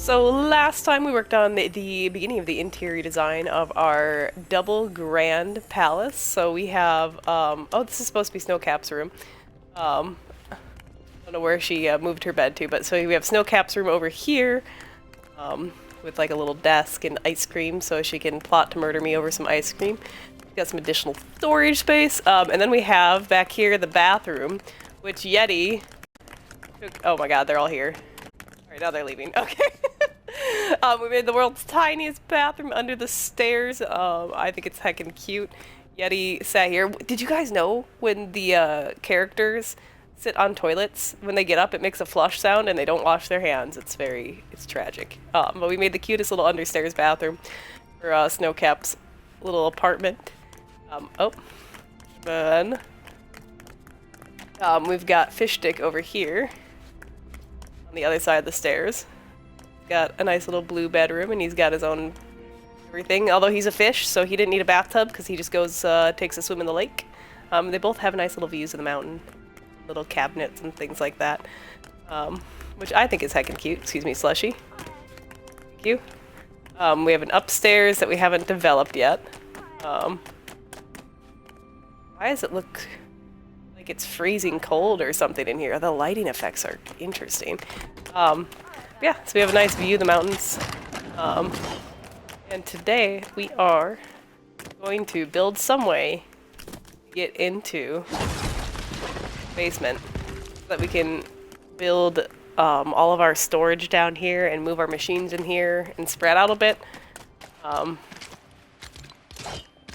So last time we worked on the beginning of the interior design of our double grand palace. So we have, oh, this is supposed to be Snowcap's room. I don't know where she moved her bed to, but so we have Snowcap's room over here, with like a little desk and ice cream, so she can plot to murder me over some ice cream. We've got some additional storage space, and then we have back here the bathroom, which Yeti took. Oh my God, they're all here. All right, now they're leaving. Okay. We made the world's tiniest bathroom under the stairs. I think it's heckin' cute. Yeti sat here. Did you guys know when the characters sit on toilets, when they get up, it makes a flush sound and they don't wash their hands? It's tragic. But we made the cutest little understairs bathroom for Snowcap's little apartment. Then we've got Fish Stick over here on the other side of the stairs. Got a nice little blue bedroom, and he's got his own everything. Although he's a fish, so he didn't need a bathtub because he just goes takes a swim in the lake. They both have nice little views of the mountain, little cabinets and things like that, which I think is heckin' cute. Excuse me, Slushy. Thank you. We have an upstairs that we haven't developed yet. Why does it look like it's freezing cold or something in here? The lighting effects are interesting. Yeah, so we have a nice view of the mountains. And today we are going to build some way to get into the basement so that we can build all of our storage down here and move our machines in here and spread out a bit. So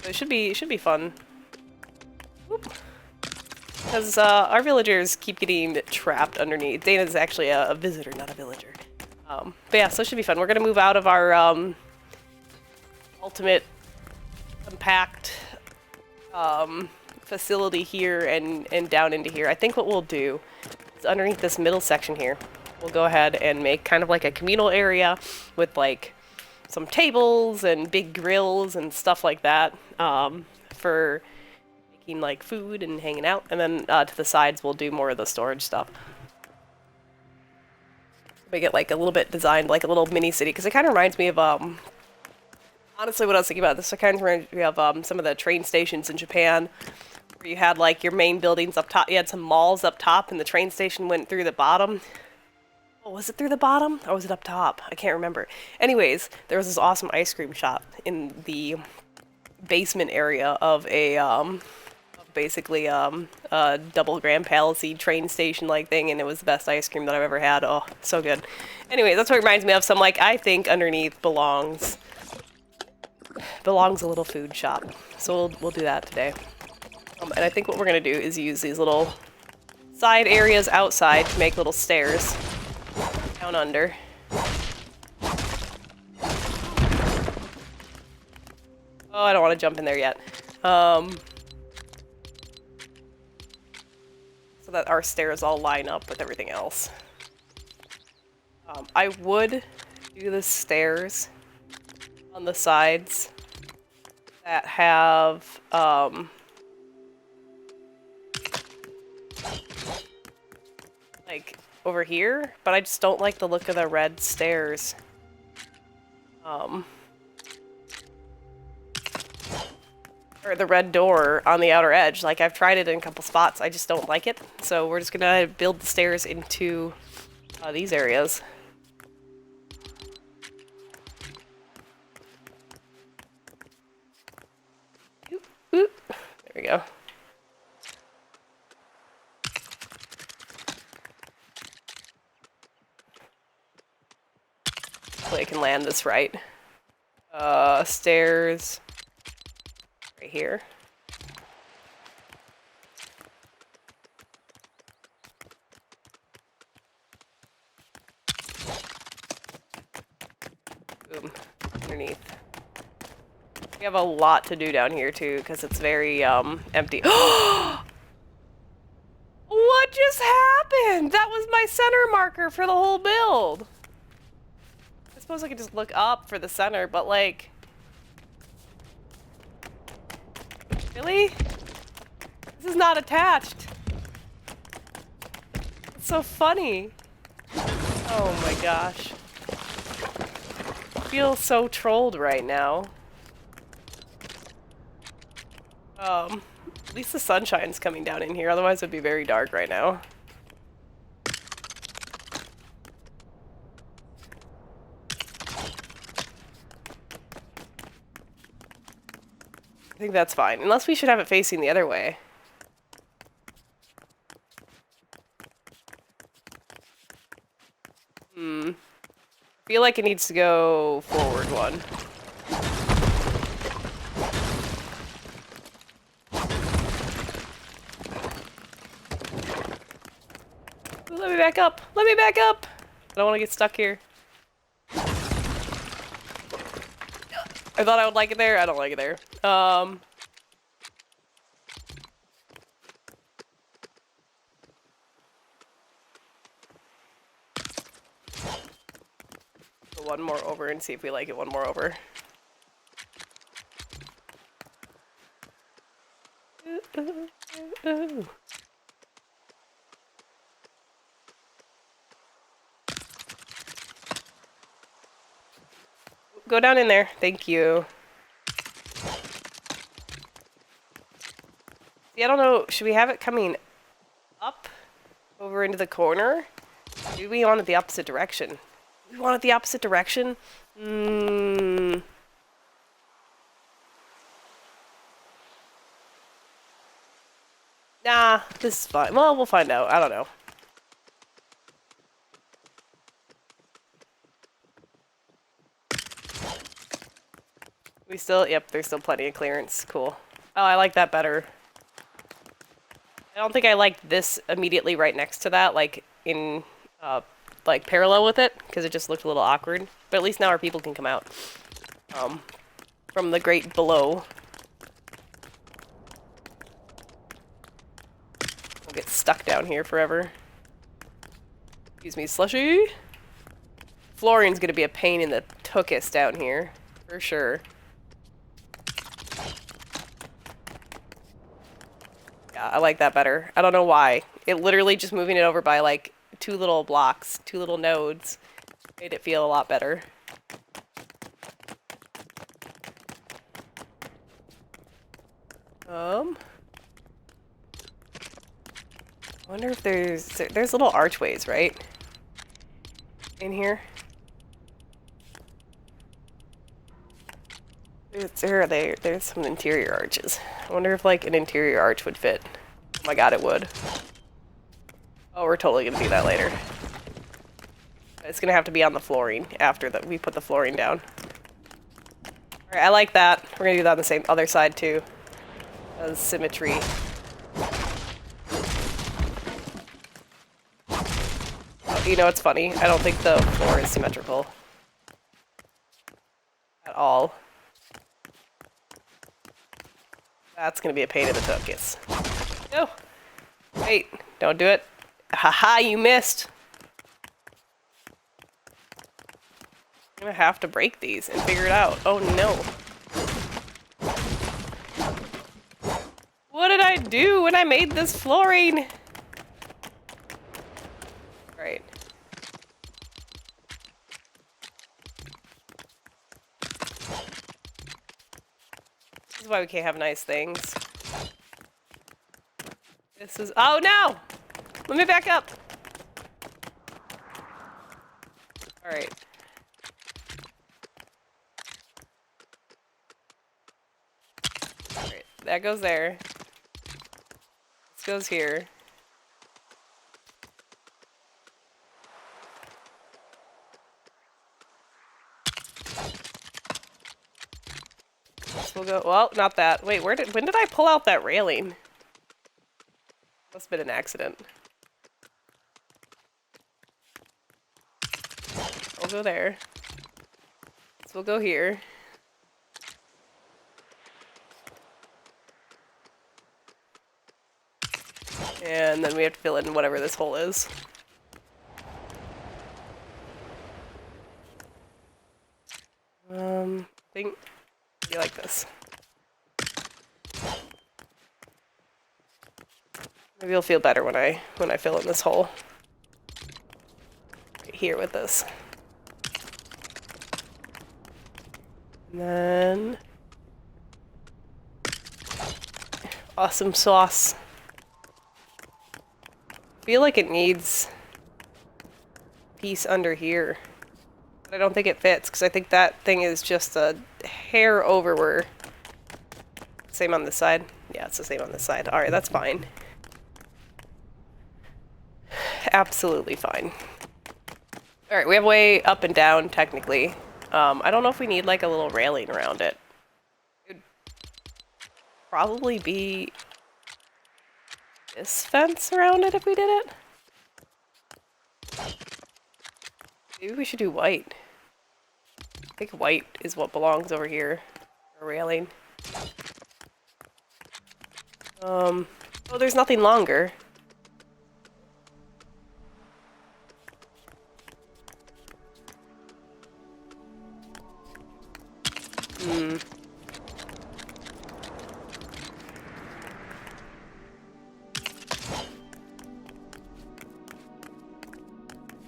it should be fun. Because our villagers keep getting trapped underneath. Dana's actually a visitor, not a villager. But yeah, so it should be fun. We're gonna move out of our ultimate compact facility here and down into here. I think what we'll do is underneath this middle section here, we'll go ahead and make kind of like a communal area with like some tables and big grills and stuff like that for making like food and hanging out. And then to the sides, we'll do more of the storage stuff. Make it like a little bit designed like a little mini city, because it kind of reminds me of honestly what I was thinking about this, it kind of reminds me of some of the train stations in Japan where you had like your main buildings up top, you had some malls up top, and the train station went through the bottom. Oh, was it through the bottom or was it up top? I can't remember. Anyways, there was this awesome ice cream shop in the basement area of a basically a double Grand Palace-y train station like thing, and it was the best ice cream that I've ever had. Oh, so good. Anyway, that's what it reminds me of. Some like I think underneath belongs a little food shop. So we'll do that today. And I think what we're gonna do is use these little side areas outside to make little stairs down under. Oh, I don't want to jump in there yet. So that our stairs all line up with everything else. I would do the stairs on the sides that have like over here, but I just don't like the look of the red stairs. Or the red door on the outer edge. Like, I've tried it in a couple spots. I just don't like it. So we're just gonna build the stairs into these areas. Oop, oop. There we go. Hopefully I can land this right. Stairs right here. Boom. Underneath. We have a lot to do down here too, because it's very empty. What just happened? That was my center marker for the whole build. I suppose I could just look up for the center, but like, really? This is not attached. It's so funny. Oh my gosh. feel so trolled right now. At least the sunshine's coming down in here, otherwise it'd be very dark right now. I think that's fine, unless we should have it facing the other way. I feel like it needs to go forward one. Let me back up! Let me back up! I don't want to get stuck here. I thought I would like it there. I don't like it there. One more over and see if we like it one more over. Ooh. Go down in there. Thank you. See, I don't know. Should we have it coming up over into the corner? Maybe we want it the opposite direction. We want it the opposite direction? Nah, this is fine. Well, we'll find out. I don't know. We still, yep, there's still plenty of clearance. Cool. Oh, I like that better. I don't think I like this immediately right next to that, like in, like parallel with it, because it just looked a little awkward. But at least now our people can come out from the grate below. We'll get stuck down here forever. Excuse me, slushy. Flooring's gonna be a pain in the tuchus down here, for sure. Yeah, I like that better. I don't know why. It literally just moving it over by like 2 little blocks, 2 little nodes, made it feel a lot better. I wonder if there's little archways, right? In here? There's some interior arches. I wonder if like an interior arch would fit. Oh my god, it would. Oh, we're totally gonna do that later. It's gonna have to be on the flooring after that we put the flooring down. Alright, I like that. We're gonna do that on the same other side too. Symmetry. Oh, you know what's funny? I don't think the floor is symmetrical. At all. That's gonna be a pain in the tuchus. No! Wait, don't do it. Haha, you missed! I'm gonna have to break these and figure it out. Oh no. What did I do when I made this flooring? Right. This is why we can't have nice things. This is— oh no! Let me back up! Alright. Alright, that goes there. This goes here. This will go— well, not that. Wait, when did I pull out that railing? Must have been an accident. We'll go there. So we'll go here. And then we have to fill in whatever this hole is. I think maybe like this. Maybe it'll feel better when I fill in this hole. Right here with this. And then... awesome sauce. I feel like it needs a piece under here. But I don't think it fits, because I think that thing is just a hair over where... Same on this side? Yeah, it's the same on this side. Alright, that's fine. Absolutely fine. Alright, we have way up and down, technically. I don't know if we need, like, a little railing around it. It would probably be this fence around it if we did it. Maybe we should do white. I think white is what belongs over here. A railing. Oh, there's nothing longer.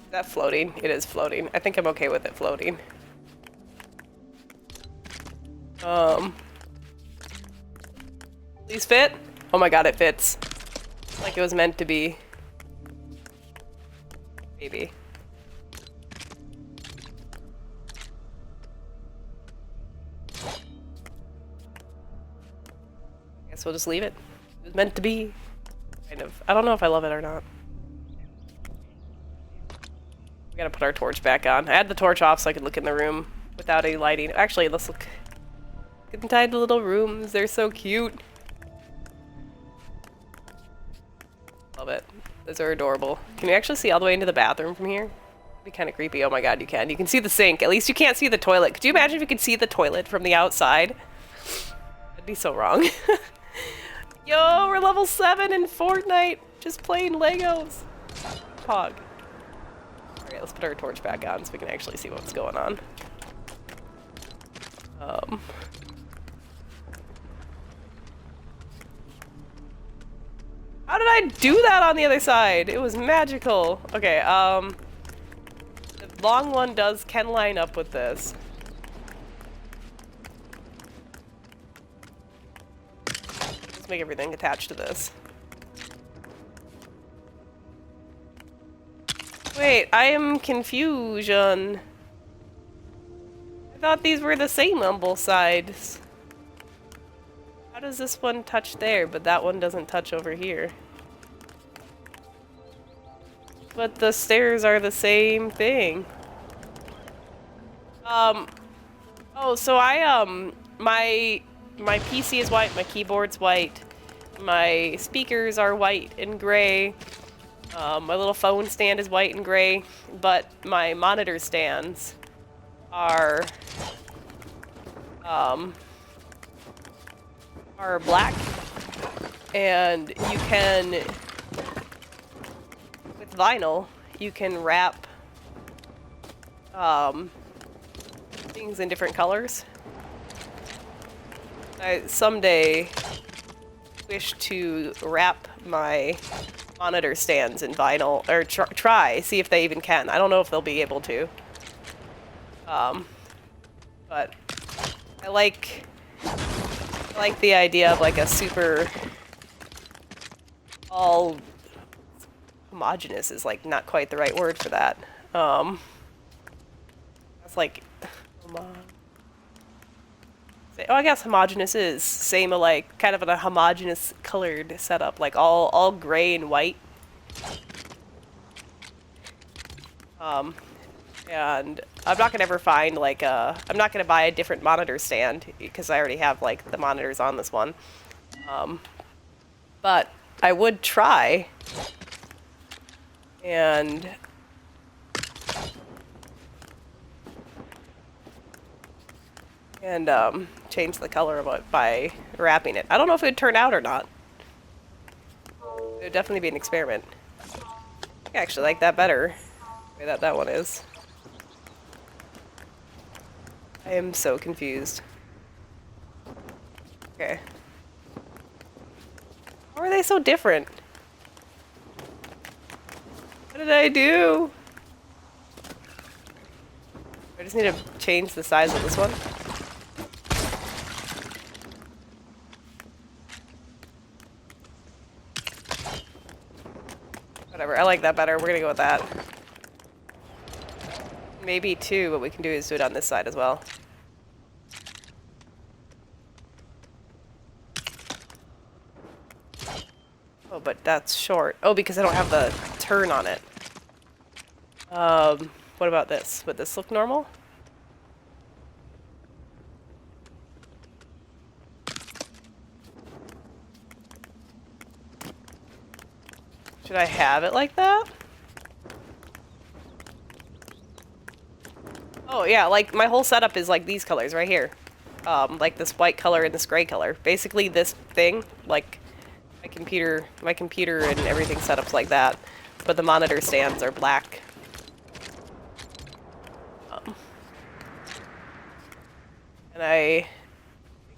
Is that floating? It is floating. I think I'm okay with it floating. Please fit? Oh my god, it fits. Like it was meant to be. Maybe. Guess we'll just leave it. It was meant to be. Kind of. I don't know if I love it or not. We gotta put our torch back on. I had the torch off so I could look in the room without any lighting. Actually, let's look inside the little rooms. They're so cute. Love it. Those are adorable. Can you actually see all the way into the bathroom from here? It'd be kind of creepy. Oh my god, you can. You can see the sink. At least you can't see the toilet. Could you imagine if you could see the toilet from the outside? That'd be so wrong. Yo, we're level 7 in Fortnite. Just playing Legos. Pog. Alright, let's put our torch back on so we can actually see what's going on. How did I do that on the other side? It was magical. Okay, the long one can line up with this. Let's make everything attached to this. Wait, I am confusion. I thought these were the same on both sides. How does this one touch there, but that one doesn't touch over here? But the stairs are the same thing. Oh, so my PC is white, my keyboard's white, my speakers are white and gray, my little phone stand is white and gray, but my monitor stands are black, and you can, with vinyl, you can wrap things in different colors. I someday wish to wrap my monitor stands in vinyl, or see if they even can. I don't know if they'll be able to. But I like the idea of like a super all homogeneous is like not quite the right word for that. That's like oh, I guess homogeneous is same like kind of a homogeneous colored setup, like all gray and white. And I'm not gonna ever find like I'm not gonna buy a different monitor stand because I already have like the monitors on this one. But I would try and change the color of it by wrapping it. I don't know if it would turn out or not. It would definitely be an experiment. I actually like that better, the way that one is. I am so confused. Okay. How are they so different? What did I do? I just need to change the size of this one. like that better. We're gonna go with that. Maybe two, what we can do is do it on this side as well. Oh, but that's short. Oh, because I don't have the turn on it. What about this? Would this look normal? Should I have it like that? Oh yeah, like my whole setup is like these colors right here. Like this white color and this gray color. Basically this thing, like my computer and everything set up like that. But the monitor stands are black. And it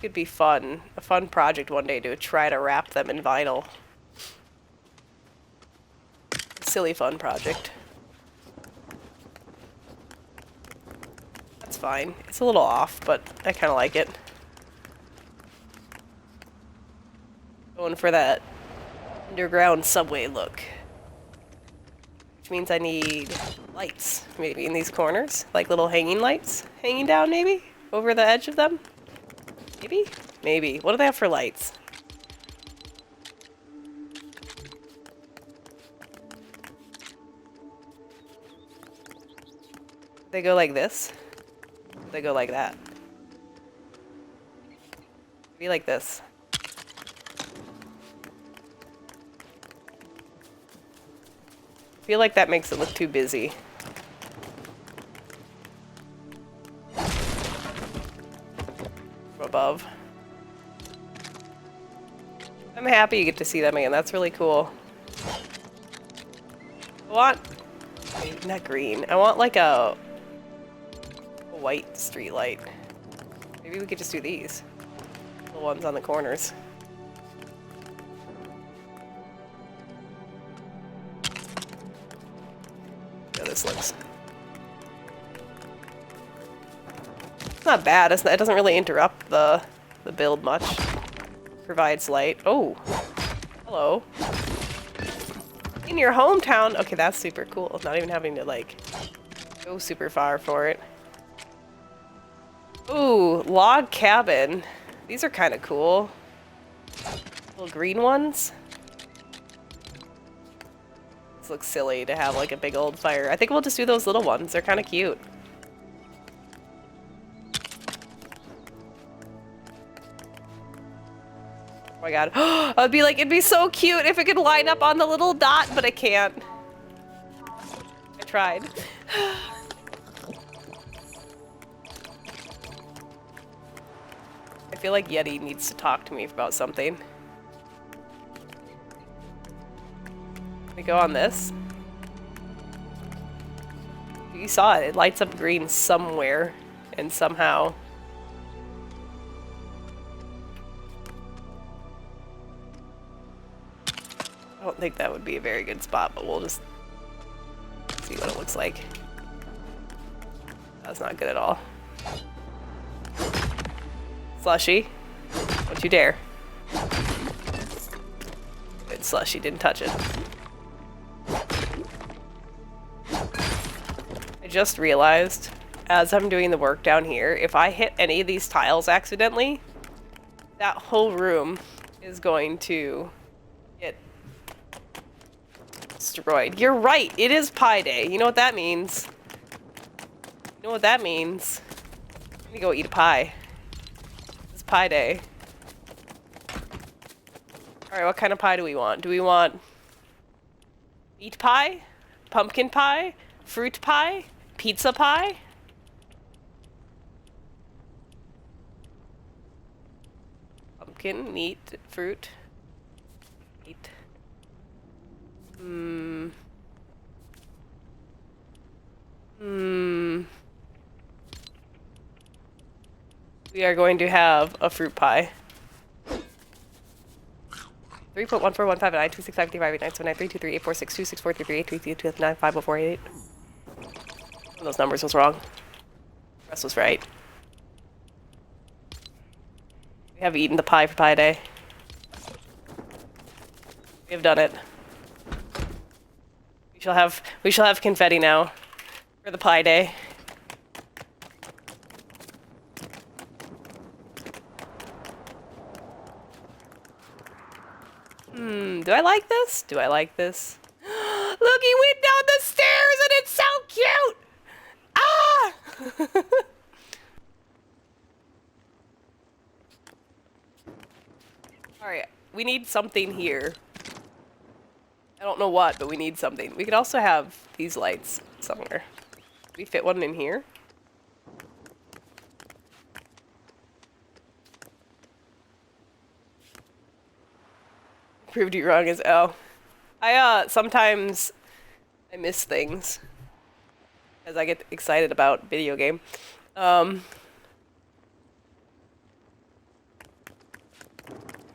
could be fun, a fun project one day to try to wrap them in vinyl. Silly fun project. That's fine. It's a little off, but I kind of like it. Going for that underground subway look. Which means I need lights, maybe in these corners. Like little hanging lights hanging down, maybe? Over the edge of them? Maybe? Maybe. What do they have for lights? They go like this? They go like that? Maybe like this. I feel like that makes it look too busy. From above. I'm happy you get to see them again. That's really cool. I want... not green. I want like a white street light. Maybe we could just do these. The ones on the corners. See how this looks. It's not bad. It doesn't really interrupt the build much. Provides light. Oh! Hello. In your hometown! Okay, that's super cool. Not even having to, like, go super far for it. Ooh, log cabin. These are kind of cool. Little green ones. This looks silly to have like a big old fire. I think we'll just do those little ones. They're kind of cute. Oh my god. I'd be like, it'd be so cute if it could line up on the little dot, but I can't. I tried. I feel like Yeti needs to talk to me about something. We go on this. You saw it. It lights up green somewhere and somehow. I don't think that would be a very good spot, but we'll just see what it looks like. That's not good at all. Slushy, don't you dare. Good Slushy, didn't touch it. I just realized, as I'm doing the work down here, if I hit any of these tiles accidentally, that whole room is going to get destroyed. You're right, it is Pie Day. You know what that means? You know what that means? Let me go eat a pie. Pie day. Alright, what kind of pie do we want? Do we want meat pie? Pumpkin pie? Fruit pie? Pizza pie? Pumpkin, meat, fruit, meat. We are going to have a fruit pie. 3.141559265358979323846264338232295048. One of those numbers was wrong. The rest was right. We have eaten the pie for Pie Day. We have done it. We shall have confetti now for the pie day. Do I like this? Do I like this? Look, he went down the stairs and it's so cute! Ah! Alright, we need something here. I don't know what, but we need something. We could also have these lights somewhere. Can we fit one in here? Proved you wrong as L. Sometimes I miss things as I get excited about video game.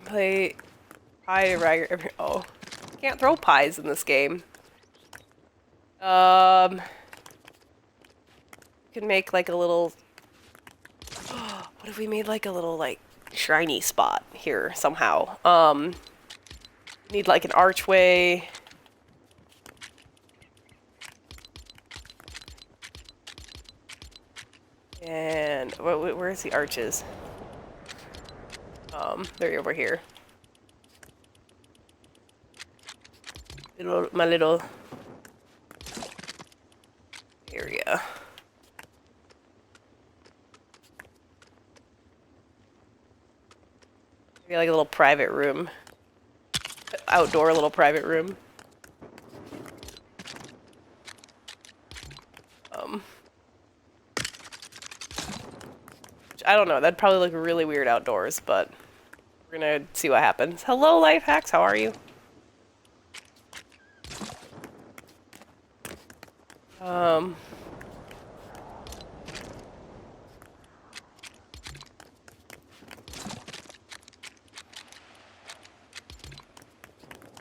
Play pie right. Oh, can't throw pies in this game. Can make like a little. What if we made like a little like shiny spot here somehow? Need like an archway. And where's the arches? They're over here. My little area. Maybe like a little private room. Outdoor little private room. I don't know, that'd probably look really weird outdoors, but we're gonna see what happens. Hello, Life Hacks, how are you?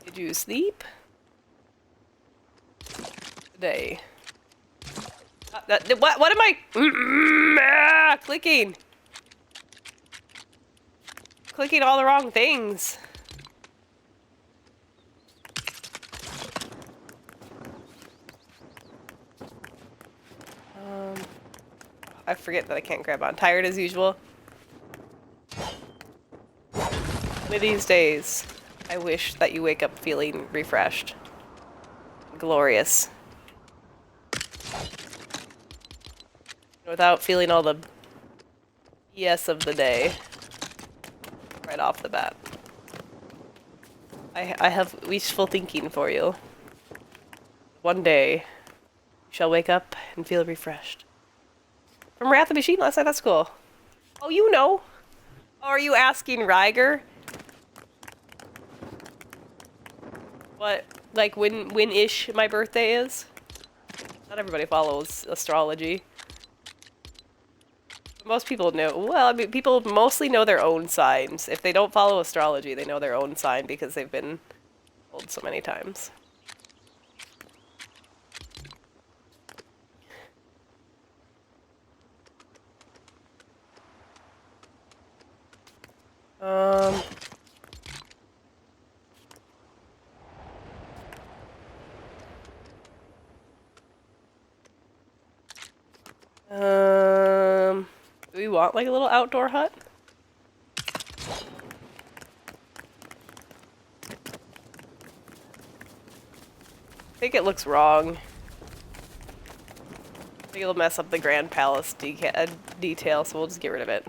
Did you sleep? Today. What am I clicking? Clicking all the wrong things. I forget that I can't grab on. Tired as usual. One of these days, I wish that you wake up feeling refreshed. Glorious. Without feeling all the BS of the day. Right off the bat. I have wishful thinking for you. One day, you shall wake up and feel refreshed. From Wrath of the Machine last night, that's cool. Oh, you know. Oh, are you asking Ryger? What, like when-ish my birthday is? Not everybody follows astrology. Most people know, well, I mean, people mostly know their own signs. If they don't follow astrology, they know their own sign because they've been told so many times. Do we want like a little outdoor hut? I think it looks wrong. I think it'll mess up the Grand Palace detail, so we'll just get rid of it.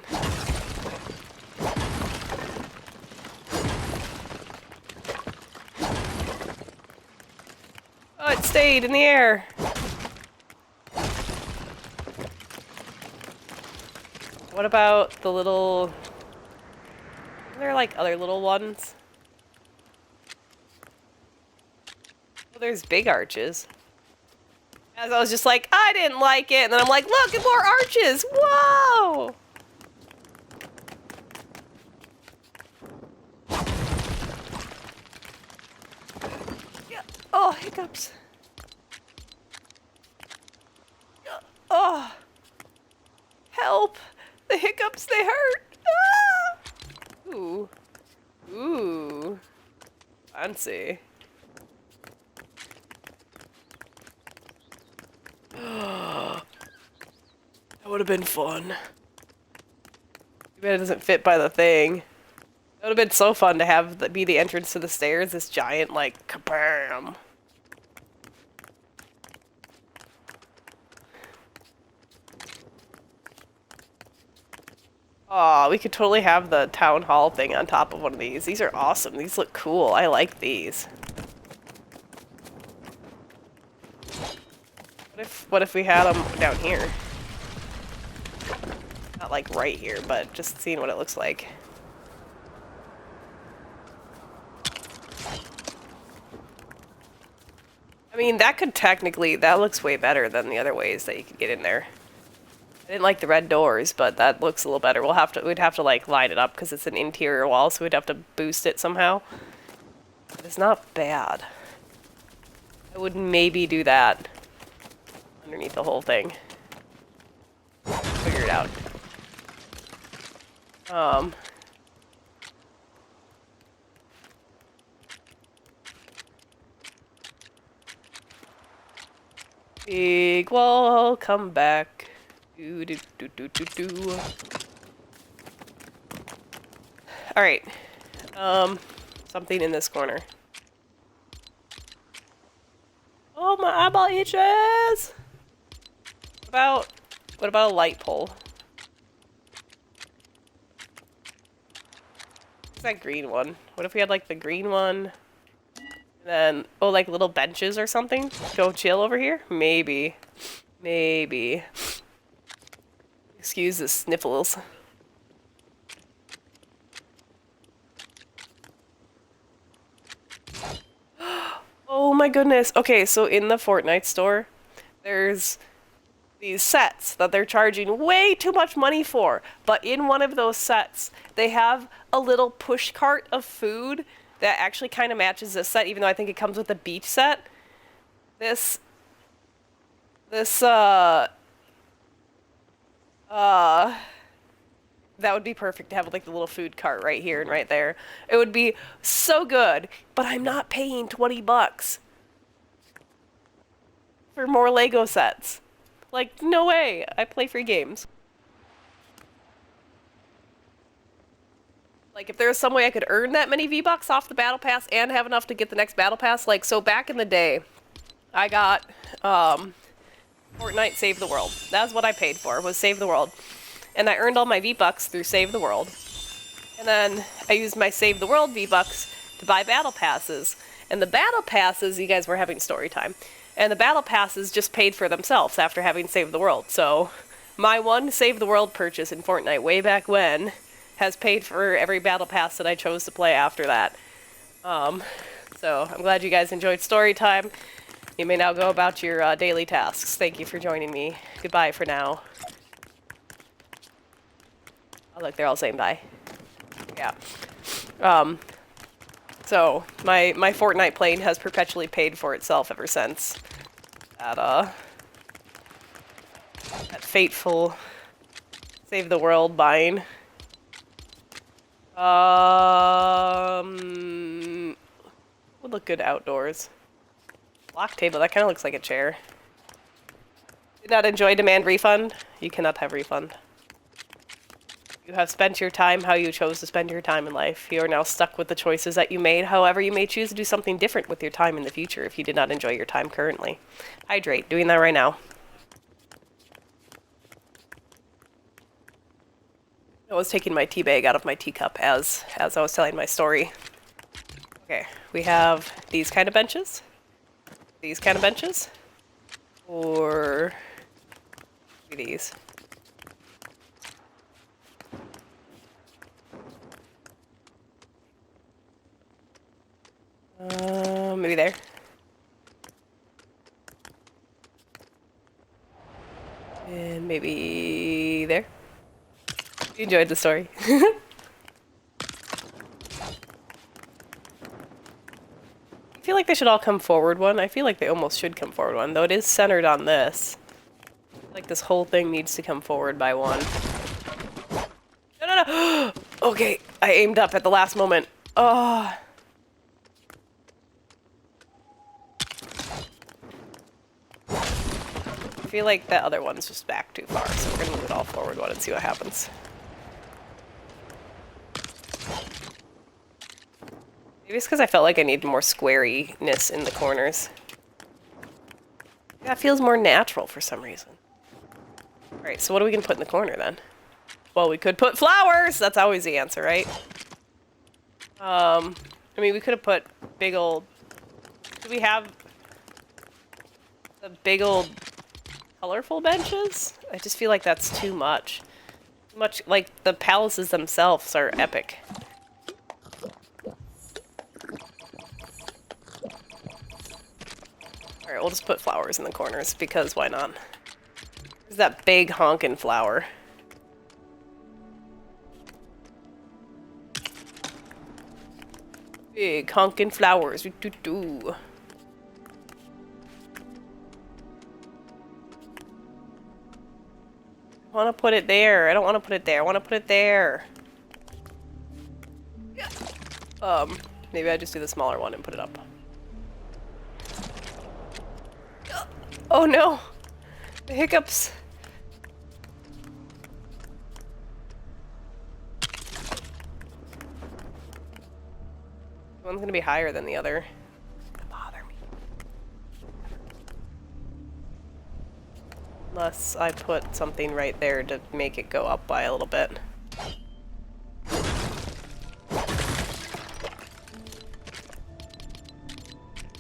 Oh, it stayed in the air! What about the little... Are there like other little ones? Oh, there's big arches. As I was just like, I didn't like it, and then I'm like, look, more arches! Whoa! Yeah. Oh, hiccups. Oh. Help! The hiccups, they hurt! Ah! Ooh. Ooh. Fancy. That would have been fun. Too bad it doesn't fit by the thing. That would have been so fun to have be the entrance to the stairs, this giant, like, kabam. Aw, we could totally have the town hall thing on top of one of these. These are awesome. These look cool. I like these. What if we had them down here? Not like right here, but just seeing what it looks like. I mean, that looks way better than the other ways that you could get in there. I didn't like the red doors, but that looks a little better. We'd have to like line it up because it's an interior wall, so we'd have to boost it somehow. But it's not bad. I would maybe do that underneath the whole thing. Figure it out. Big wall, come back. Do, do, do, do, do, do. Alright. Something in this corner. Oh, my eyeball itches! What about a light pole? What's that green one? What if we had, like, the green one? And then, oh, like little benches or something? Go chill over here? Maybe. Maybe. Excuse the sniffles. Oh my goodness. Okay, so in the Fortnite store, there's these sets that they're charging way too much money for. But in one of those sets, they have a little push cart of food that actually kind of matches this set, even though I think it comes with the beach set. That would be perfect to have like the little food cart right here and right there. It would be so good, but I'm not paying 20 bucks for more Lego sets. Like, no way. I play free games. Like, if there was some way I could earn that many V-Bucks off the Battle Pass and have enough to get the next Battle Pass, like, so back in the day, I got, Fortnite Save the World. That's what I paid for, was Save the World. And I earned all my V-Bucks through Save the World. And then I used my Save the World V-Bucks to buy Battle Passes. And the Battle Passes, you guys were having story time, and the Battle Passes just paid for themselves after having Saved the World. So, my one Save the World purchase in Fortnite way back when has paid for every Battle Pass that I chose to play after that. So, I'm glad you guys enjoyed story time. You may now go about your daily tasks. Thank you for joining me. Goodbye for now. Oh, look, they're all saying bye. Yeah. So, my Fortnite plane has perpetually paid for itself ever since. That fateful Save the World buying. Would look good outdoors. Block table, that kind of looks like a chair. Did not enjoy demand refund? You cannot have refund. You have spent your time how you chose to spend your time in life. You are now stuck with the choices that you made. However, you may choose to do something different with your time in the future if you did not enjoy your time currently. Hydrate. Doing that right now. I was taking my tea bag out of my teacup as I was telling my story. Okay, we have these kind of benches. These kind of benches. Or these. Maybe there. And maybe there. You enjoyed the story. I feel like they should all come forward one. I feel like they almost should come forward one, though it is centered on this. Like this whole thing needs to come forward by one. No, no, no! Okay, I aimed up at the last moment. Oh. I feel like that other one's just back too far, so we're gonna move it all forward one and see what happens. Maybe it's because I felt like I need more squariness in the corners. That feels more natural for some reason. Alright, so what are we gonna put in the corner then? Well, we could put flowers! That's always the answer, right? I mean, we could have put big old... Do we have the big old colorful benches? I just feel like that's too much. Too much, like, the palaces themselves are epic. Alright, we'll just put flowers in the corners, because why not? There's that big honkin' flower. Big honkin' flowers. Do-do-do. I want to put it there. I don't want to put it there. I want to put it there. Maybe I just do the smaller one and put it up. Oh no! The hiccups! One's gonna be higher than the other. It's gonna bother me. Unless I put something right there to make it go up by a little bit.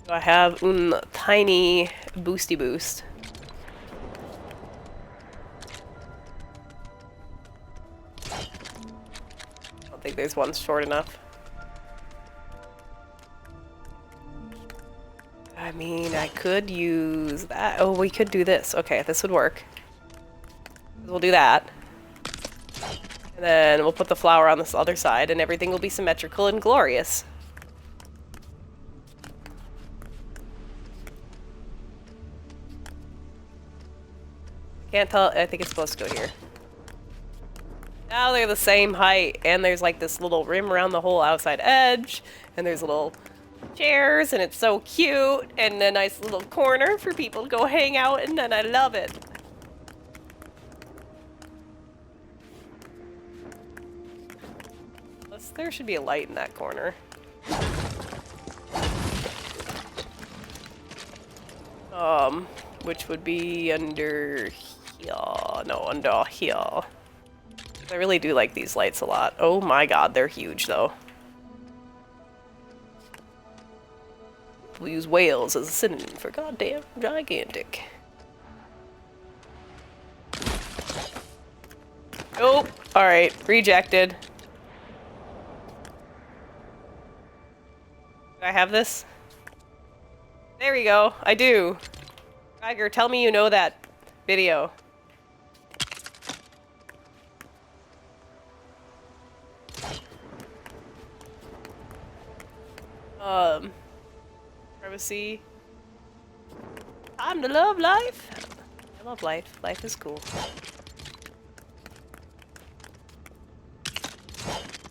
So I have a tiny boosty boost. I don't think there's one short enough. I mean, I could use that. Oh, we could do this. Okay, this would work. We'll do that. And then we'll put the flower on this other side, and everything will be symmetrical and glorious. Can't tell. I think it's supposed to go here. Now they're the same height, and there's like this little rim around the whole outside edge, and there's little chairs, and it's so cute, and a nice little corner for people to go hang out in, and I love it. Plus, there should be a light in that corner. Which would be under here. No, under here. I really do like these lights a lot. Oh my god, they're huge though. We'll use whales as a synonym for goddamn gigantic. Oh, alright, rejected. Do I have this? There we go, I do. Tiger, tell me you know that video. Privacy. Time to love life. I love life. Life is cool.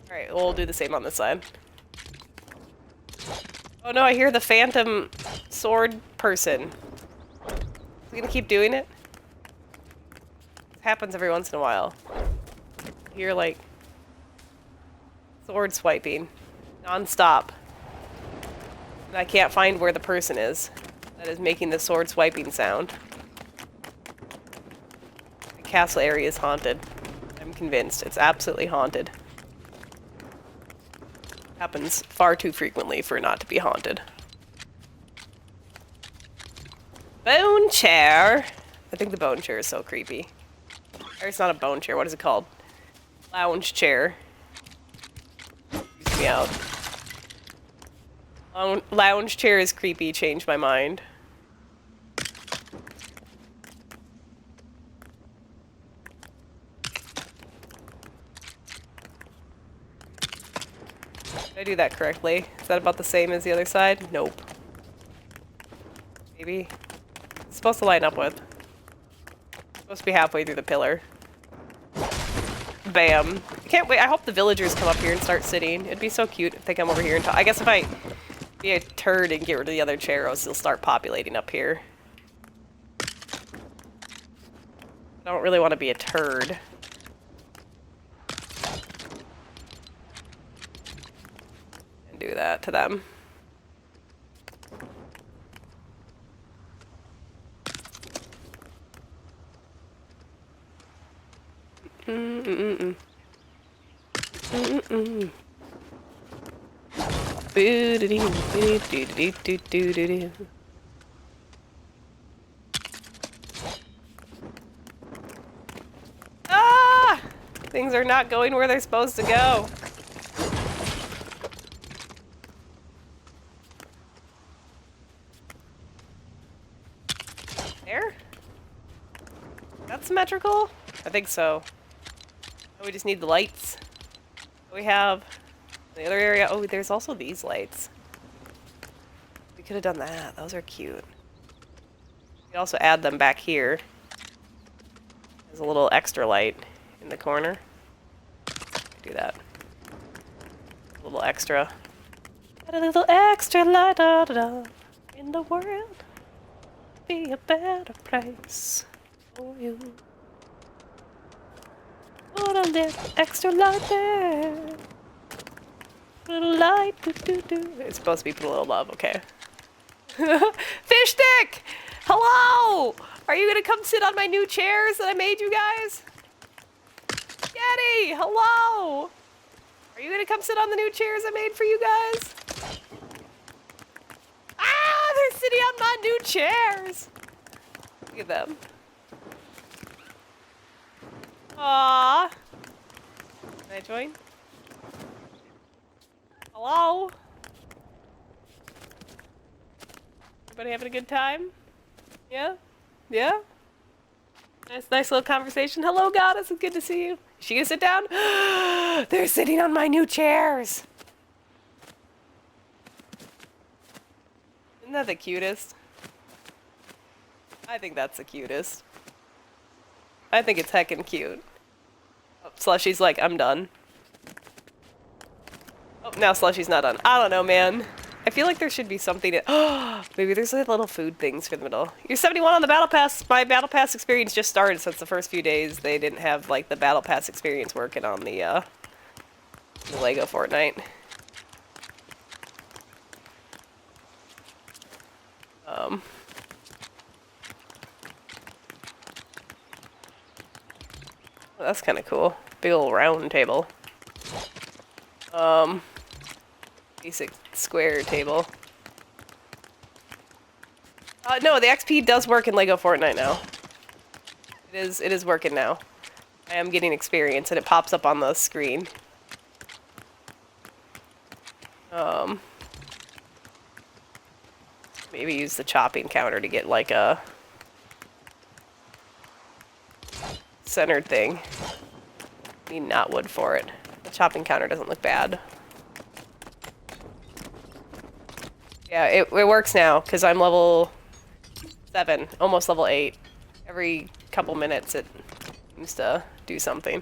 Alright, we'll do the same on this side. Oh no, I hear the phantom sword person. Is he gonna keep doing it? It happens every once in a while. You hear like sword swiping non-stop. And I can't find where the person is that is making the sword swiping sound. The castle area is haunted. I'm convinced. It's absolutely haunted. Happens far too frequently for it not to be haunted. Bone chair! I think the bone chair is so creepy. Or it's not a bone chair, what is it called? Lounge chair. Freaks me out. Lounge chair is creepy, changed my mind. Did I do that correctly? Is that about the same as the other side? Nope. Maybe. It's supposed to line up with. It's supposed to be halfway through the pillar. Bam. I can't wait. I hope the villagers come up here and start sitting. It'd be so cute if they come over here and talk. I guess if I be a turd and get rid of the other chairos, they'll start populating up here. I don't really want to be a turd. And do that to them. Ah! Things are not going where they're supposed to go. There? That's symmetrical? I think so. Oh, we just need the lights. We have the other area. Oh, there's also these lights. We could have done that. Those are cute. We could also add them back here. There's a little extra light in the corner. Do that. A little extra. Got a little extra light in the world. Be a better place for you. Put a little extra light there. Put a little light, do. It's supposed to be put a little love, okay. Fish stick! Hello! Are you gonna come sit on my new chairs that I made you guys? Yeti! Hello! Are you gonna come sit on the new chairs I made for you guys? Ah! They're sitting on my new chairs! Look at them. Aww. Can I join? Hello? Everybody having a good time? Yeah? Yeah? Nice little conversation. Hello, goddess. It's good to see you. Is she gonna sit down? They're sitting on my new chairs. Isn't that the cutest? I think that's the cutest. I think it's heckin' cute. Oh, Slushy's like, I'm done. Oh, now Slushy's not done. I don't know, man. I feel like there should be something to... maybe there's like little food things for the middle. You're 71 on the Battle Pass. My Battle Pass experience just started since the first few days. They didn't have, like, the Battle Pass experience working on the Lego Fortnite. Oh, that's kind of cool. Big old round table. Basic square table. No, the XP does work in Lego Fortnite now. It is working now. I am getting experience and it pops up on the screen. Maybe use the chopping counter to get like a centered thing. Need not wood for it. The chopping counter doesn't look bad. Yeah, it works now, because I'm level 7, almost level 8. Every couple minutes it seems to do something.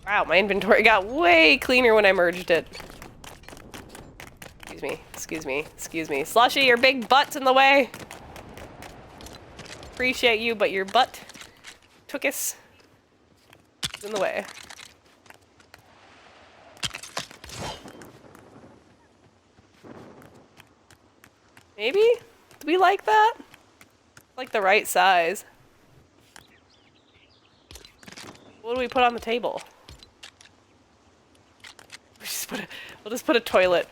Wow, my inventory got way cleaner when I merged it. Excuse me, excuse me, excuse me. Slushy, your big butt's in the way! Appreciate you, but your butt took us in the way. Maybe? Do we like that? Like the right size. What do we put on the table? We'll just put a toilet.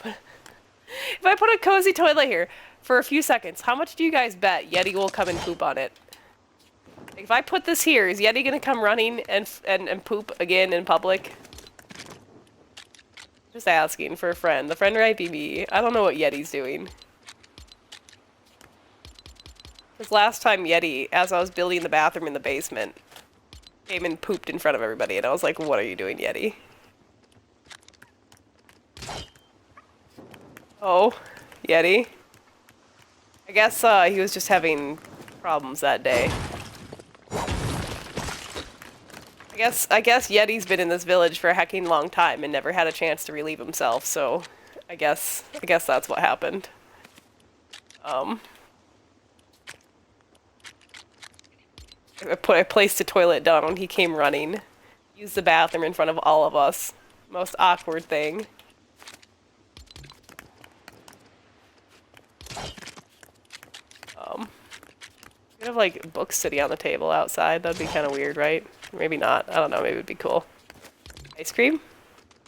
If I put a cozy toilet here for a few seconds, how much do you guys bet Yeti will come and poop on it? If I put this here, is Yeti gonna come running and poop again in public? Just asking for a friend. The friend might be me. I don't know what Yeti's doing. Because last time Yeti, as I was building the bathroom in the basement, came and pooped in front of everybody, and I was like, what are you doing, Yeti? Oh, Yeti. I guess he was just having problems that day. I guess Yeti's been in this village for a hecking long time and never had a chance to relieve himself, so I guess that's what happened. I placed the toilet down. He came running. Used the bathroom in front of all of us. Most awkward thing. Could have like books sitting on the table outside. That'd be kind of weird, right? Maybe not. I don't know. Maybe it'd be cool. Ice cream?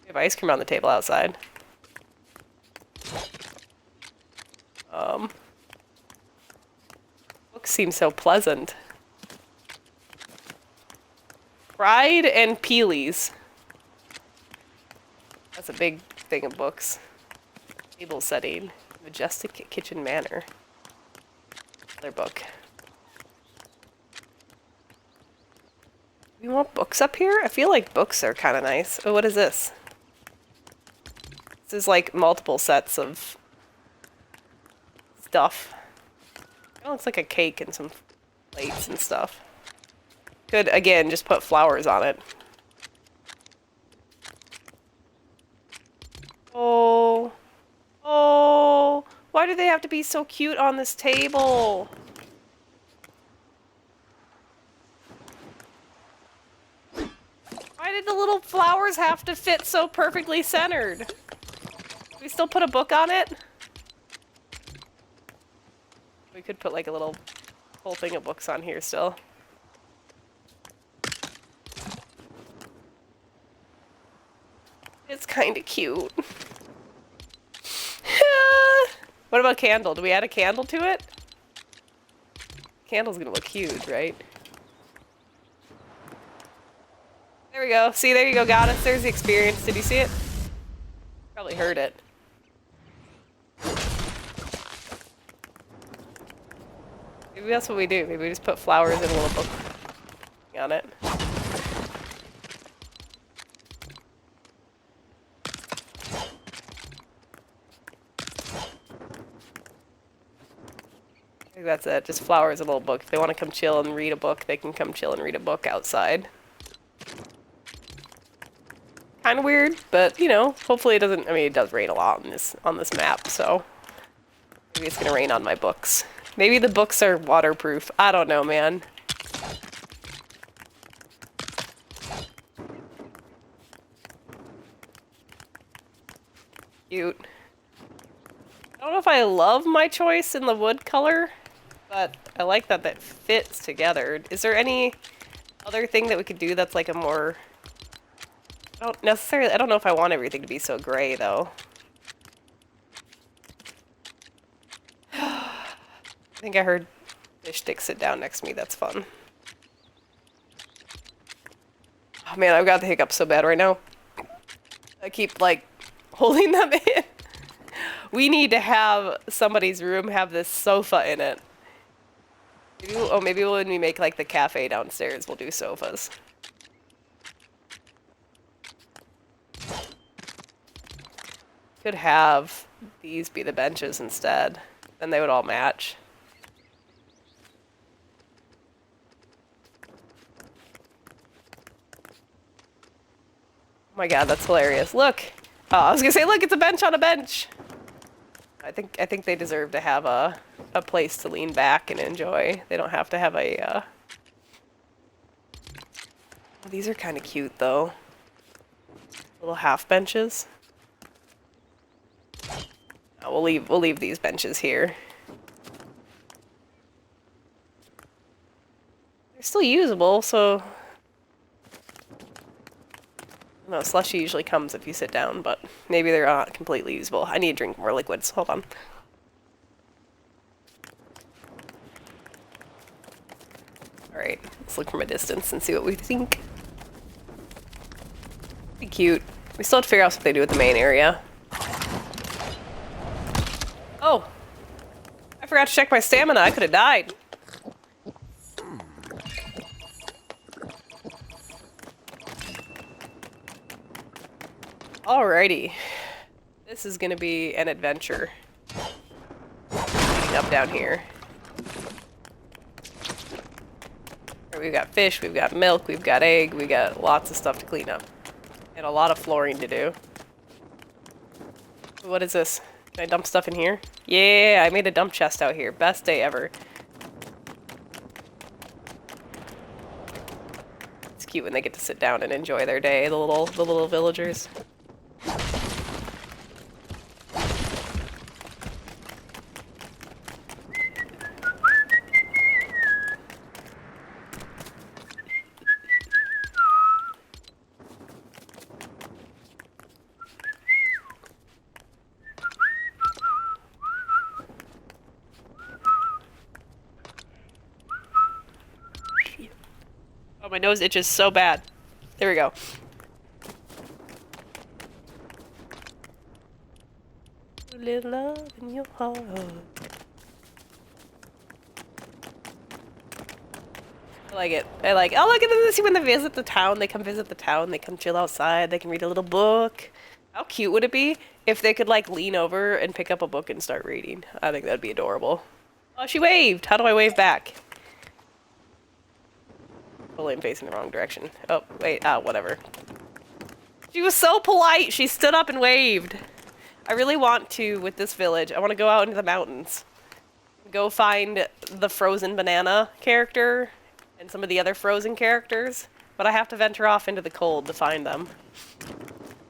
We have ice cream on the table outside. Books seem so pleasant. Pride and Peelies. That's a big thing of books. Table setting. Majestic kitchen manner. Another book. We want books up here? I feel like books are kind of nice. Oh, what is this? This is like multiple sets of stuff. It looks like a cake and some plates and stuff. Could, again, just put flowers on it. Oh. Oh. Why do they have to be so cute on this table? Why did the little flowers have to fit so perfectly centered? Do we still put a book on it? We could put like a little whole thing of books on here still. It's kind of cute. What about candle? Do we add a candle to it? Candle's gonna look huge, right? There we go. See, there you go, got us. There's the experience. Did you see it? Probably heard it. Maybe that's what we do. Maybe we just put flowers in a little book on it. I think that's it. Just flowers in a little book. If they want to come chill and read a book, they can come chill and read a book outside. Kind of weird, but you know, hopefully it doesn't. I mean, it does rain a lot on this map, so maybe it's gonna rain on my books. Maybe the books are waterproof. I don't know, man. Cute. I don't know if I love my choice in the wood color, but I like that that fits together. Is there any other thing that we could do that's like a more... I don't know if I want everything to be so gray, though. I think I heard Fish Stick sit down next to me. That's fun. Oh man, I've got the hiccups so bad right now. I keep, like, holding them in. We need to have somebody's room have this sofa in it. Maybe when we make, like, the cafe downstairs, we'll do sofas. Could have these be the benches instead. Then they would all match. Oh my god, that's hilarious. Look! Oh, I was gonna say, look, it's a bench on a bench! I think they deserve to have a place to lean back and enjoy. They don't have to have a, These are kind of cute, though. Little half benches. Oh, we'll leave these benches here. They're still usable, so... No, slushy usually comes if you sit down, but maybe they're not completely usable. I need to drink more liquids. Hold on. Alright, let's look from a distance and see what we think. Be cute. We still have to figure out what they do with the main area. Oh! I forgot to check my stamina. I could have died. Alrighty. This is gonna be an adventure. Up down here. We've got fish, we've got milk, we've got egg, we got lots of stuff to clean up. And a lot of flooring to do. What is this? Can I dump stuff in here? Yeah, I made a dump chest out here. Best day ever. cute when they get to sit down and enjoy their day, the little villagers. Oh, my nose itches so bad. There we go. Little love in your heart. I like it. I like it. Oh, look at this. When they visit the town, they come visit the town. They come chill outside. They can read a little book. How cute would it be if they could, like, lean over and pick up a book and start reading? I think that'd be adorable. Oh, she waved. How do I wave back? Totally, I'm facing the wrong direction. Oh, wait. Whatever. She was so polite. She stood up and waved. I really want to, with this village, I want to go out into the mountains. Go find the frozen banana character and some of the other frozen characters. But I have to venture off into the cold to find them.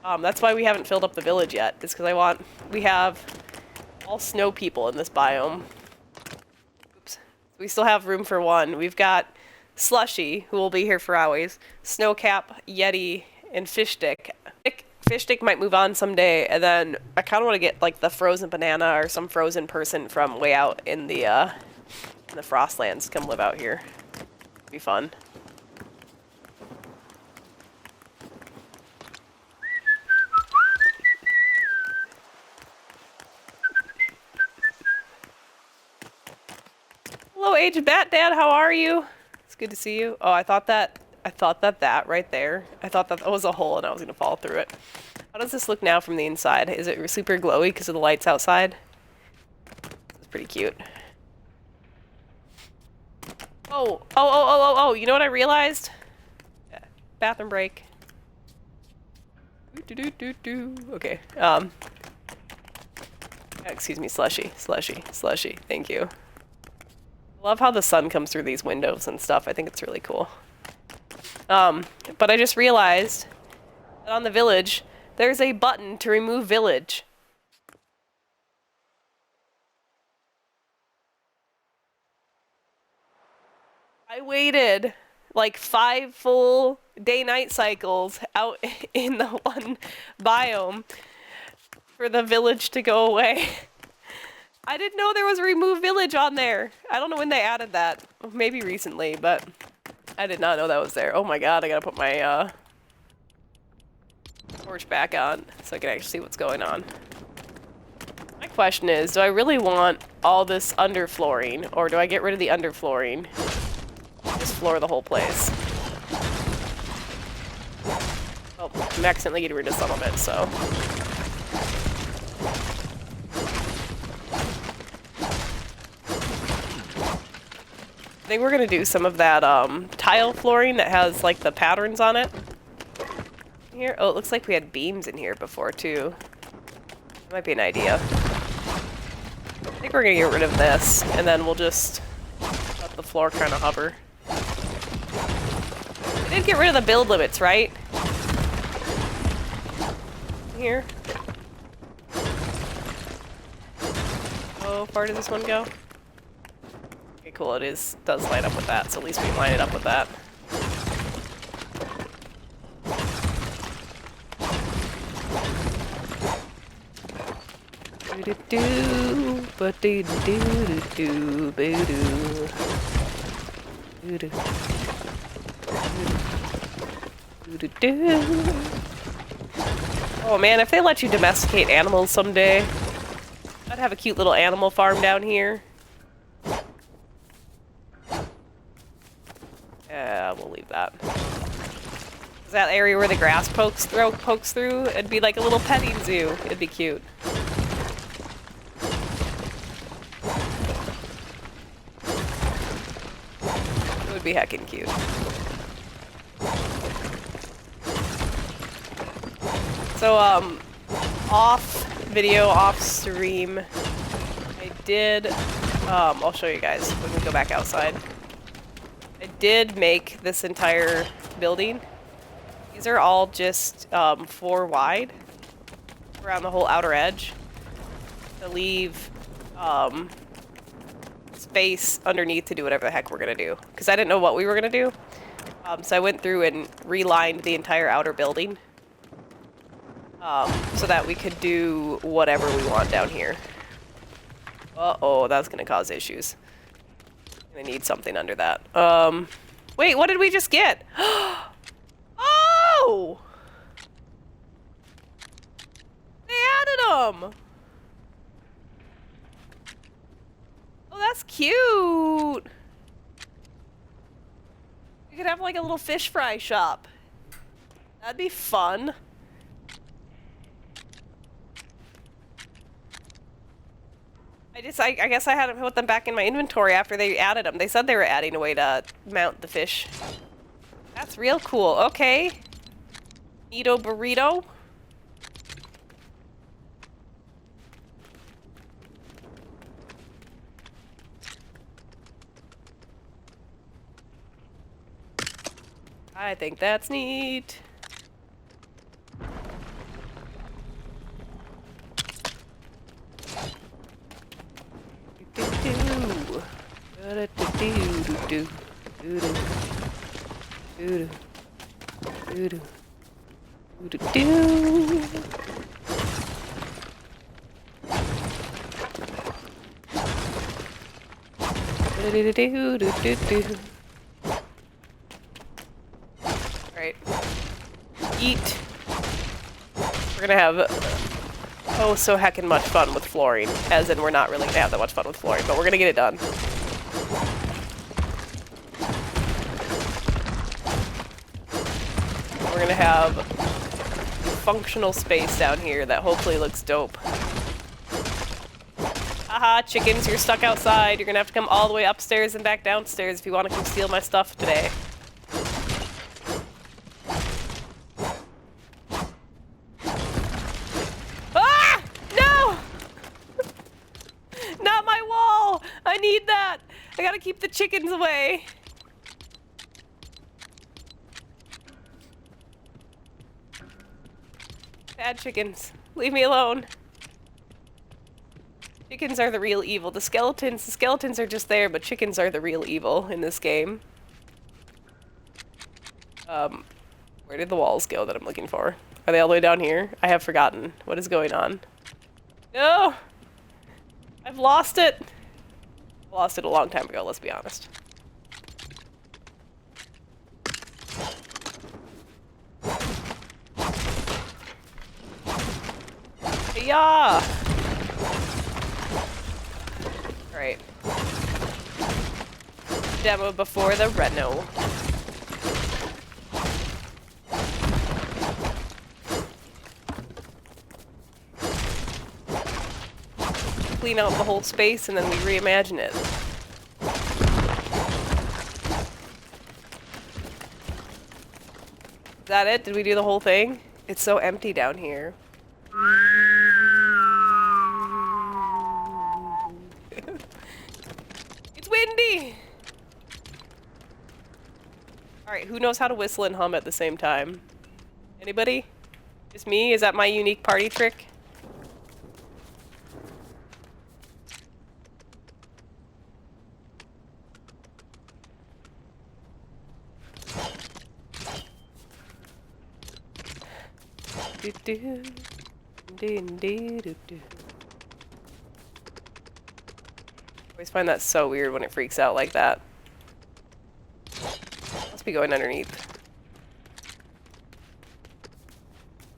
That's why we haven't filled up the village yet. Is because we have all snow people in this biome. Oops. We still have room for one. We've got Slushy, who will be here for hours, Snowcap, Yeti, and Fishstick. Fishstick might move on someday, and then I kind of want to get, like, the frozen banana or some frozen person from way out in the Frostlands to come live out here. Be fun. Hello, aged Bat Dad, how are you? It's good to see you. Oh, I thought that right there, I thought that was a hole and I was gonna fall through it. How does this look now from the inside? Is it super glowy because of the lights outside? It's pretty cute. Oh, you know what I realized? Yeah. Bathroom break. Okay, excuse me, Slushy. Thank you. I love how the sun comes through these windows and stuff. I think it's really cool. But I just realized that on the village, there's a button to remove village. I waited like 5 full day-night cycles out in the one biome for the village to go away. I didn't know there was a remove village on there. I don't know when they added that. Maybe recently, but I did not know that was there. Oh my god, I gotta put my torch back on so I can actually see what's going on. My question is, do I really want all this underflooring, or do I get rid of the underflooring? Just floor the whole place. Oh, I'm accidentally getting rid of some of it, so. I think we're gonna do some of that tile flooring that has like the patterns on it. Here, oh, it looks like we had beams in here before too. That might be an idea. I think we're gonna get rid of this, and then we'll just let the floor kind of hover. We did get rid of the build limits, right? Here. Oh, how far does this one go? Okay, cool, does line up with that, so at least we can line it up with that. Oh man, if they let you domesticate animals someday, I'd have a cute little animal farm down here. Yeah, we'll leave that. Is that area where the grass pokes through? It'd be like a little petting zoo. It'd be cute. It would be heckin' cute. So, off video, off stream, I did, I'll show you guys when we go back outside. I did make this entire left building. These are all just 4 wide around the whole outer edge to leave space underneath to do whatever the heck we're gonna do. Because I didn't know what we were gonna do. So I went through and relined the entire outer building so that we could do whatever we want down here. Uh-oh, that's gonna cause issues. I'm gonna need something under that. Wait, what did we just get? Oh! They added them! Oh, that's cute! We could have like a little fish fry shop. That'd be fun. I guess I had to put them back in my inventory after they added them. They said they were adding a way to mount the fish. That's real cool. Okay. Neato burrito. I think that's neat. Right. Eat. We're gonna have oh so heckin' much fun with flooring. As in, we're not really gonna have that much fun with flooring, but we're gonna get it done. We're gonna have functional space down here that hopefully looks dope. Haha, chickens, you're stuck outside. You're gonna have to come all the way upstairs and back downstairs if you want to come steal my stuff today. Ah! No! Not my wall! I need that! I gotta keep the chickens away. Bad chickens. Leave me alone. Chickens are the real evil. The skeletons are just there, but chickens are the real evil in this game. Where did the walls go that I'm looking for? Are they all the way down here? I have forgotten. What is going on? No! I've lost it! I lost it a long time ago, let's be honest. Yeah! Right. Demo before the reno. Clean out the whole space and then we reimagine it. Is that it? Did we do the whole thing? It's so empty down here. It's windy! Alright, who knows how to whistle and hum at the same time? Anybody? Just me? Is that my unique party trick? Always find that so weird when it freaks out like that. Must be going underneath.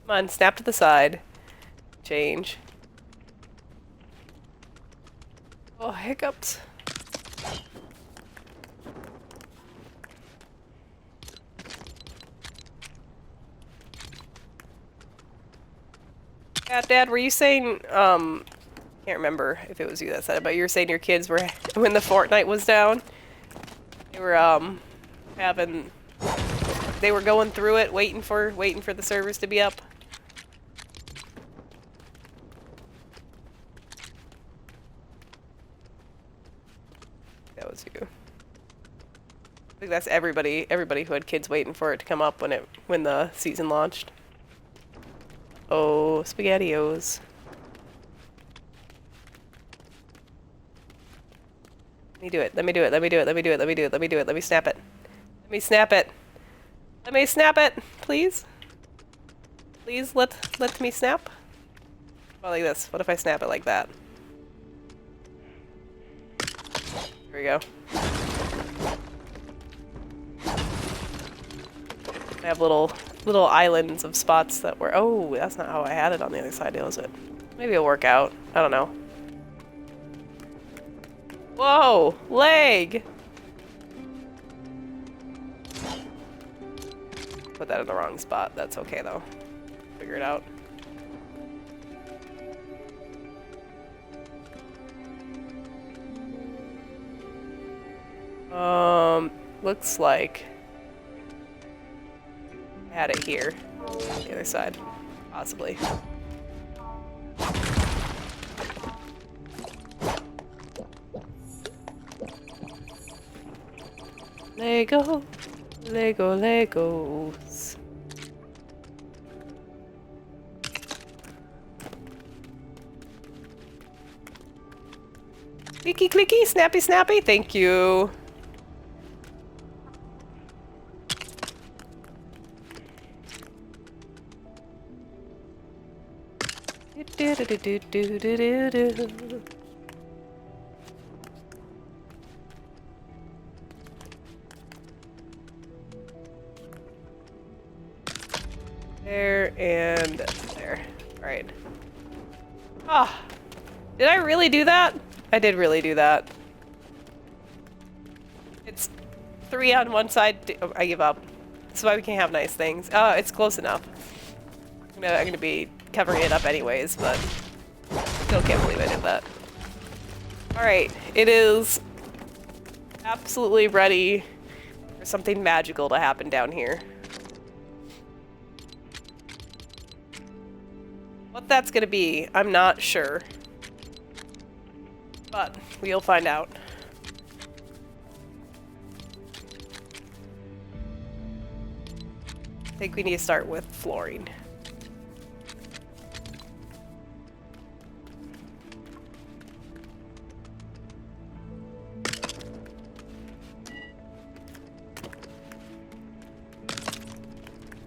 Come on, snap to the side. Change. Oh, hiccups. Yeah, Dad, were you saying, can't remember if it was you that said it, but you were saying your kids were, when the Fortnite was down, they were, they were going through it, waiting for the servers to be up? That was you. I think that's everybody who had kids waiting for it to come up when the season launched. Oh, SpaghettiOs. Let me do it. Let me do it. Let me do it. Let me do it. Let me do it. Let me do it. Let me snap it. Let me snap it. Let me snap it, please. Please let me snap. Oh, like this. What if I snap it like that? Here we go. I have little islands of spots that were. Oh, that's not how I had it on the other side, was it? Maybe it'll work out. I don't know. Whoa, leg! Put that in the wrong spot. That's okay though. Figure it out. Looks like I had it here. On the other side. Possibly. Lego, Legos. Clicky, clicky, snappy, snappy. Thank you. Do do do do do do do do. There and there. Alright. Ah! Did I really do that? I did really do that. It's 3 on one side. Oh, I give up. That's why we can't have nice things. Oh, it's close enough. I'm gonna be covering it up anyways, but still can't believe I did that. Alright, it is absolutely ready for something magical to happen down here. What that's gonna be, I'm not sure. But we'll find out. I think we need to start with flooring.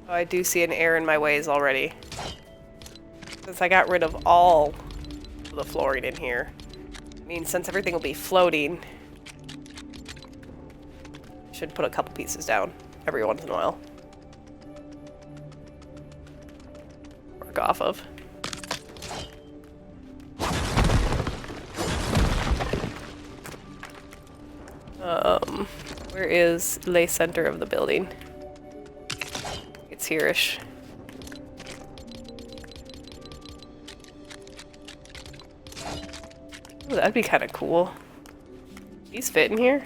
Oh, I do see an error in my ways already. Since I got rid of all of the flooring in here. I mean, since everything will be floating, should put a couple pieces down every once in a while. Work off of. Where is the center of the building? It's here-ish. Ooh, that'd be kind of cool. These fit in here?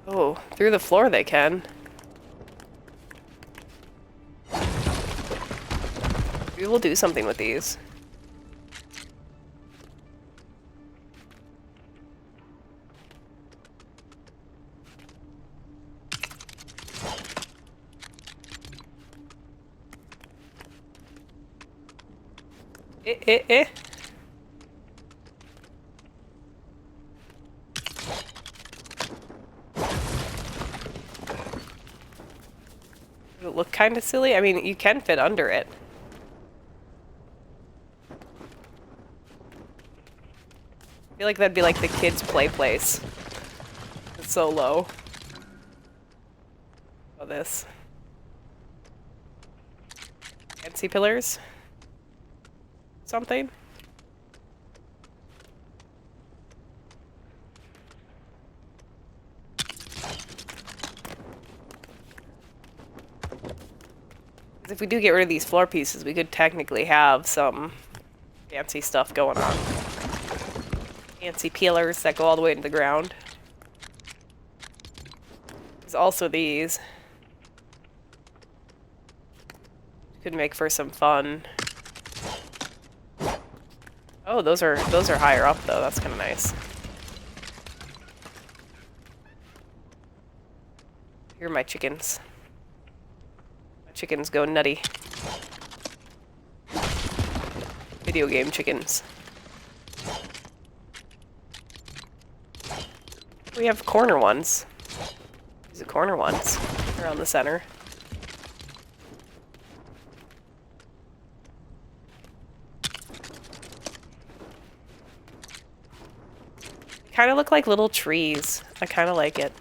Oh, through the floor they can. We will do something with these. Eh. Does it look kind of silly? I mean, you can fit under it. I feel like that'd be like the kids' play place. It's so low. Oh, this. Fancy pillars? Something? If we do get rid of these floor pieces, we could technically have some fancy stuff going on. Fancy pillars that go all the way to the ground. There's also these. Could make for some fun Oh, those are higher up though. That's kind of nice. Here are my chickens. My chickens go nutty. Video game chickens. We have corner ones. These are corner ones around the center. Kind of look like little trees. I kind of like it.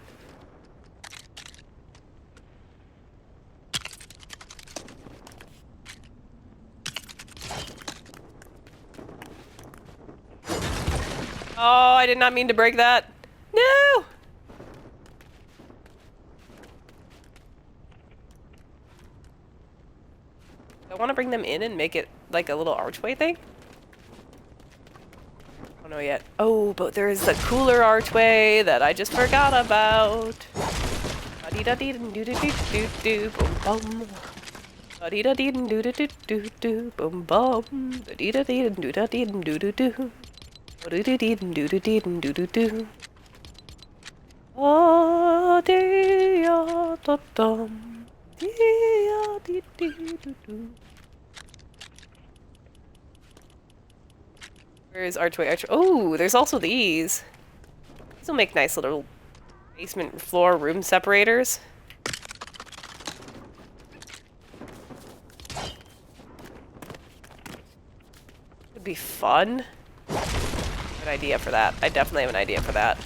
Oh, I did not mean to break that. No! I want to bring them in and make it like a little archway thing. I don't know yet. Oh, but there is the cooler archway that I just forgot about. Ba-dee-da-dee-doo-doo-doo-doo, boom bum. Ba-dee-da-dee-doo-doo-doo-doo, boom bum. Ba-dee-da-dee-doo-doo-doo-doo-doo. Ba-dee-dee-doo-doo-doo-doo-doo. Ah-dee-ya-da-dum. Dee-ya-dee-dee-doo-doo. Where is archway? Oh, there's also these. These will make nice little basement floor room separators. Would be fun. I have an idea for that. I definitely have an idea for that.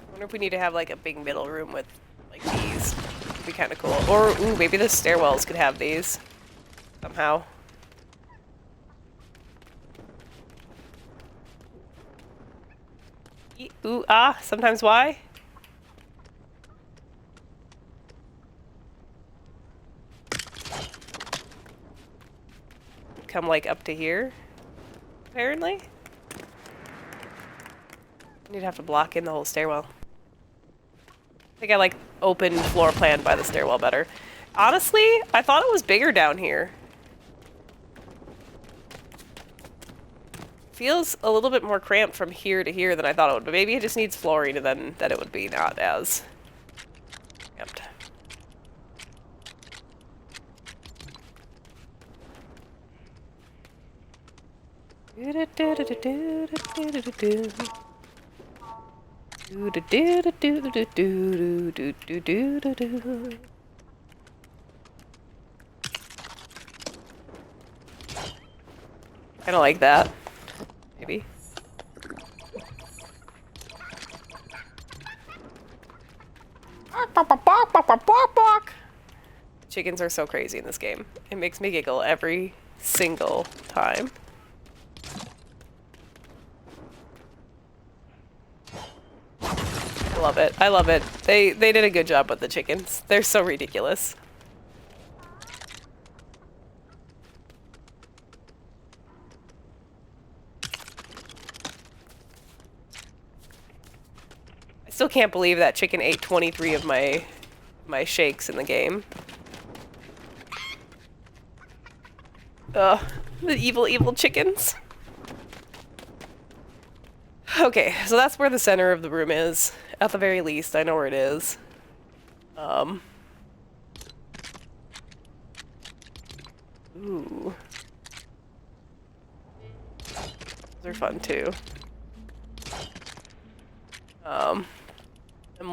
I wonder if we need to have like a big middle room with like these. Would be kind of cool. Or ooh, maybe the stairwells could have these somehow. Ooh, ah, sometimes why? Come like up to here, apparently. You'd have to block in the whole stairwell. I think I like open floor plan by the stairwell better. Honestly, I thought it was bigger down here. Feels a little bit more cramped from here to here than I thought it would, but maybe it just needs flooring and then it would be not as cramped. Kinda like that. Maybe. Chickens are so crazy in this game. It makes me giggle every single time. I love it. I love it. They did a good job with the chickens. They're so ridiculous. I still can't believe that chicken ate 23 of my shakes in the game. Ugh, the evil, evil chickens. Okay, so that's where the center of the room is. At the very least, I know where it is. Ooh. Those are fun too. I'm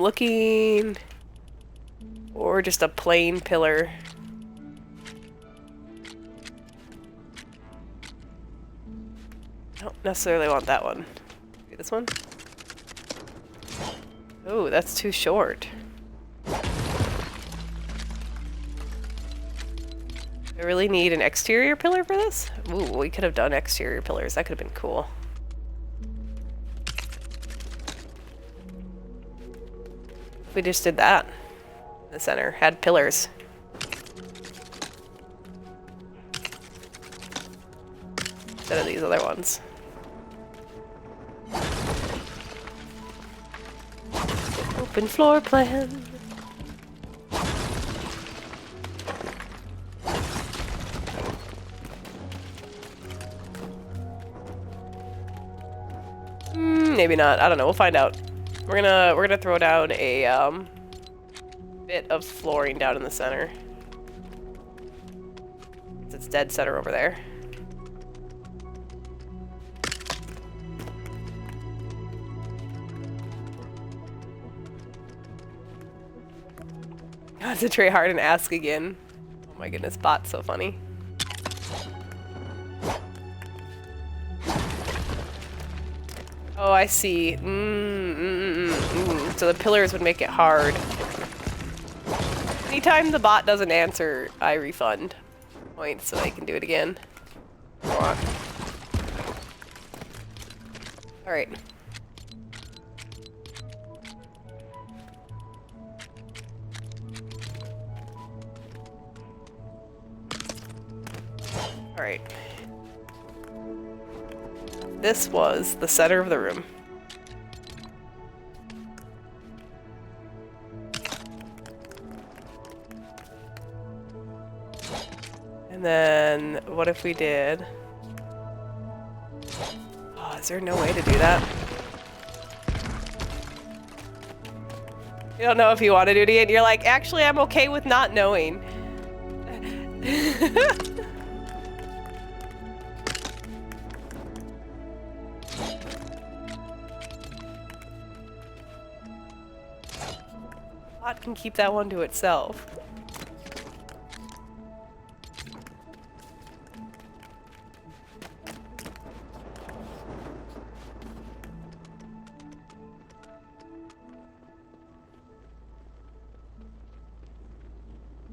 looking for just a plain pillar. I don't necessarily want that one. Maybe this one? Oh, that's too short. I really need an exterior pillar for this? Ooh, we could have done exterior pillars. That could have been cool. We just did that. The center had pillars. instead of these other ones. Open floor plan. Maybe not. I don't know. We'll find out. We're gonna throw down a bit of flooring down in the center. It's dead center over there. Concentrate hard and ask again. Oh my goodness, bot's so funny. Oh, I see. So the pillars would make it hard. Anytime the bot doesn't answer, I refund points so I can do it again. Alright. Alright. This was the center of the room. And then, what if we did... Oh, is there no way to do that? You don't know if you want to do it again. You're like, actually, I'm okay with not knowing. Bot can keep that one to itself.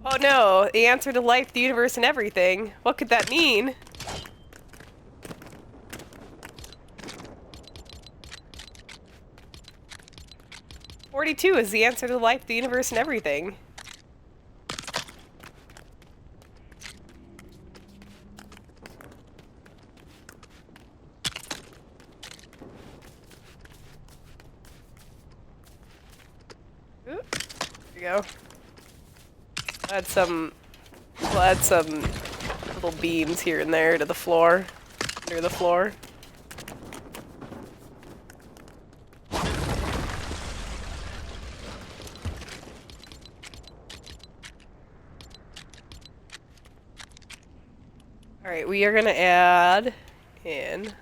Oh no, the answer to life, the universe, and everything. What could that mean? "42 is the answer to life, the universe, and everything." Ooh, there we go. We'll add some little beams here and there to the floor, near the floor. Alright, we are gonna add in...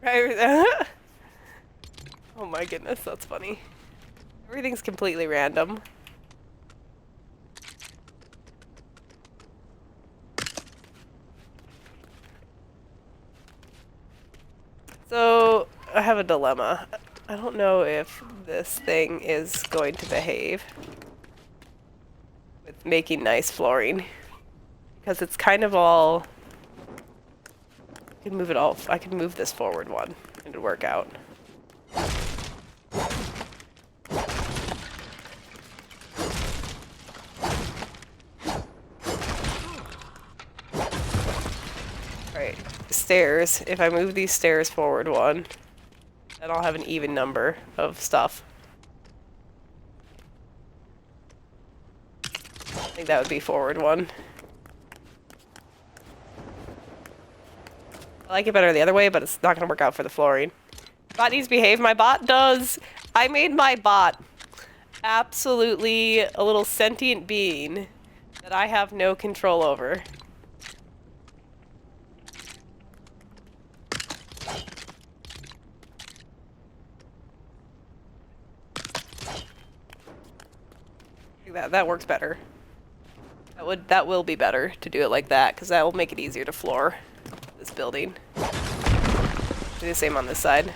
Right. Oh my goodness, that's funny. Everything's completely random. So, I have a dilemma. I don't know if this thing is going to behave with making nice flooring. Because it's kind of all... I can move it all... I can move this forward one, and it'll work out. Alright, stairs. If I move these stairs forward one, then I'll have an even number of stuff. I think that would be forward one. I like it better the other way, but it's not going to work out for the flooring. Bot needs to behave. My bot does. I made my bot absolutely a little sentient being that I have no control over. That works better. That will be better to do it like that, because that will make it easier to floor this building. Do the same on this side.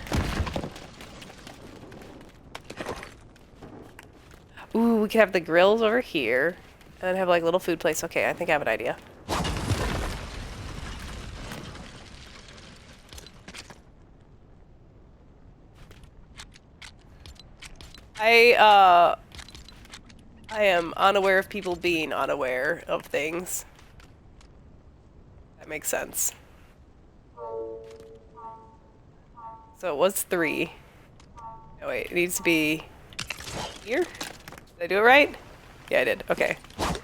Ooh, we could have the grills over here, and then have like a little food place. Okay, I think I have an idea. I am unaware of people being unaware of things. That makes sense. So it was 3. Oh wait, it needs to be here? Did I do it right? Yeah, I did. Okay. I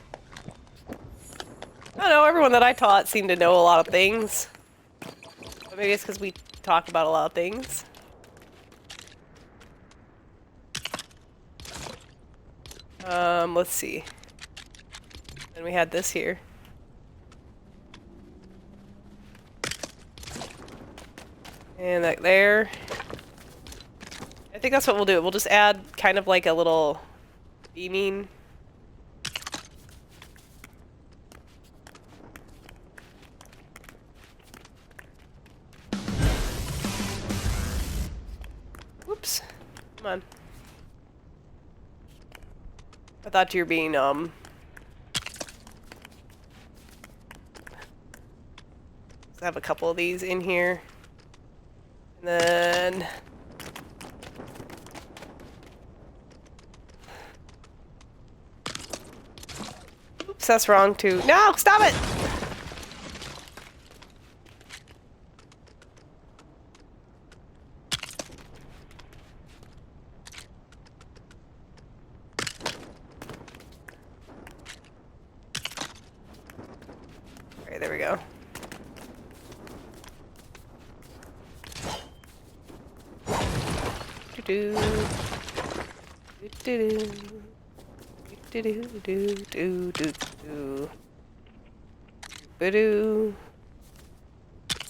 don't know, everyone that I taught seemed to know a lot of things. But maybe it's because we talk about a lot of things. Let's see. And we had this here. And that there. I think that's what we'll do. We'll just add kind of like a little beaming. Whoops. Come on. I thought you were being, I have a couple of these in here. And then... Oops, that's wrong too. No! Stop it! Alright, there we go. Do do do do do do do do do do.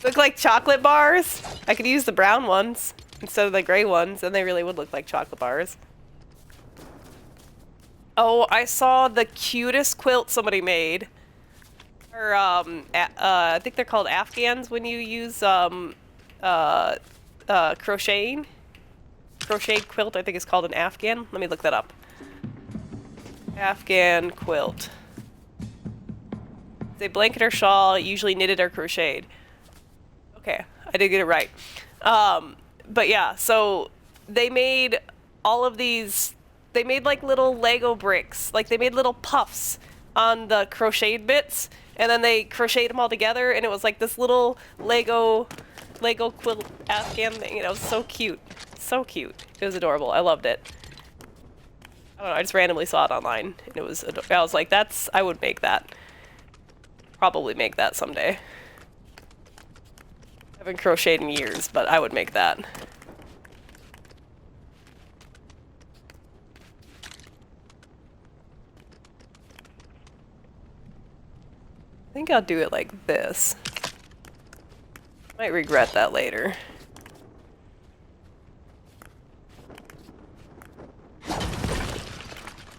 Look like chocolate bars. I could use the brown ones instead of the gray ones, and they really would look like chocolate bars. Oh, I saw the cutest quilt somebody made. Or I think they're called Afghans when you use crocheting. Crocheted quilt, I think it's called an Afghan. Let me look that up. Afghan quilt. It's a blanket or shawl, usually knitted or crocheted. Okay, I did get it right. But yeah, so they made all of these, they made like little Lego bricks. Like they made little puffs on the crocheted bits, and then they crocheted them all together, and it was like this little Lego quilt Afghan thing, and it was so cute. So cute. It was adorable. I loved it. I don't know, I just randomly saw it online, and it was I was like, I would make that. Probably make that someday. I haven't crocheted in years, but I would make that. I think I'll do it like this. Might regret that later.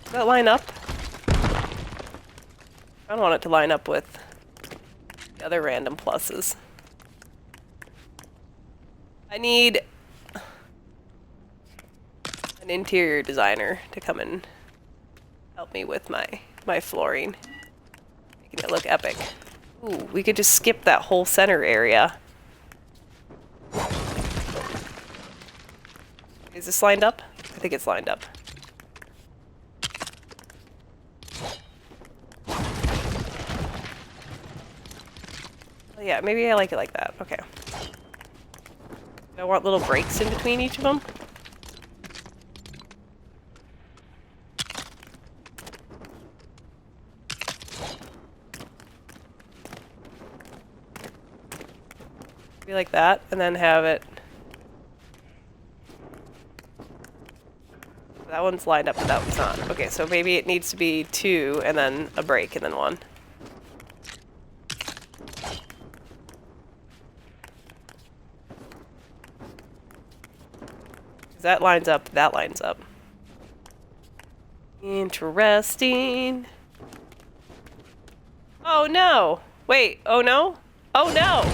Does that line up? I don't want it to line up with the other random pluses. I need an interior designer to come and help me with my flooring. Making it look epic. Ooh, we could just skip that whole center area. Is this lined up? I think it's lined up. Oh, yeah, maybe I like it like that. Okay. I want little breaks in between each of them. Be like that, and then have it. That one's lined up, but that one's not. Okay, so maybe it needs to be 2, and then a break, and then 1. That lines up, that lines up. Interesting. Oh no! Wait, oh no? Oh no!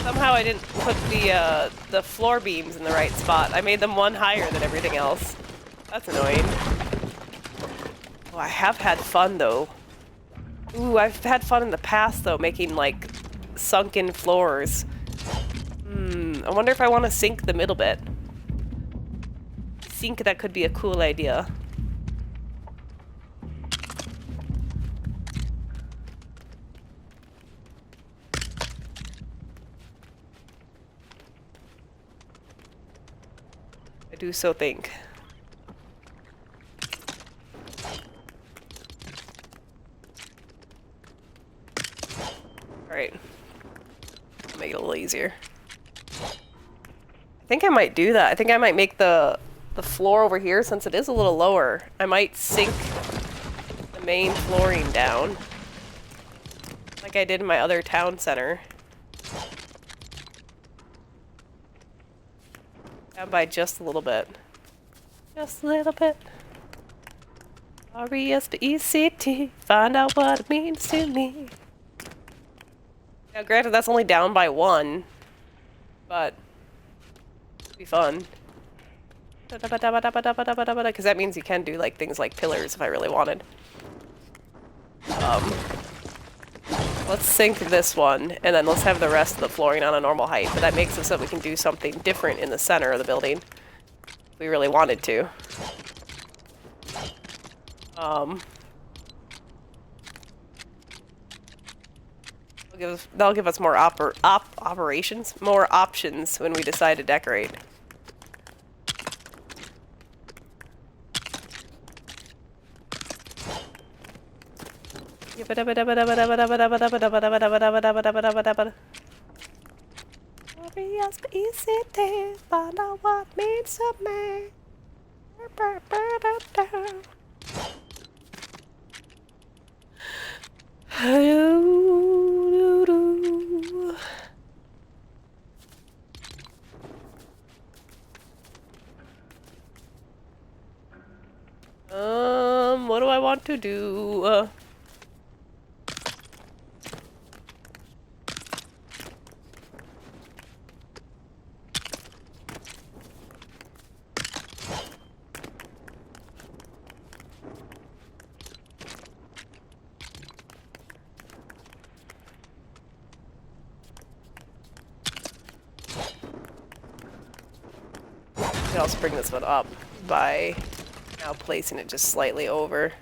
Somehow I didn't put the floor beams in the right spot. I made them one higher than everything else. That's annoying. Oh, I have had fun though. Ooh, I've had fun in the past though, making like sunken floors. I wonder if I want to sink the middle bit. I think that could be a cool idea. do so think. Alright. Make it a little easier. I think I might do that. I think I might make the floor over here, since it is a little lower. I might sink the main flooring down. Like I did in my other town center. Down by just a little bit. Just a little bit. R-E-S-P-E-C-T. Find out what it means to me. Now granted, that's only down by 1. But it'll be fun. Because that means you can do like things like pillars if I really wanted. Let's sink this one, and then let's have the rest of the flooring on a normal height. But that makes it so we can do something different in the center of the building. If we really wanted to. That'll give us more operations, more options when we decide to decorate. Find out what means to me. What do I want to do? I can also bring this one up by now placing it just slightly over.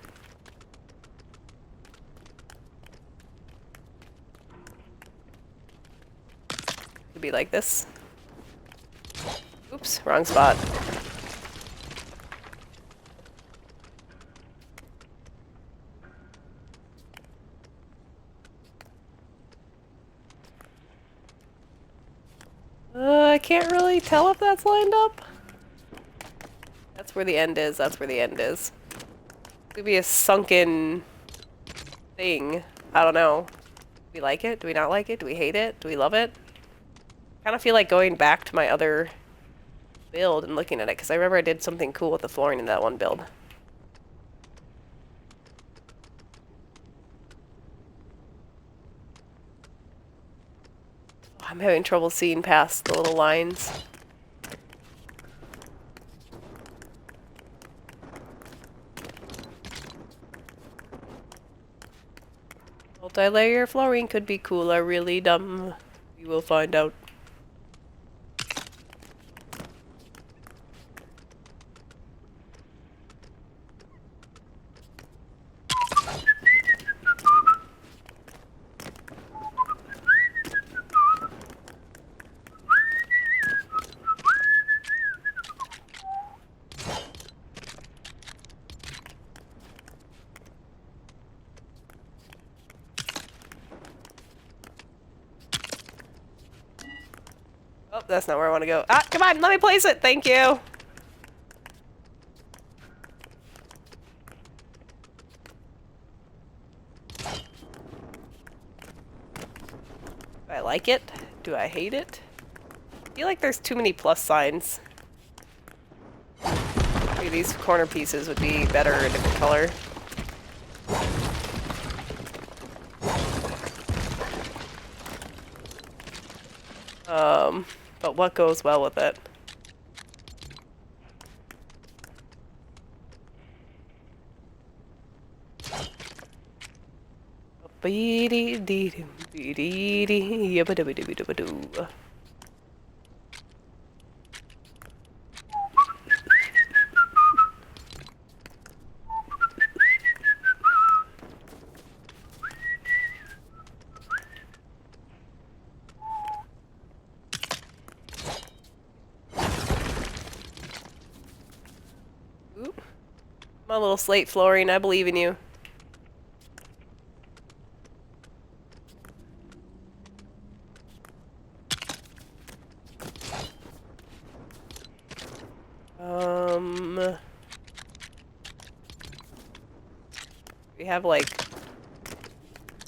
Could be like this. Oops, wrong spot. I can't really tell if that's lined up. That's where the end is. That's where the end is. It could be a sunken thing. I don't know. Do we like it? Do we not like it? Do we hate it? Do we love it? I kind of feel like going back to my other build and looking at it, because I remember I did something cool with the flooring in that one build. I'm having trouble seeing past the little lines. Multi-layer flooring could be cool or really dumb. We will find out. Oh, that's not where I want to go. Ah, come on, let me place it. Thank you. Do I like it? Do I hate it? I feel like there's too many plus signs. Maybe these corner pieces would be better in a different color. But what goes well with it? Come on, little slate flooring, I believe in you. We have like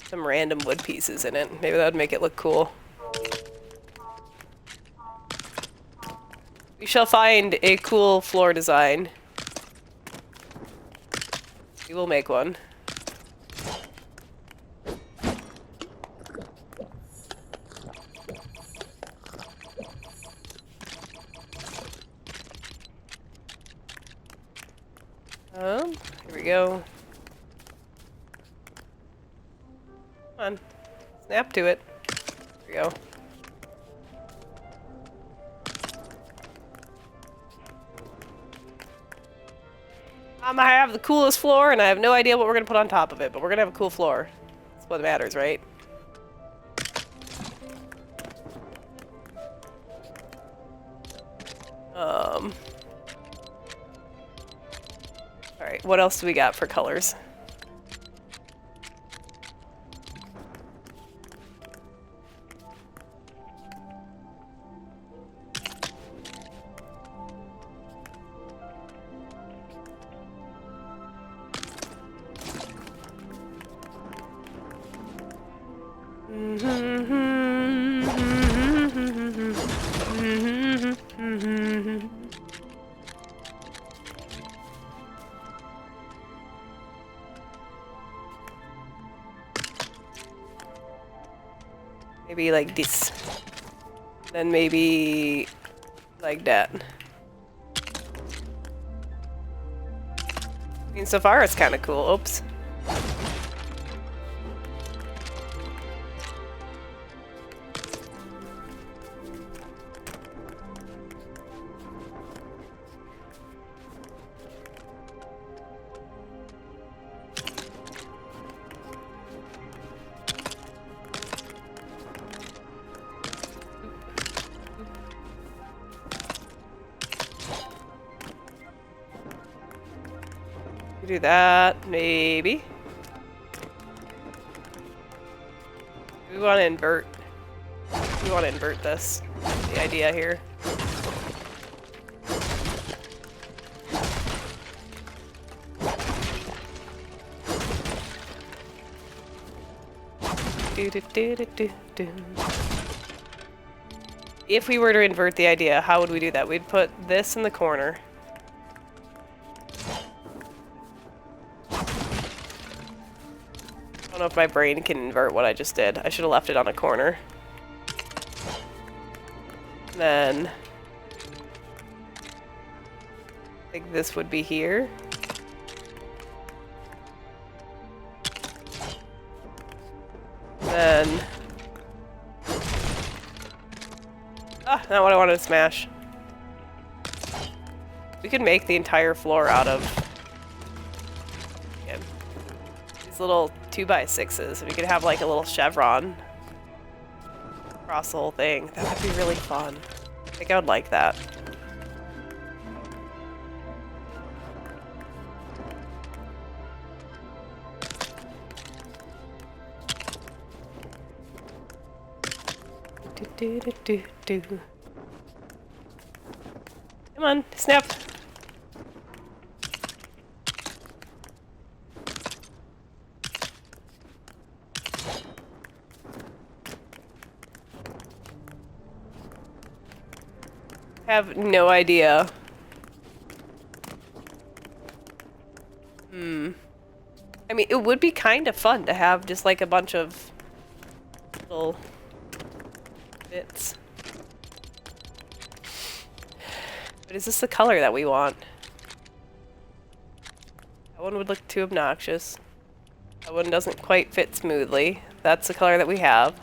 some random wood pieces in it. Maybe that would make it look cool. We shall find a cool floor design. We will make one. Here we go. Come on. Snap to it. There we go. I have the coolest floor, and I have no idea what we're gonna put on top of it, but we're gonna have a cool floor. That's what matters, right? Alright, what else do we got for colors? Maybe like this. Then maybe like that. I mean, so far it's kind of cool. Oops. Do that, maybe. We want to invert. We want to invert this. The idea here. If we were to invert the idea, how would we do that? We'd put this in the corner. I don't know if my brain can invert what I just did. I should have left it on a corner. Then I think this would be here. Then not what I wanted to smash. We could make the entire floor out of these little 2x6s. We could have like a little chevron across the whole thing. That would be really fun. I think I would like that. Come on, snap. Have no idea. I mean, it would be kind of fun to have just like a bunch of little bits. But is this the color that we want? That one would look too obnoxious. That one doesn't quite fit smoothly. That's the color that we have.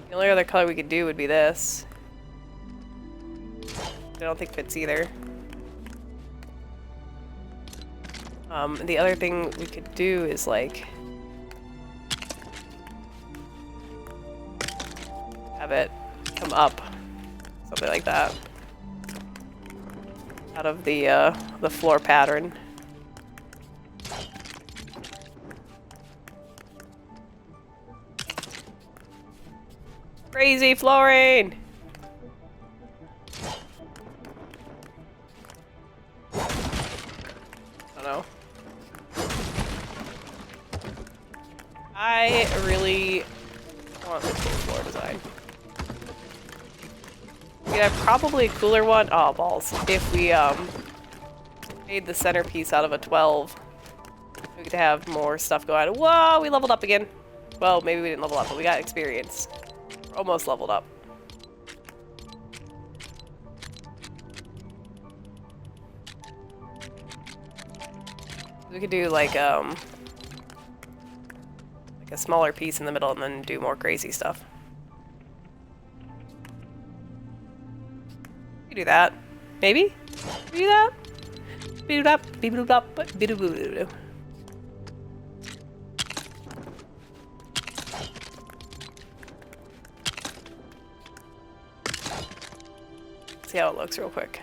The only other color we could do would be this. I don't think fits either. The other thing we could do is like have it come up Something like that. Out of the floor pattern. Crazy flooring! I don't know. I really want the cool floor design. Yeah, probably a cooler one. Oh, balls. If we made the centerpiece out of a 12, we could have more stuff going on. Whoa, we leveled up again. Well, maybe we didn't level up, but we got experience. We're almost leveled up. We could do like a smaller piece in the middle and then do more crazy stuff. We could do that. Maybe? We do that? See how it looks real quick.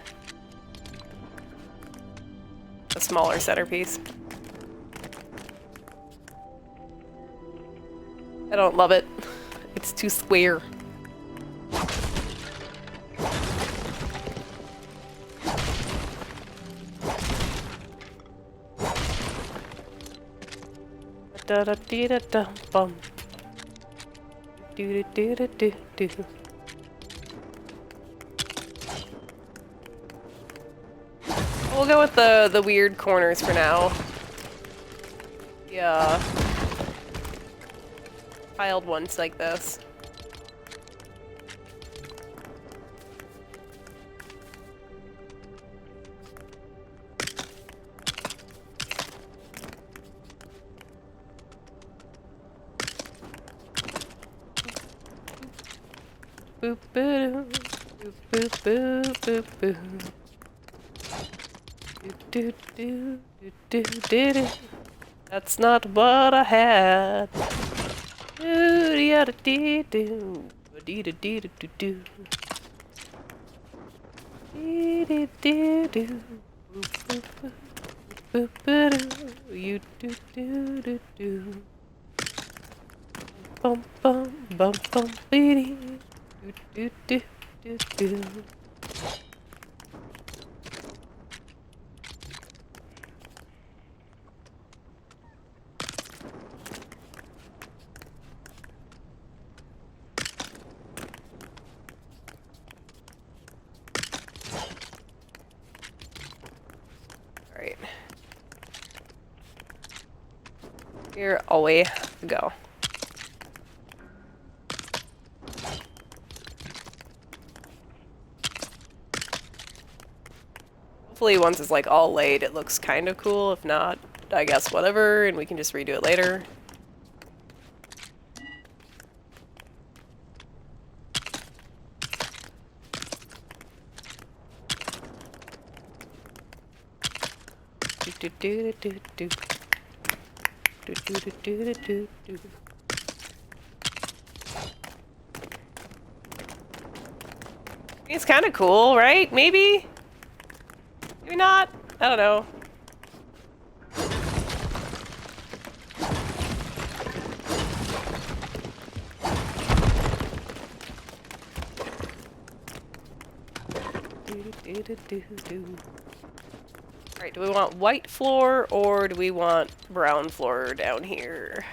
A smaller centerpiece. I don't love it. It's too square. Da da dee da da bum. Do do do do do do. We'll go with the weird corners for now. Yeah. Piled ones like this. Boop boo boop boop boop boop boo. Do do do do do do. That's not what I had. Do da da dee do. Dee da dee da do do. Dee dee dee do. Boop boop boop boop boop. You do do do do. Bum bum bum bum beady. Do do do do do. Alright. Here away we go. Hopefully once it's like all laid, it looks kind of cool. If not, I guess whatever, and we can just redo it later. Do do do do do. Do do do do do do. It's kind of cool, right? Maybe? Maybe not? I don't know. Alright, do we want white floor or do we want brown floor down here?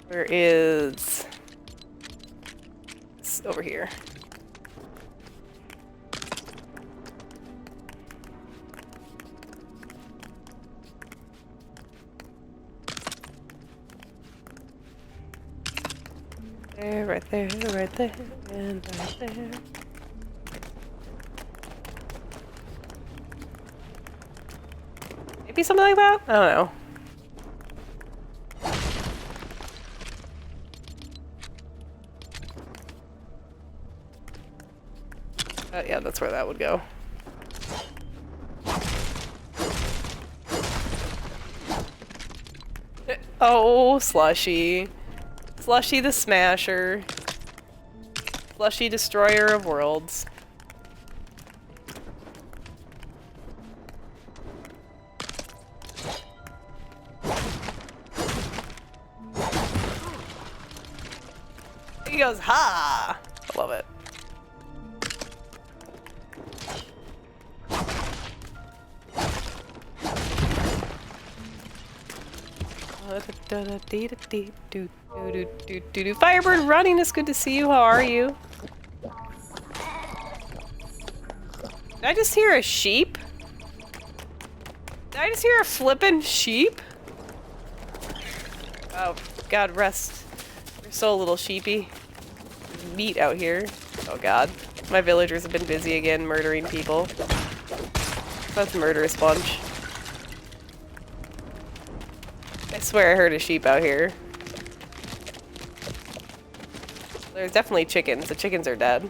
Where is this? Over here. There, right there, and right there. be something like that? I don't know. Yeah, that's where that would go. Oh, Slushy. Slushy the Smasher. Slushy Destroyer of Worlds. He goes, ha! I love it. Firebird running, it's good to see you. How are you? Did I just hear a sheep? Did I just hear a flippin' sheep? Oh, God rest. You're so little sheepy. Meat out here. Oh God. My villagers have been busy again murdering people. That's a murderous bunch. I swear I heard a sheep out here. There's definitely chickens. The chickens are dead.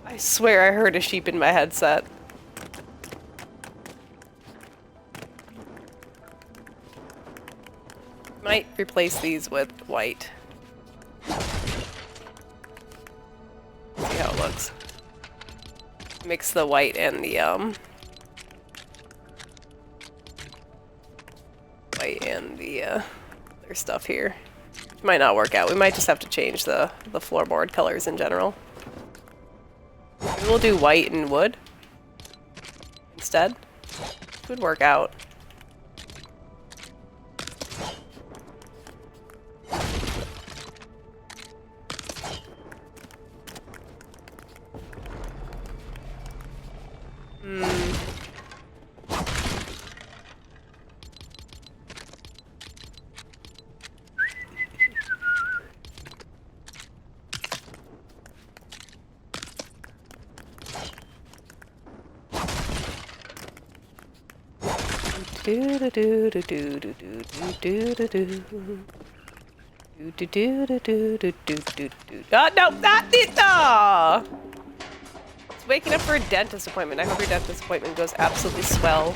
I swear I heard a sheep in my headset. Might replace these with white. See how it looks. Mix the white and the white and the other stuff here. Might not work out. We might just have to change the floorboard colors in general. Maybe we'll do white and wood instead. Would work out. Ah, no, not it. Ah! It's waking up for a dentist appointment. I hope your dentist appointment goes absolutely swell.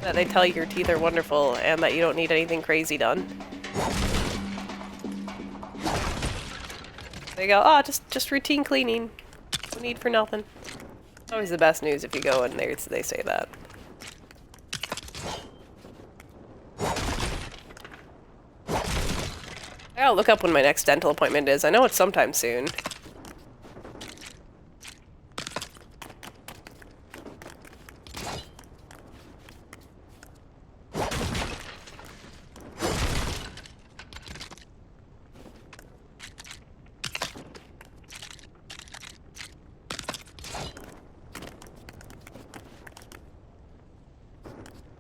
That they tell you your teeth are wonderful and that you don't need anything crazy done. They go, oh, just routine cleaning. No need for nothing. Always the best news if you go and they say that. I'll look up when my next dental appointment is. I know it's sometime soon.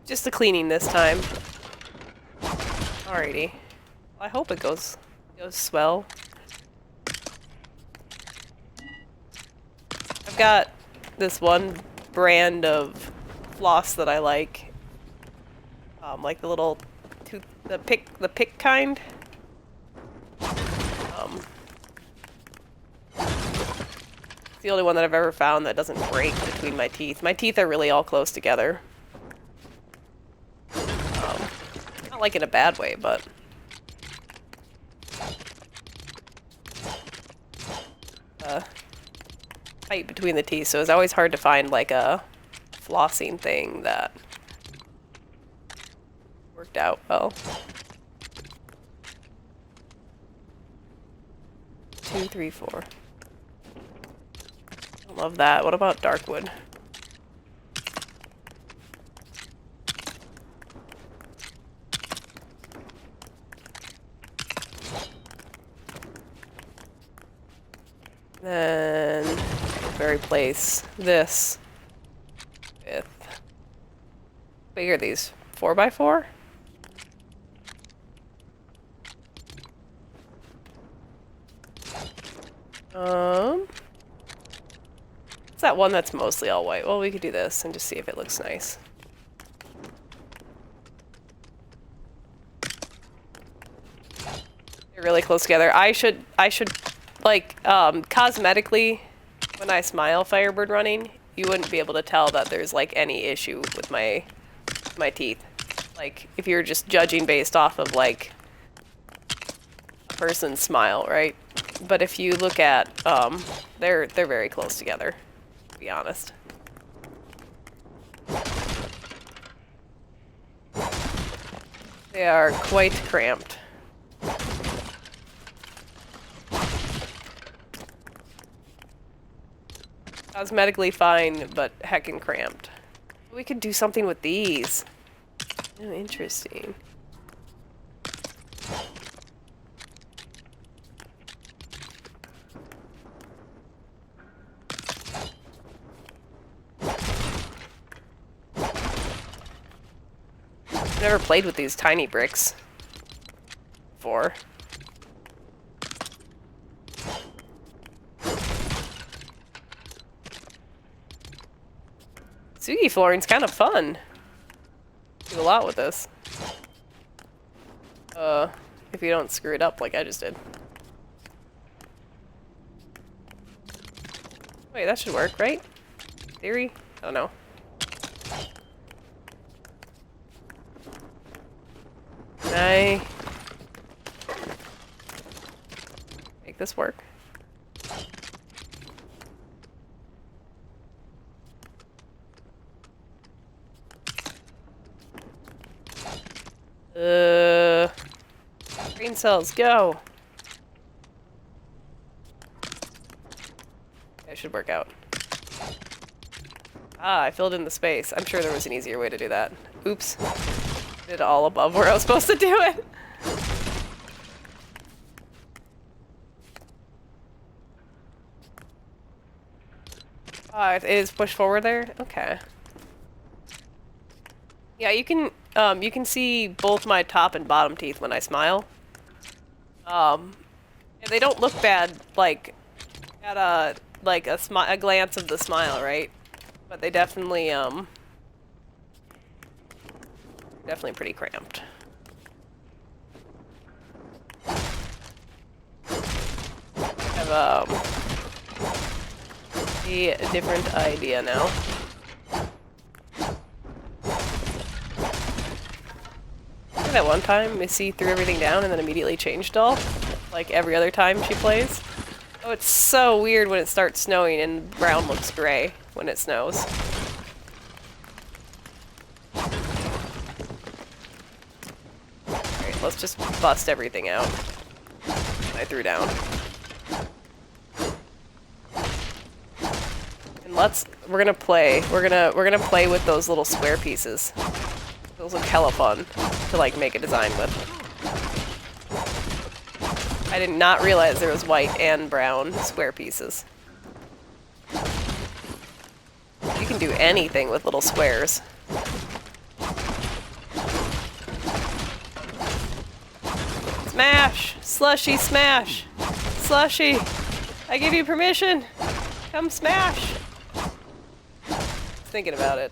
Just the cleaning this time. Alrighty. I hope it goes swell. I've got this one brand of floss that I like the little the pick kind. It's the only one that I've ever found that doesn't break between my teeth. My teeth are really all close together. Not like in a bad way, but. Tight between the teeth, so it's always hard to find like a flossing thing that worked out well. 2, 3, 4. Love that. What about darkwood? Then we'll replace this with, what are these, 4x4? that one that's mostly all white? Well, we could do this and just see if it looks nice. They're really close together. I should like cosmetically, when I smile Firebird running, you wouldn't be able to tell that there's like any issue with my teeth. Like if you're just judging based off of like a person's smile, right? But if you look at they're very close together, to be honest. They are quite cramped. Cosmetically fine, but heckin' cramped. We could do something with these. Oh, interesting. I've never played with these tiny bricks before. Sugi flooring's kind of fun. Do a lot with this. If you don't screw it up like I just did. Wait, that should work, right? Theory? I don't know. Can I make this work? Brain cells, go! It should work out. Ah, I filled in the space. I'm sure there was an easier way to do that. Oops. Did it all above where I was supposed to do it. Ah, it is push forward there? Okay. Yeah, you can see both my top and bottom teeth when I smile. And they don't look bad, like, at a glance of the smile, right? But they definitely, definitely pretty cramped. I have, a different idea now. That one time Missy threw everything down and then immediately changed all, like every other time she plays. Oh, it's so weird when it starts snowing and brown looks gray when it snows. Alright, let's just bust everything out I threw down. And we're gonna play with those little square pieces. Those look hella fun to like make a design with. I did not realize there was white and brown square pieces. You can do anything with little squares. Smash! Slushy smash! Slushy! I give you permission! Come smash! Thinking about it.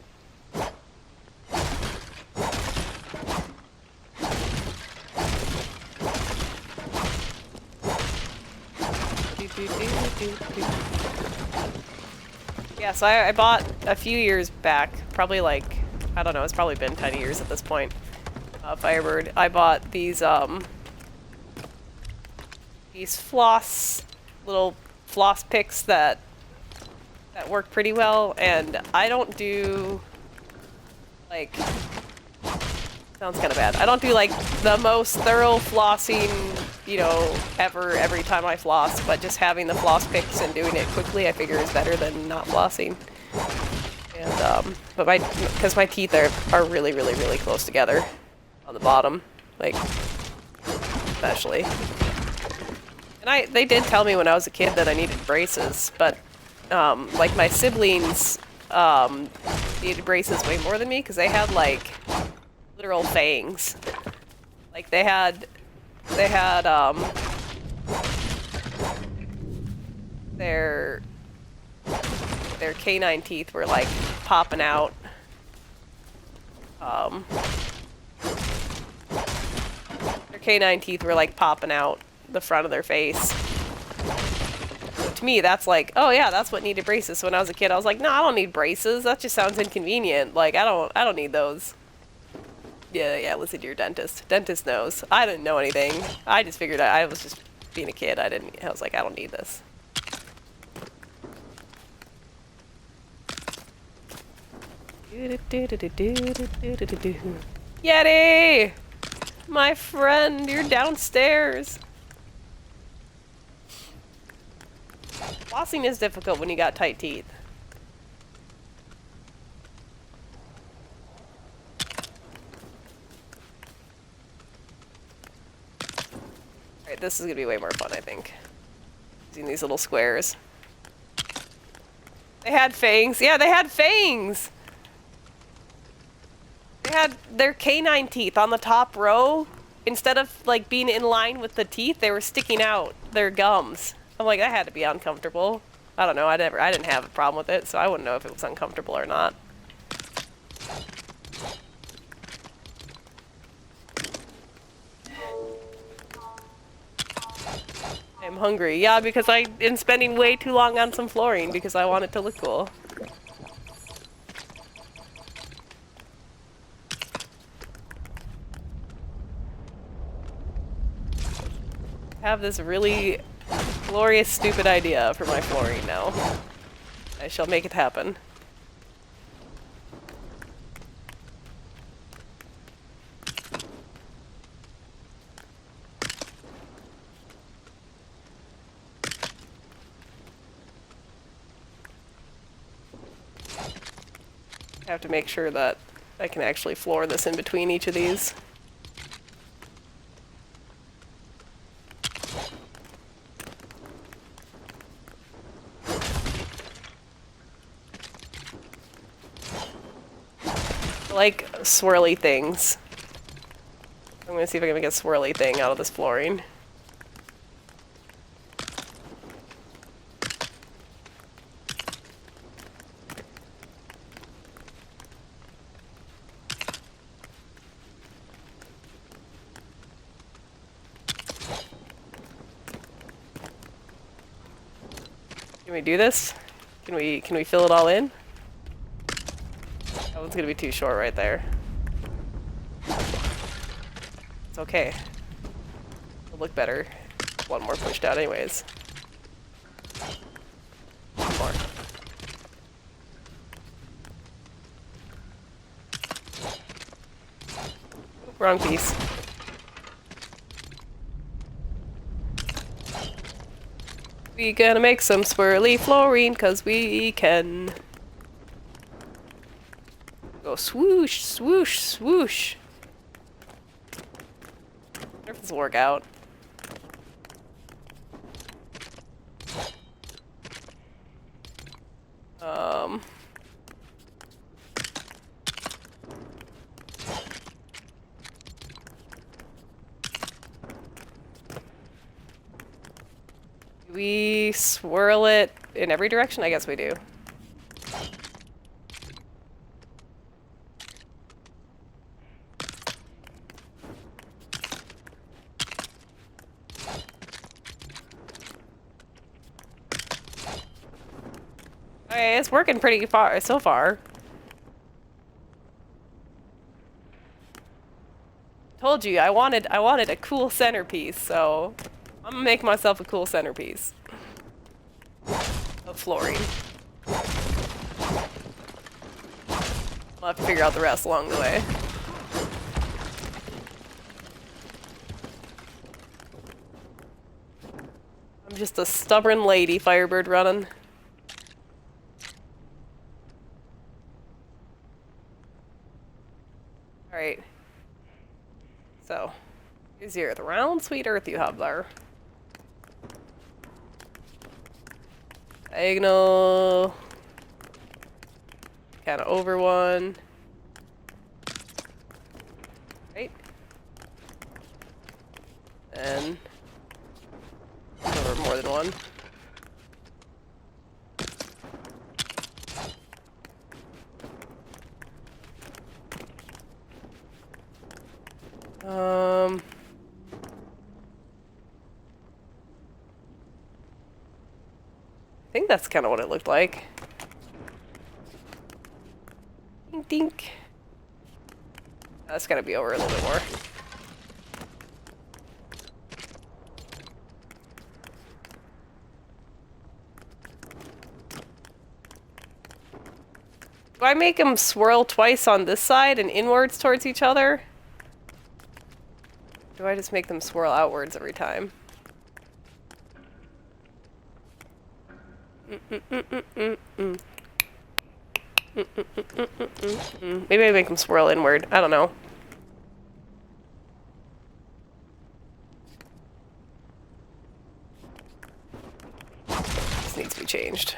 Yeah, so I bought a few years back, probably like, I don't know, it's probably been 10 years at this point, Firebird. I bought these little floss picks that work pretty well, and I don't do, like, sounds kind of bad. I don't do like the most thorough flossing, you know, every time I floss, but just having the floss picks and doing it quickly I figure is better than not flossing. And but because my teeth are really close together on the bottom, like, especially. And they did tell me when I was a kid that I needed braces, but like my siblings needed braces way more than me because they had like literal fangs. Like they had their their canine teeth were like popping out. Their canine teeth were like popping out the front of their face. So to me, that's like, oh yeah, that's what needed braces. So when I was a kid, I was like, no, I don't need braces. That just sounds inconvenient. Like, I don't need those. Yeah, listen to your dentist. Dentist knows. I didn't know anything. I just figured I was just being a kid. I was like, I don't need this. Yeti! My friend, you're downstairs. Flossing is difficult when you got tight teeth. Alright, this is gonna be way more fun, I think. Using these little squares. They had fangs. Yeah, they had fangs! They had their canine teeth on the top row. Instead of, like, being in line with the teeth, they were sticking out their gums. I'm like, that had to be uncomfortable. I don't know, I didn't have a problem with it, so I wouldn't know if it was uncomfortable or not. I'm hungry. Yeah, because I am spending way too long on some flooring because I want it to look cool. I have this really glorious, stupid idea for my flooring now. I shall make it happen. I have to make sure that I can actually floor this in between each of these. I like swirly things. I'm gonna see if I can make a swirly thing out of this flooring. Can we do this? Can we fill it all in? That one's gonna be too short right there. It's okay. It'll look better. One more pushed out anyways. One more. Wrong piece. We gonna make some swirly flooring, cause we can. Go swoosh, swoosh, swoosh. I wonder if this will work out. Do we swirl it in every direction? I guess we do. Okay, it's working pretty far so far. Told you I wanted a cool centerpiece, so I'm gonna make myself a cool centerpiece of flooring. I'll have to figure out the rest along the way. I'm just a stubborn lady, Firebird running. Alright. So, here's the round sweet earth you have there. Diagonal. Kind of over one. Right. And over more than one. I think that's kind of what it looked like. Dink dink. That's gotta be over a little bit more. Do I make them swirl twice on this side and inwards towards each other? Do I just make them swirl outwards every time? Maybe I make them swirl inward. I don't know. This needs to be changed.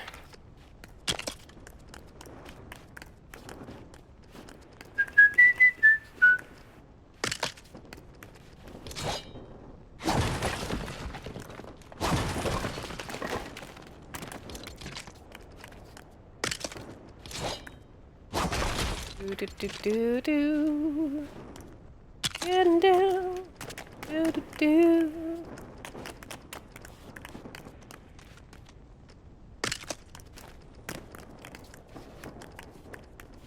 Do do do do. Getting down. Do do do.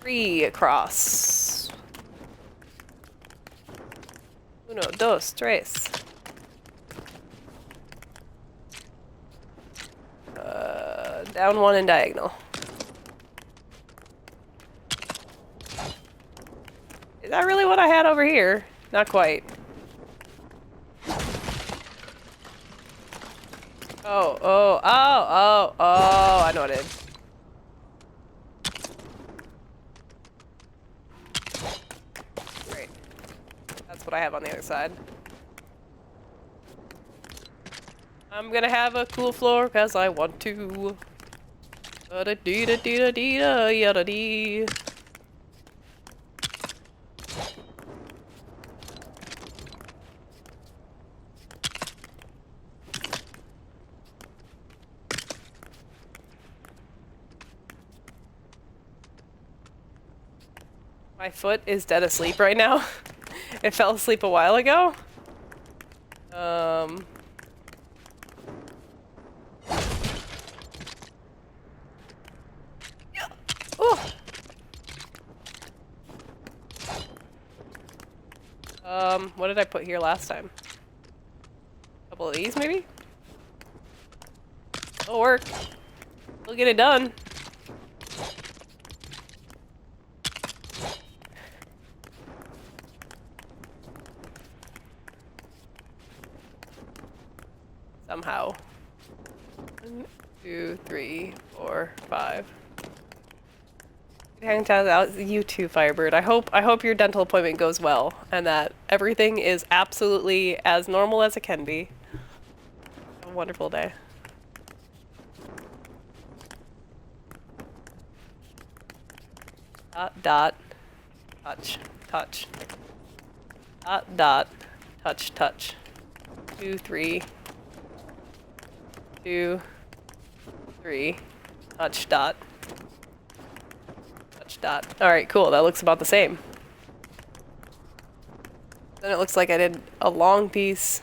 Three across. Uno, dos, tres. Down one and diagonal. Is that really what I had over here? Not quite. Oh, I know what it is. Great. That's what I have on the other side. I'm gonna have a cool floor because I want to. Da-da-dee-da-dee-da-dee-da-yada-dee. My foot is dead asleep right now. It fell asleep a while ago. Ooh. What did I put here last time? A couple of these, maybe? It'll work. We'll get it done. Somehow. 1, 2, 3, 4, 5. Hang out, you too, Firebird. I hope your dental appointment goes well and that everything is absolutely as normal as it can be. Have a wonderful day. Dot dot touch touch. Dot dot touch touch. 2, 3. 2, 3, touch dot, touch dot. Alright, cool, that looks about the same. Then it looks like I did a long piece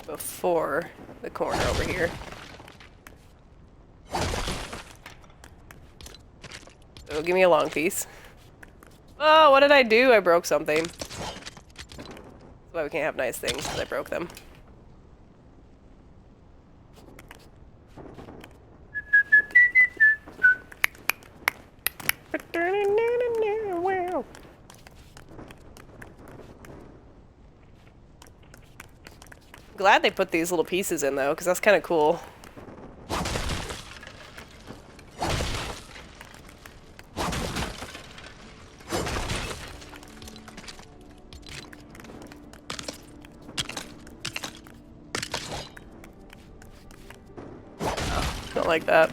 before the corner over here. So give me a long piece. Oh, what did I do? I broke something. That's why we can't have nice things, because I broke them. Glad they put these little pieces in though, because that's kind of cool. Oh, don't like that.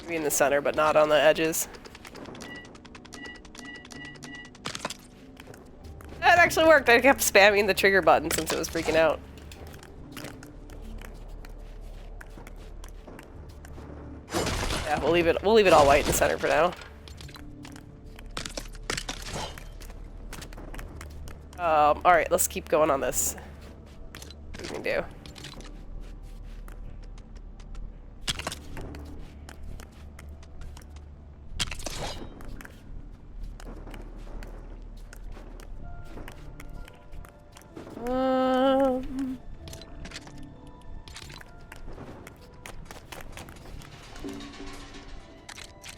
Maybe in the center, but not on the edges. That actually worked. I kept spamming the trigger button since it was freaking out. Yeah, we'll leave it all white in the center for now. Alright, let's keep going on this. What can we do?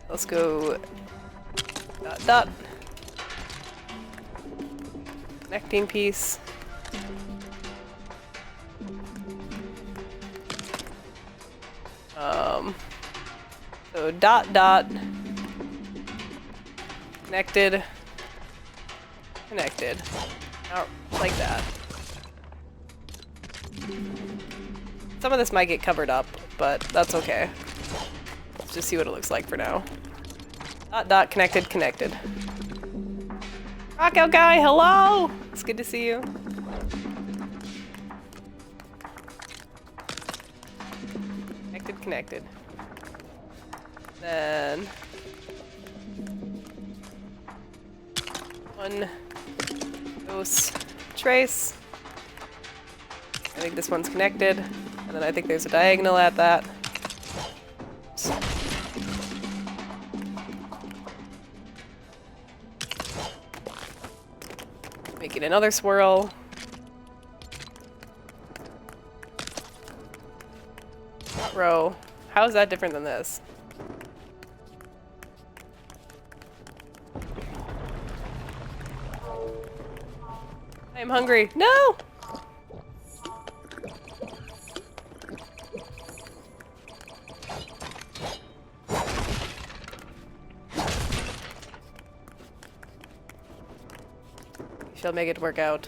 Let's go dot dot. Connecting piece. So dot dot. Connected. Connected. Now, like that. Some of this might get covered up, but that's okay. Let's just see what it looks like for now. Dot dot connected, connected. Rockout guy, hello! It's good to see you. Connected, connected. Then one dose trace. I think this one's connected, and then I think there's a diagonal at that. Making another swirl. Front row. How is that different than this? I am hungry. No! She'll make it work out.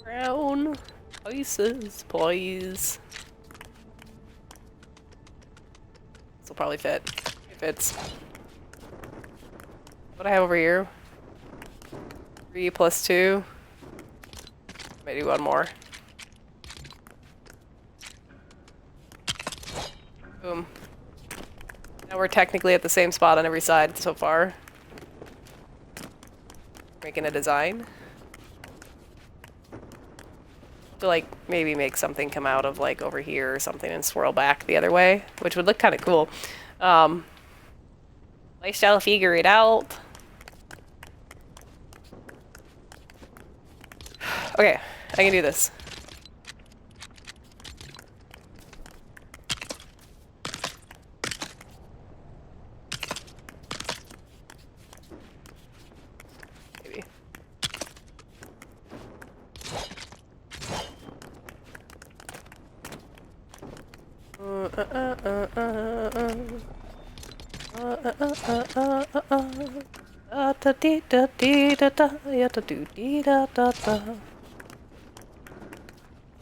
Brown pieces, please. This will probably fit. It fits. What I have over here? 3 plus 2. Maybe one more. Boom. Now we're technically at the same spot on every side so far. Making a design. To like maybe make something come out of like over here or something and swirl back the other way, which would look kind of cool. I shall figure it out. Okay, I can do this. Maybe.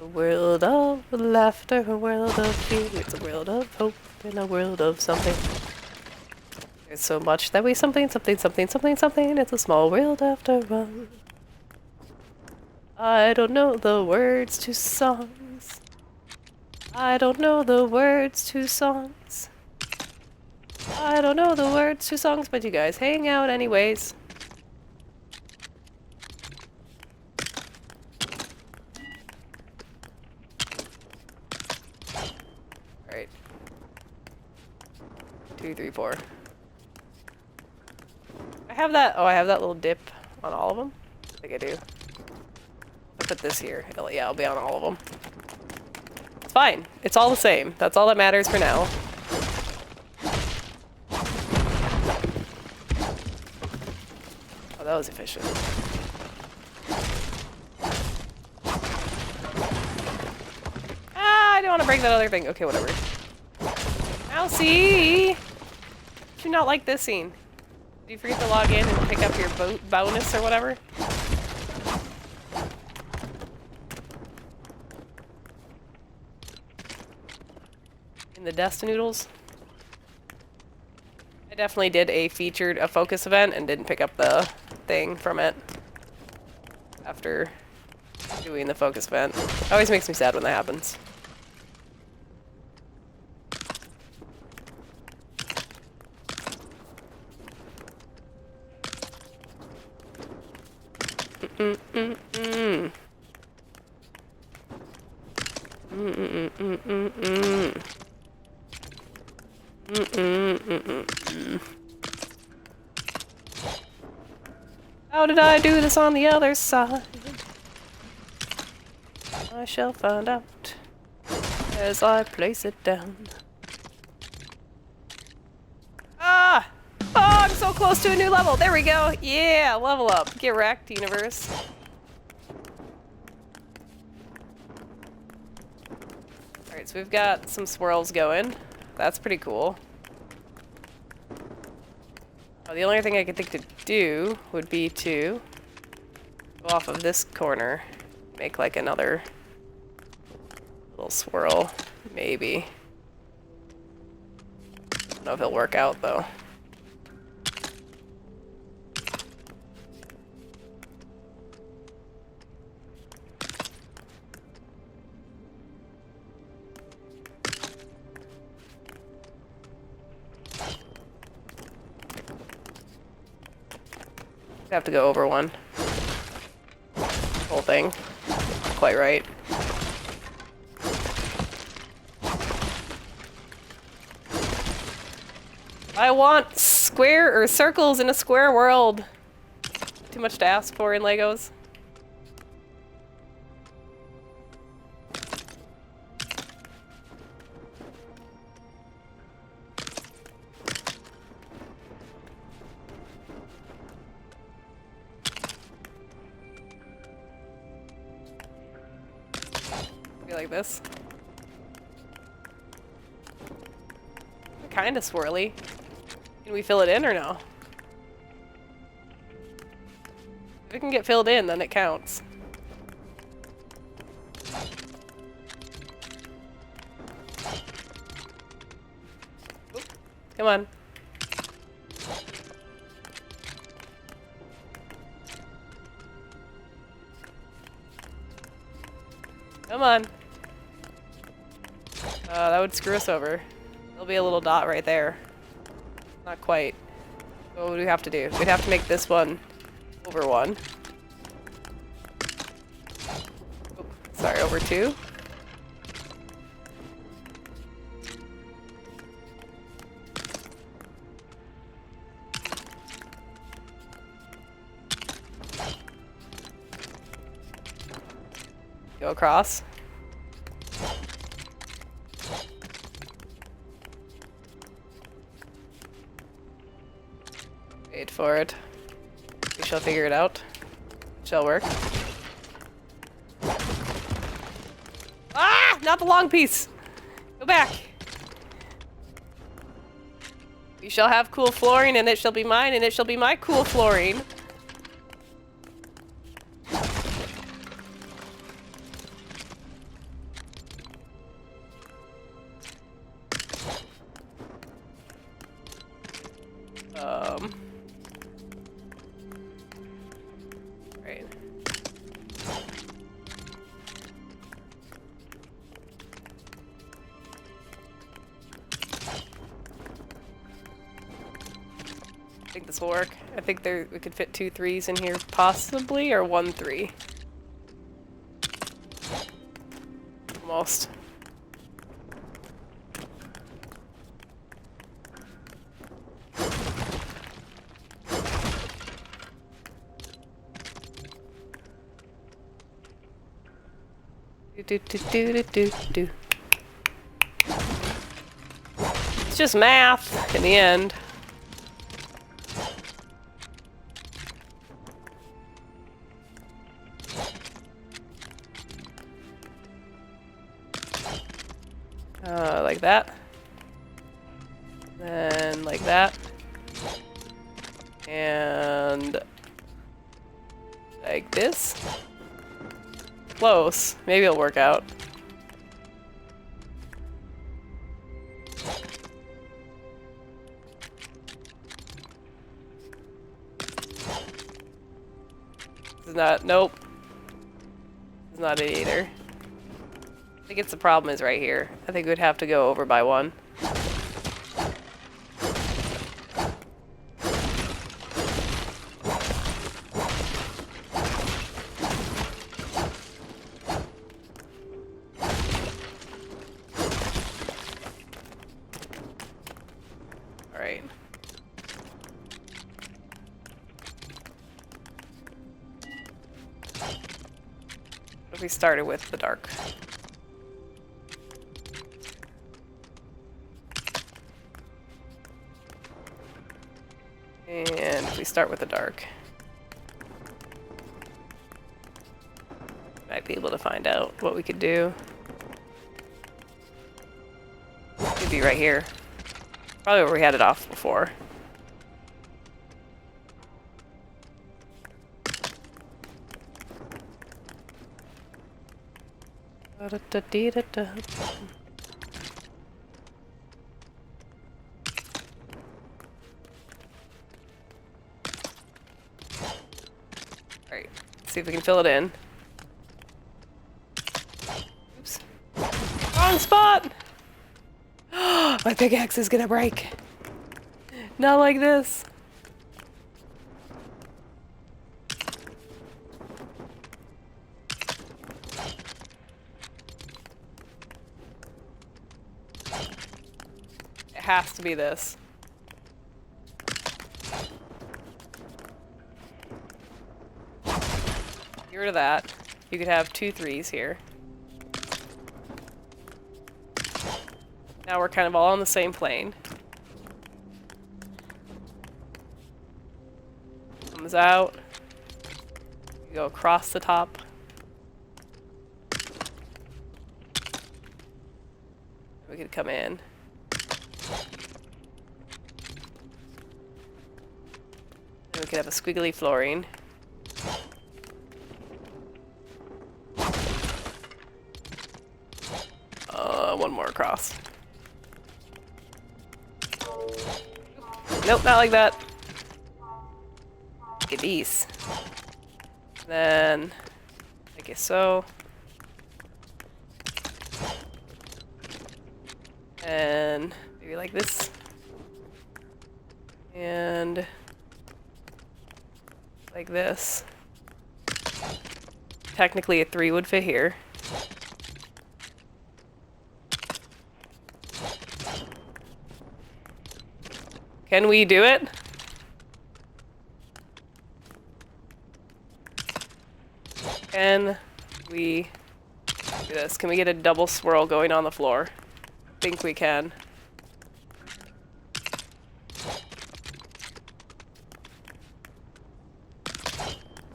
A world of laughter, a world of fear, it's a world of hope, and a world of something. There's so much that we something, it's a small world after all. I don't know the words to songs. I don't know the words to songs. I don't know the words to songs, but you guys hang out anyways. Alright. 2, 3, 4. I have that. Oh, I have that little dip on all of them? I think I do. I'll put this here. Yeah, it'll be on all of them. It's fine. It's all the same. That's all that matters for now. Oh, that was efficient. Ah, I don't want to break that other thing. Okay, whatever. Mousy! Do you not like this scene? Do you forget to log in and pick up your bonus or whatever? In the dust noodles? I definitely did a focus event and didn't pick up the thing from it after doing the focus event. It always makes me sad when that happens. How did I do this on the other side? I shall find out as I place it down. Ah! Oh, I'm so close to a new level. There we go. Yeah, level up. Get wrecked, universe. Alright, so we've got some swirls going. That's pretty cool. Oh, the only thing I could think to do would be to go off of this corner. Make like another little swirl, maybe. I don't know if it'll work out though. I have to go over one. Whole thing. Not quite right. I want square or circles in a square world. Too much to ask for in Legos. Like this. Kinda swirly. Can we fill it in or no? If it can get filled in, then it counts. Oop. Come on. Come on. That would screw us over. There'll be a little dot right there. Not quite. What would we have to do? We'd have to make this one over one. Oh, sorry, over two. Go across. Wait for it. We shall figure it out. It shall work. Ah! Not the long piece! Go back! You shall have cool flooring, and it shall be mine, and it shall be my cool flooring. Right. I think this will work. I think we could fit 2 3s in here, possibly, or 1 3. Almost. Do. It's just math in the end. Like that. Then like that. And like this. Close. Maybe it'll work out. This is not, nope. This is not it either. I think it's the problem is right here. I think we'd have to go over by 1. We started with the dark. And if we start with the dark, might be able to find out what we could do. Could be right here. Probably where we had it off before. Da-da-da-dee-da-da. Alright, see if we can fill it in. Oops. Wrong spot! My pickaxe is gonna break. Not like this. It has to be this. Get rid of that. You could have 2 3s here. Now we're kind of all on the same plane. Comes out. You go across the top. We could come in. And we could have a squiggly flooring. One more across. Nope, not like that. Get these. Then, I guess so. And maybe like this. And like this. Technically a 3 would fit here. Can we do it? Can we do this? Can we get a double swirl going on the floor? I think we can.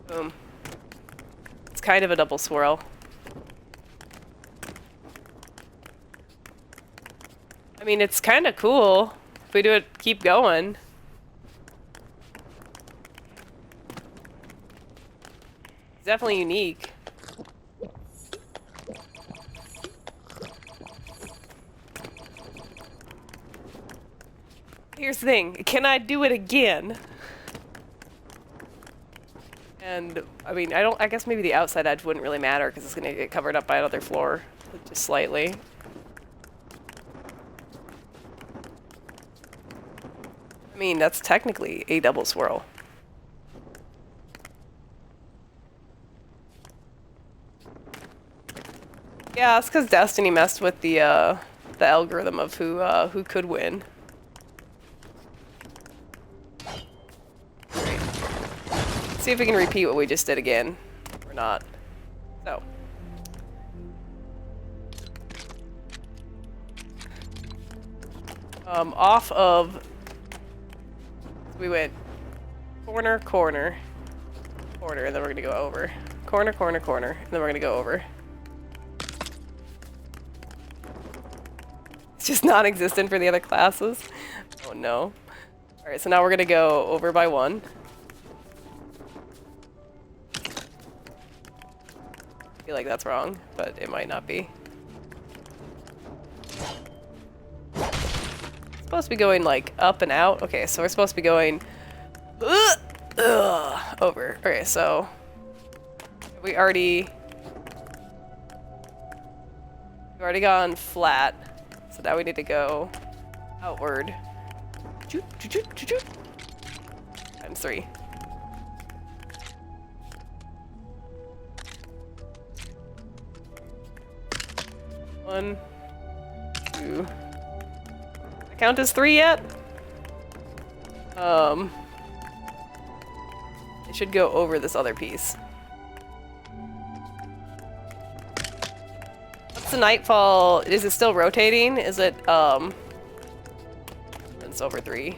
Boom. It's kind of a double swirl. I mean, it's kind of cool. If we do it, keep going. It's definitely unique. Here's the thing, can I do it again? And, I mean, I guess maybe the outside edge wouldn't really matter because it's gonna get covered up by another floor, just slightly. I mean, that's technically a double swirl. Yeah, it's because Destiny messed with the algorithm of who could win. Great. See if we can repeat what we just did again, or not. So. Off of... We went corner, corner, corner, and then we're gonna go over. Corner, corner, corner, and then we're gonna go over. It's just non-existent for the other classes. Oh no. Alright, so now we're gonna go over by 1. I feel like that's wrong, but it might not be. Supposed to be going like up and out. Okay, so we're supposed to be going over. Okay, so we've already gone flat. So now we need to go outward. Times 3. One, 2. Count as 3 yet? It should go over this other piece. What's the nightfall? Is it still rotating? Is it, it's over 3.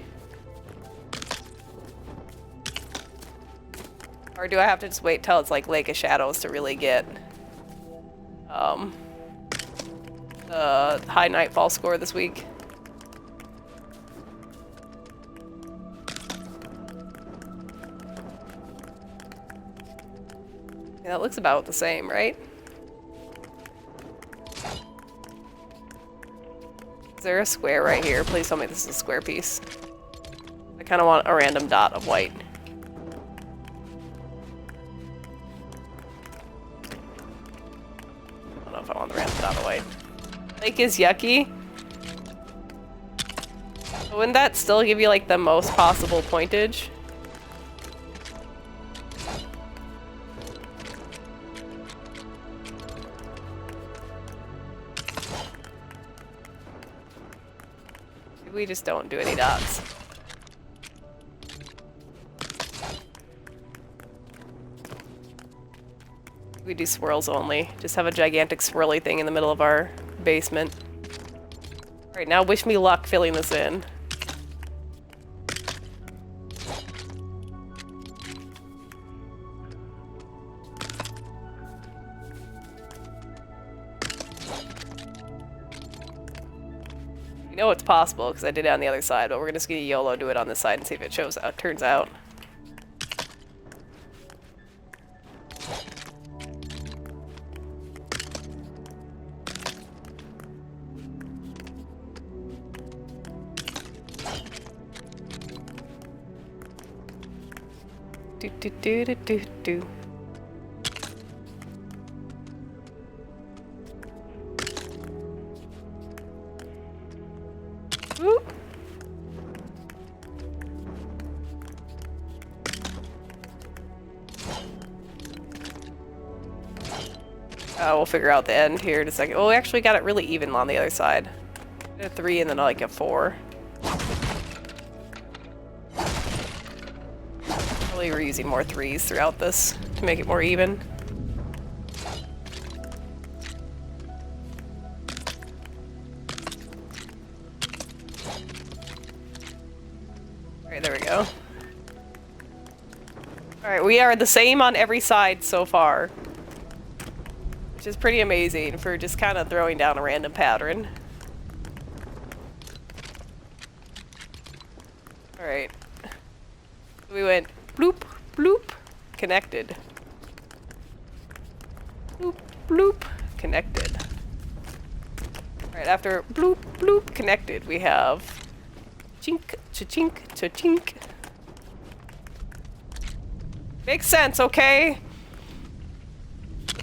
Or do I have to just wait till it's like Lake of Shadows to really get, the high nightfall score this week? Yeah, that looks about the same, right? Is there a square right here? Please tell me this is a square piece. I kind of want a random dot of white. I don't know if I want the random dot of white. Lake is yucky. But wouldn't that still give you like the most possible pointage? We just don't do any dots. We do swirls only. Just have a gigantic swirly thing in the middle of our basement. Alright, now wish me luck filling this in. I know it's possible because I did it on the other side, but we're just gonna YOLO do it on this side and see if it turns out. Do do do do do do. Whoop. We'll figure out the end here in a second. Oh, we actually got it really even on the other side. A 3 and then like a 4. Probably we're using more 3s throughout this to make it more even. Alright, there we go. Alright, we are the same on every side so far. Which is pretty amazing for just kind of throwing down a random pattern. Alright. We went bloop, bloop, connected. Bloop, bloop, connected. Alright, after bloop, bloop, connected, we have chink, cha-chink, cha-chink. Makes sense, okay?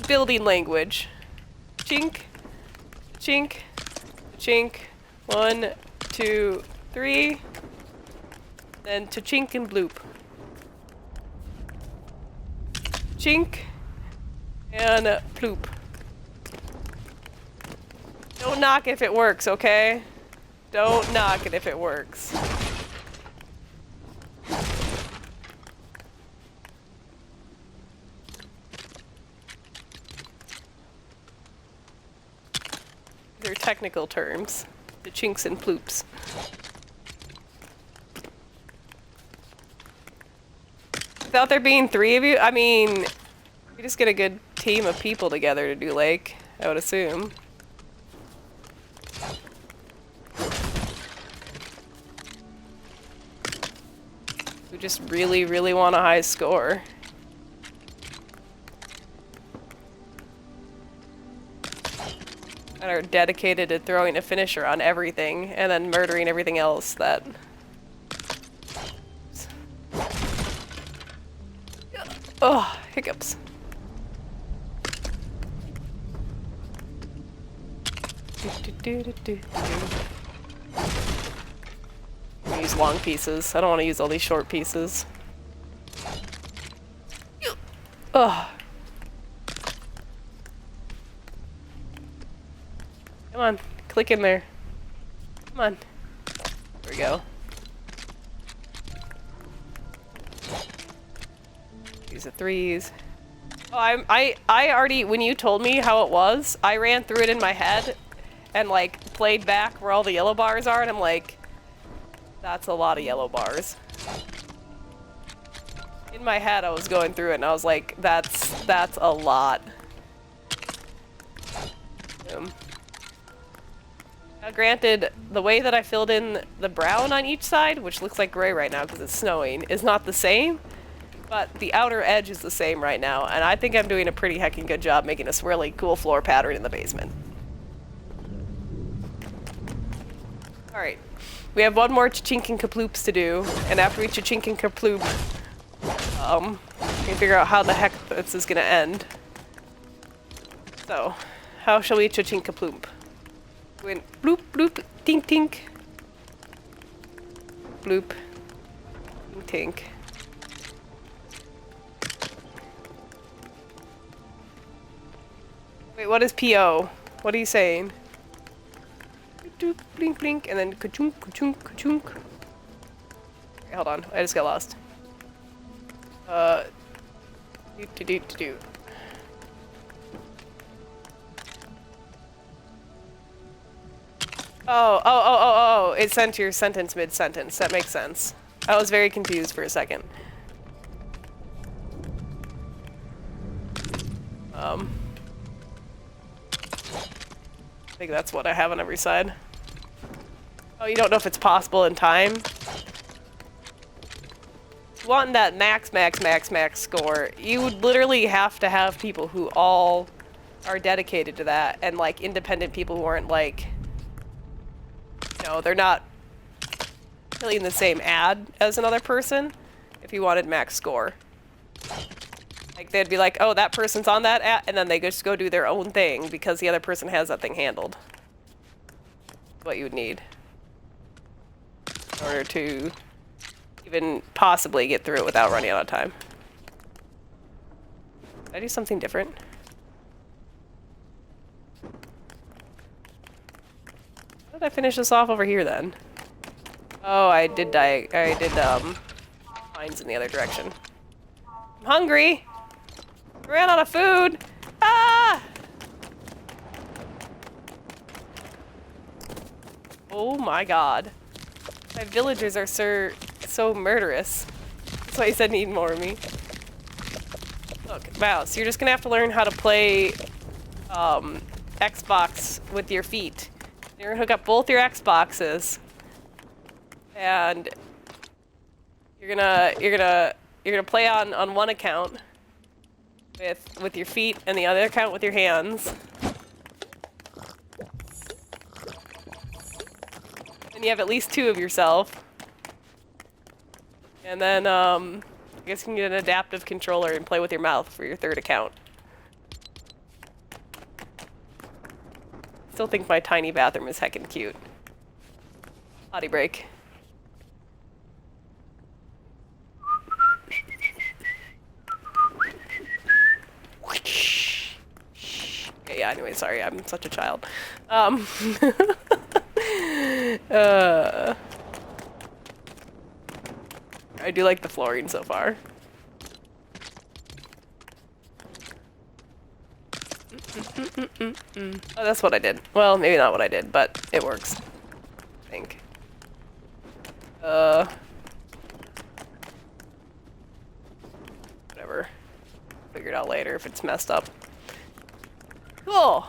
Building language. Chink, chink, chink. 1, 2, 3. Then to chink and bloop. Chink and ploop. Don't knock if it works, okay? Don't knock it if it works. They're technical terms. The chinks and ploops. Without there being 3 of you, I mean, you just get a good team of people together to do Lake, I would assume. We just really, really want a high score. And are dedicated to throwing a finisher on everything and then murdering everything else that... Oh, hiccups. I use long pieces. I don't want to use all these short pieces. Ugh. Come on, click in there. Come on. There we go. Use the 3s. Oh, I already, when you told me how it was, I ran through it in my head and like played back where all the yellow bars are, and I'm like, that's a lot of yellow bars. In my head, I was going through it and I was like, that's a lot. Now, granted, the way that I filled in the brown on each side, which looks like gray right now because it's snowing, is not the same. But the outer edge is the same right now, and I think I'm doing a pretty heckin' good job making a swirly, cool floor pattern in the basement. Alright, we have one more chink and kaploops to do, and after we chink and kaploop, we can figure out how the heck this is gonna end. So, how shall we chink kaploop? Going bloop bloop tink tink. Bloop. Tink tink. Wait, what is PO? What are you saying? Doop, blink, blink, and then ka-chunk, ka-chunk, ka-chunk. Okay, hold on, I just got lost. Do. Oh, it sent your sentence mid-sentence. That makes sense. I was very confused for a second. I think that's what I have on every side. Oh, you don't know if it's possible in time? Wanting that max score, you would literally have to have people who all are dedicated to that, and like independent people who aren't like, you know, they're not really in the same ad as another person if you wanted max score. Like, they'd be like, oh, that person's on that ad, and then they just go do their own thing because the other person has that thing handled. What you would need in order to even possibly get through it without running out of time. Did I do something different? How did I finish this off over here then? Oh, I did lines in the other direction. I'm hungry! I ran out of food! Ah! Oh my god. My villagers are so murderous. That's why he said need more of me. Look, Mouse, you're just gonna have to learn how to play Xbox with your feet. You're gonna hook up both your Xboxes, and you're gonna play on one account with your feet and the other account with your hands. And you have at least two of yourself. And then I guess you can get an adaptive controller and play with your mouth for your third account. Still think my tiny bathroom is heckin' cute. Potty break. Okay, yeah, anyway, sorry, I'm such a child. I do like the flooring so far. Oh, that's what I did. Well, maybe not what I did, but it works. I think. Whatever. Figure it out later if it's messed up. Cool.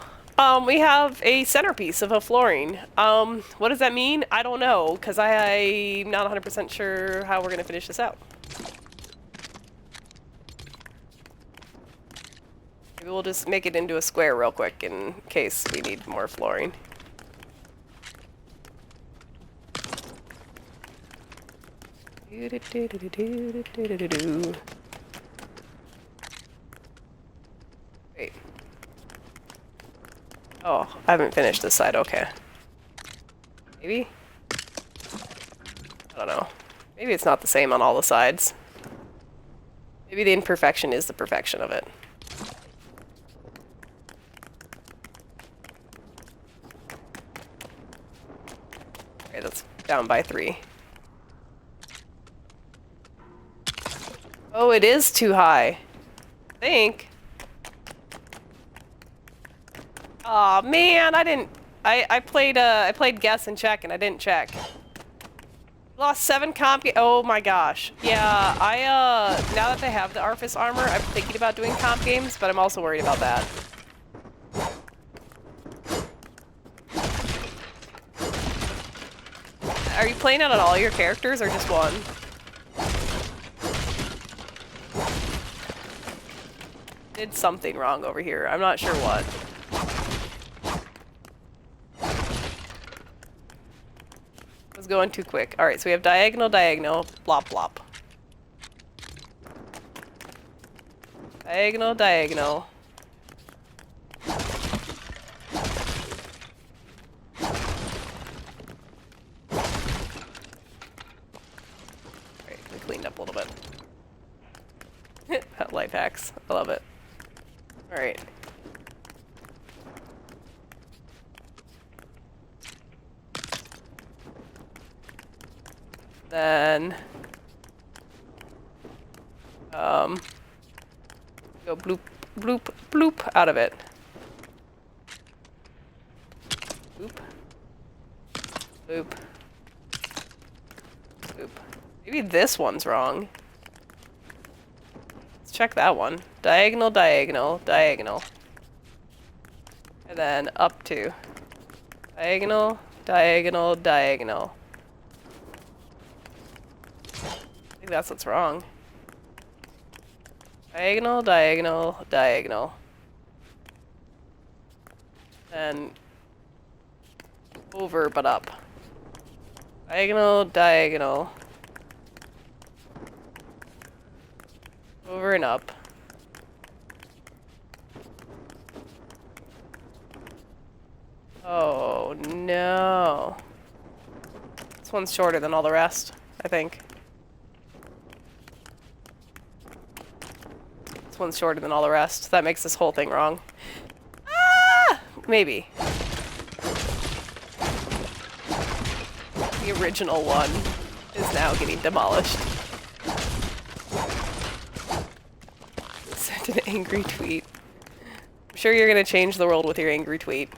We have a centerpiece of a flooring. What does that mean? I don't know, because I'm not 100% sure how we're going to finish this out. Maybe we'll just make it into a square real quick in case we need more flooring. Wait. Oh, I haven't finished this side, okay. Maybe? I don't know. Maybe it's not the same on all the sides. Maybe the imperfection is the perfection of it. Okay, that's down by 3. Oh, it is too high. I think. Aw, man, I didn't... I played guess and check, and I didn't check. Lost 7 comp... Oh my gosh. Yeah, now that they have the Arfis armor, I'm thinking about doing comp games, but I'm also worried about that. Are you playing it on all your characters, or just one? Did something wrong over here. I'm not sure what. Was going too quick. Alright, so we have diagonal, diagonal, blop, blop. Diagonal, diagonal. Alright, we cleaned up a little bit. Life hacks. I love it. Alright. Then go bloop, bloop, bloop out of it. Bloop. Bloop. Bloop. Maybe this one's wrong. Let's check that one. Diagonal, diagonal, diagonal. And then up to. Diagonal, diagonal, diagonal. I think that's what's wrong. Diagonal, diagonal, diagonal. Then over but up. Diagonal, diagonal. Over and up. Oh no. This one's shorter than all the rest, I think. This one's shorter than all the rest. That makes this whole thing wrong. Ah! Maybe. The original one is now getting demolished. Sent an angry tweet. I'm sure you're gonna change the world with your angry tweet.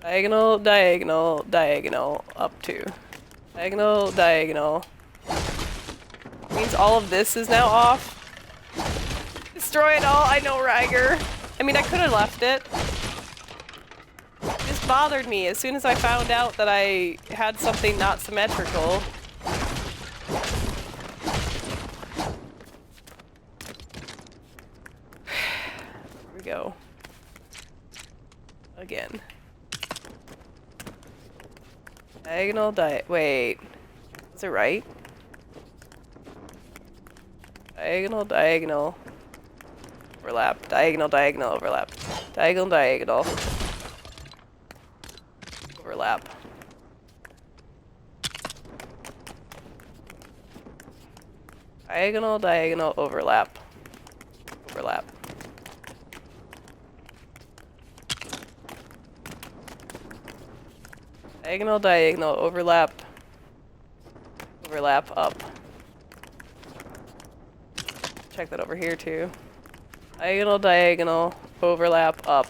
Diagonal, diagonal, diagonal, up to. Diagonal, diagonal. Means all of this is now off. Destroy it all. I know, Ryger. I mean, I could have left it. It just bothered me as soon as I found out that I had something not symmetrical. Here we go. Again. Diagonal, wait. Is it right? Diagonal, diagonal. Overlap. Diagonal, diagonal, overlap. Diagonal, diagonal. Overlap. Diagonal, diagonal, overlap. Overlap. Diagonal, diagonal, overlap. Overlap, up. Check that over here too. Diagonal, diagonal, overlap, up.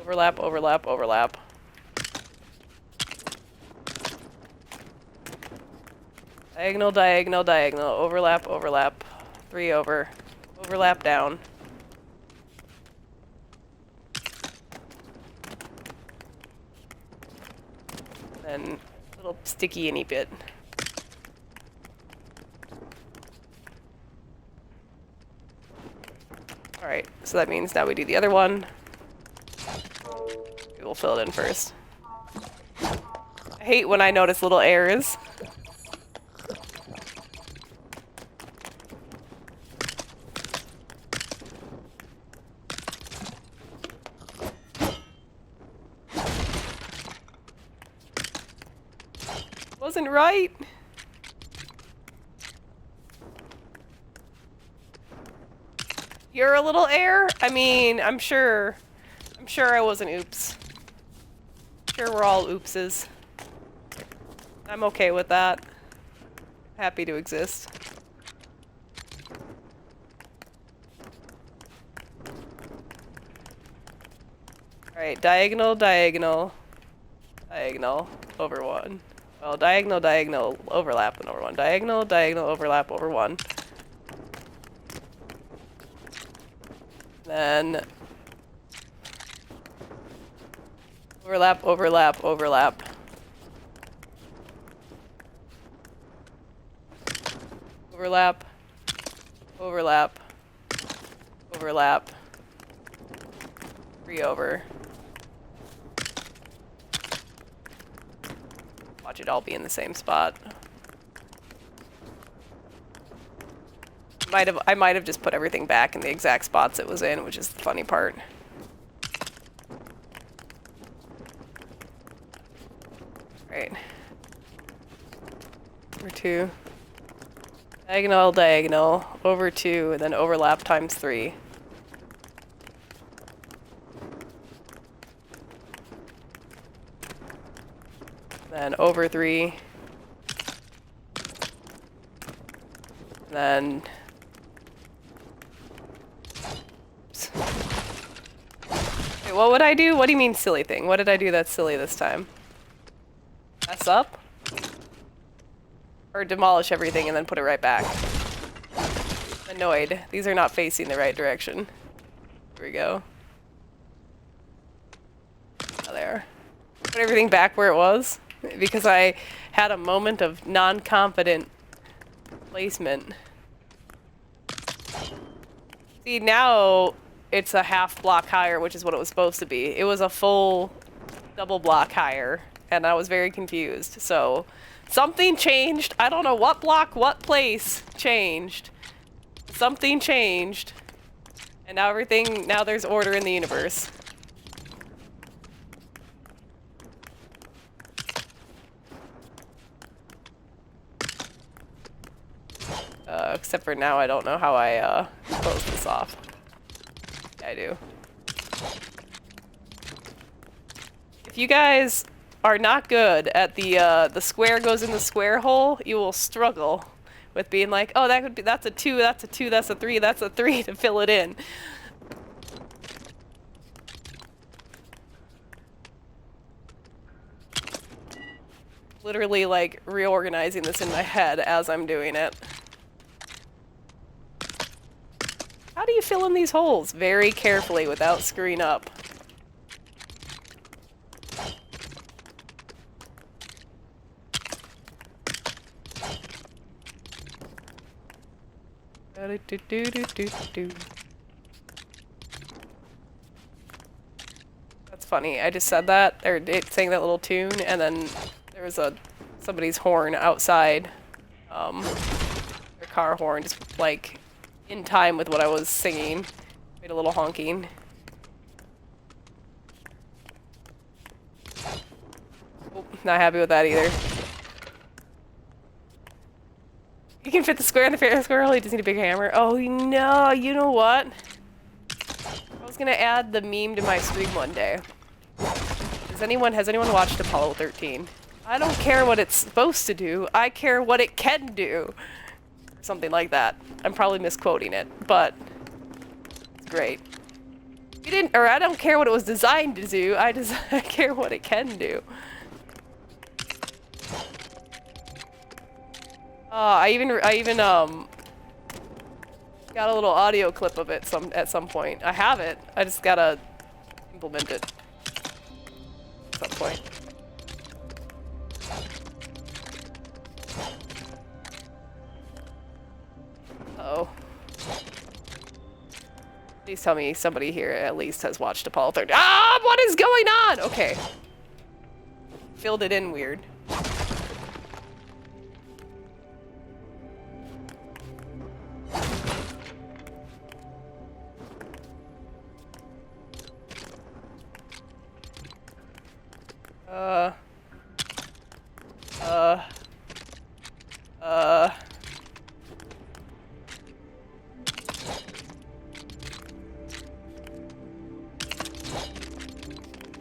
Overlap, overlap, overlap. Diagonal, diagonal, diagonal, overlap, overlap. 3 over. Overlap down. And a little sticky any bit. Alright, so that means now we do the other one. We'll fill it in first. I hate when I notice little errors. Wasn't right. You're a little error? I mean, I'm sure I wasn't oops. Sure we're all oopses. I'm okay with that. Happy to exist. Alright, diagonal, diagonal, diagonal, over 1. Well, diagonal, diagonal, overlap, and over 1. Diagonal, diagonal, overlap, over 1. Then overlap, overlap, overlap. Overlap, overlap, overlap, 3 over. Watch it all be in the same spot. I might have just put everything back in the exact spots it was in, which is the funny part. Right. Over 2. Diagonal, diagonal, over 2, and then overlap times 3. Then over 3. Then wait, what would I do? What do you mean silly thing? What did I do that's silly this time? Mess up? Or demolish everything and then put it right back? Annoyed. These are not facing the right direction. Here we go. Oh, there. Put everything back where it was because I had a moment of non-confident placement. See, now it's a half block higher, which is what it was supposed to be. It was a full double block higher, and I was very confused. So something changed. I don't know what block, what place changed. Something changed. And now now there's order in the universe. Except for now I don't know how I close this off. Yeah, I do. If you guys are not good at the square goes in the square hole, you will struggle with being like, oh, that's a 2, that's a 2, that's a 3, that's a 3 to fill it in. Literally like reorganizing this in my head as I'm doing it. How do you fill in these holes? Very carefully without screwing up. That's funny. I just said that, or it sang that little tune, and then there was somebody's horn outside, their car horn, just like in time with what I was singing. Made a little honking. Oh, not happy with that either. You can fit the square in the fair square hole, you just need a big hammer. Oh no, you know what? I was gonna add the meme to my stream one day. Has anyone watched Apollo 13? I don't care what it's supposed to do, I care what it can do. Something like that. I'm probably misquoting it, but it's great. I don't care what it was designed to do, I care what it can do. I even got a little audio clip of it at some point. I have it. I just gotta implement it at some point. Uh-oh. Please tell me somebody here at least has watched Apollo 13. Ah, what is going on? Okay. Filled it in weird.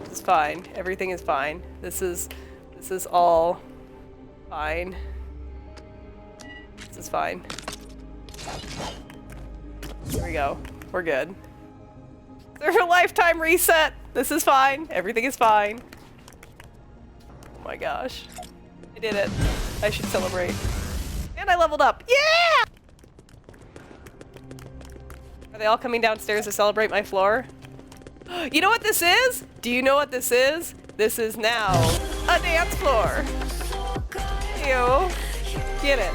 This is fine. Everything is fine. This is all fine. This is fine. Here we go. We're good. There's a lifetime reset. This is fine. Everything is fine. Oh my gosh. I did it. I should celebrate. And I leveled up. Yeah! Are they all coming downstairs to celebrate my floor? You know what this is? Do you know what this is? This is now a dance floor. Ew. Get it.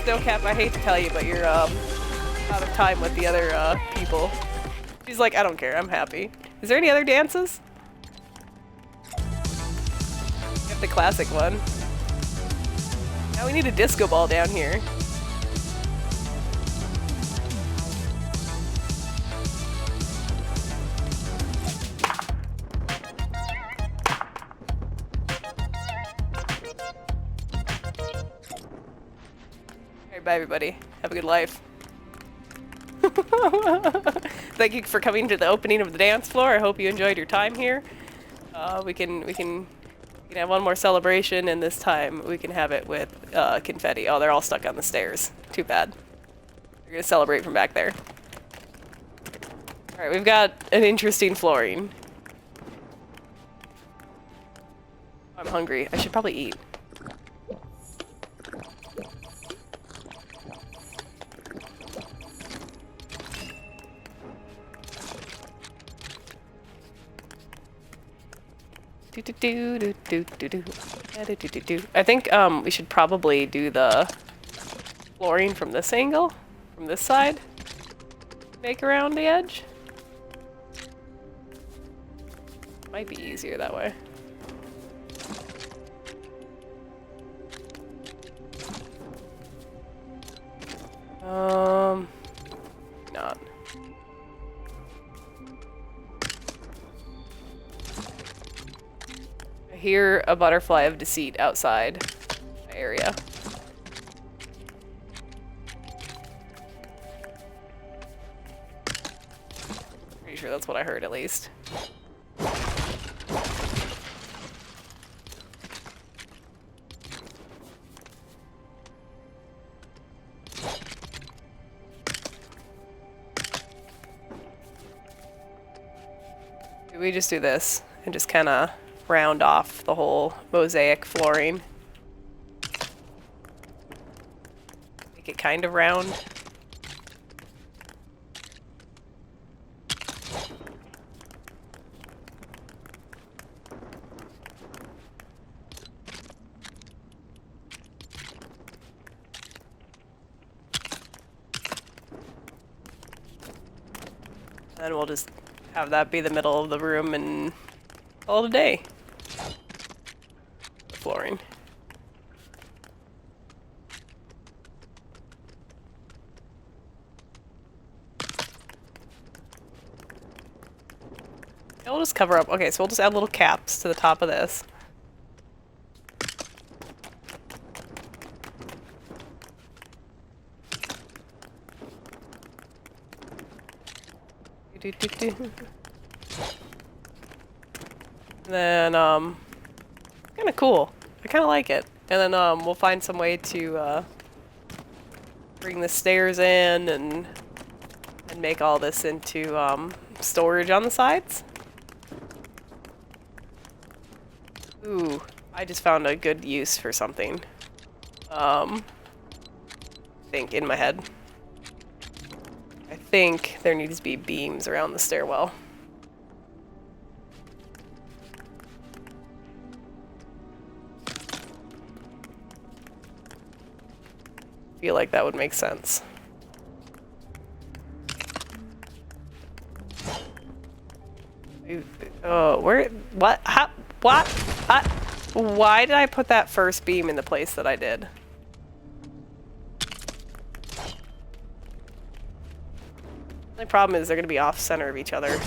Snowcap, I hate to tell you, but you're out of time with the other people. She's like, I don't care, I'm happy. Is there any other dances? Get the classic one. Now we need a disco ball down here. Alright, bye everybody. Have a good life. Thank you for coming to the opening of the dance floor. I hope you enjoyed your time here. We can have one more celebration, and this time we can have it with confetti. Oh, they're all stuck on the stairs. Too bad. We're gonna celebrate from back there. Alright, we've got an interesting flooring. I'm hungry. I should probably eat. I think we should probably do the flooring from this angle, from this side. Make around the edge. Might be easier that way. Not. I hear a butterfly of deceit outside my area. Pretty sure that's what I heard, at least. We just do this and just kind of round off the whole mosaic flooring. Make it kind of round. Then we'll just have that be the middle of the room and call it a day. The flooring. Yeah, we'll just cover up. Okay, so we'll just add little caps to the top of this. Then, kind of cool. I kind of like it. And then, we'll find some way to, bring the stairs in and make all this into, storage on the sides. Ooh, I just found a good use for something. Think in my head. I think there needs to be beams around the stairwell. Feel like that would make sense. Oh, where? What? How? What? Why did I put that first beam in the place that I did? The only problem is they're going to be off center of each other.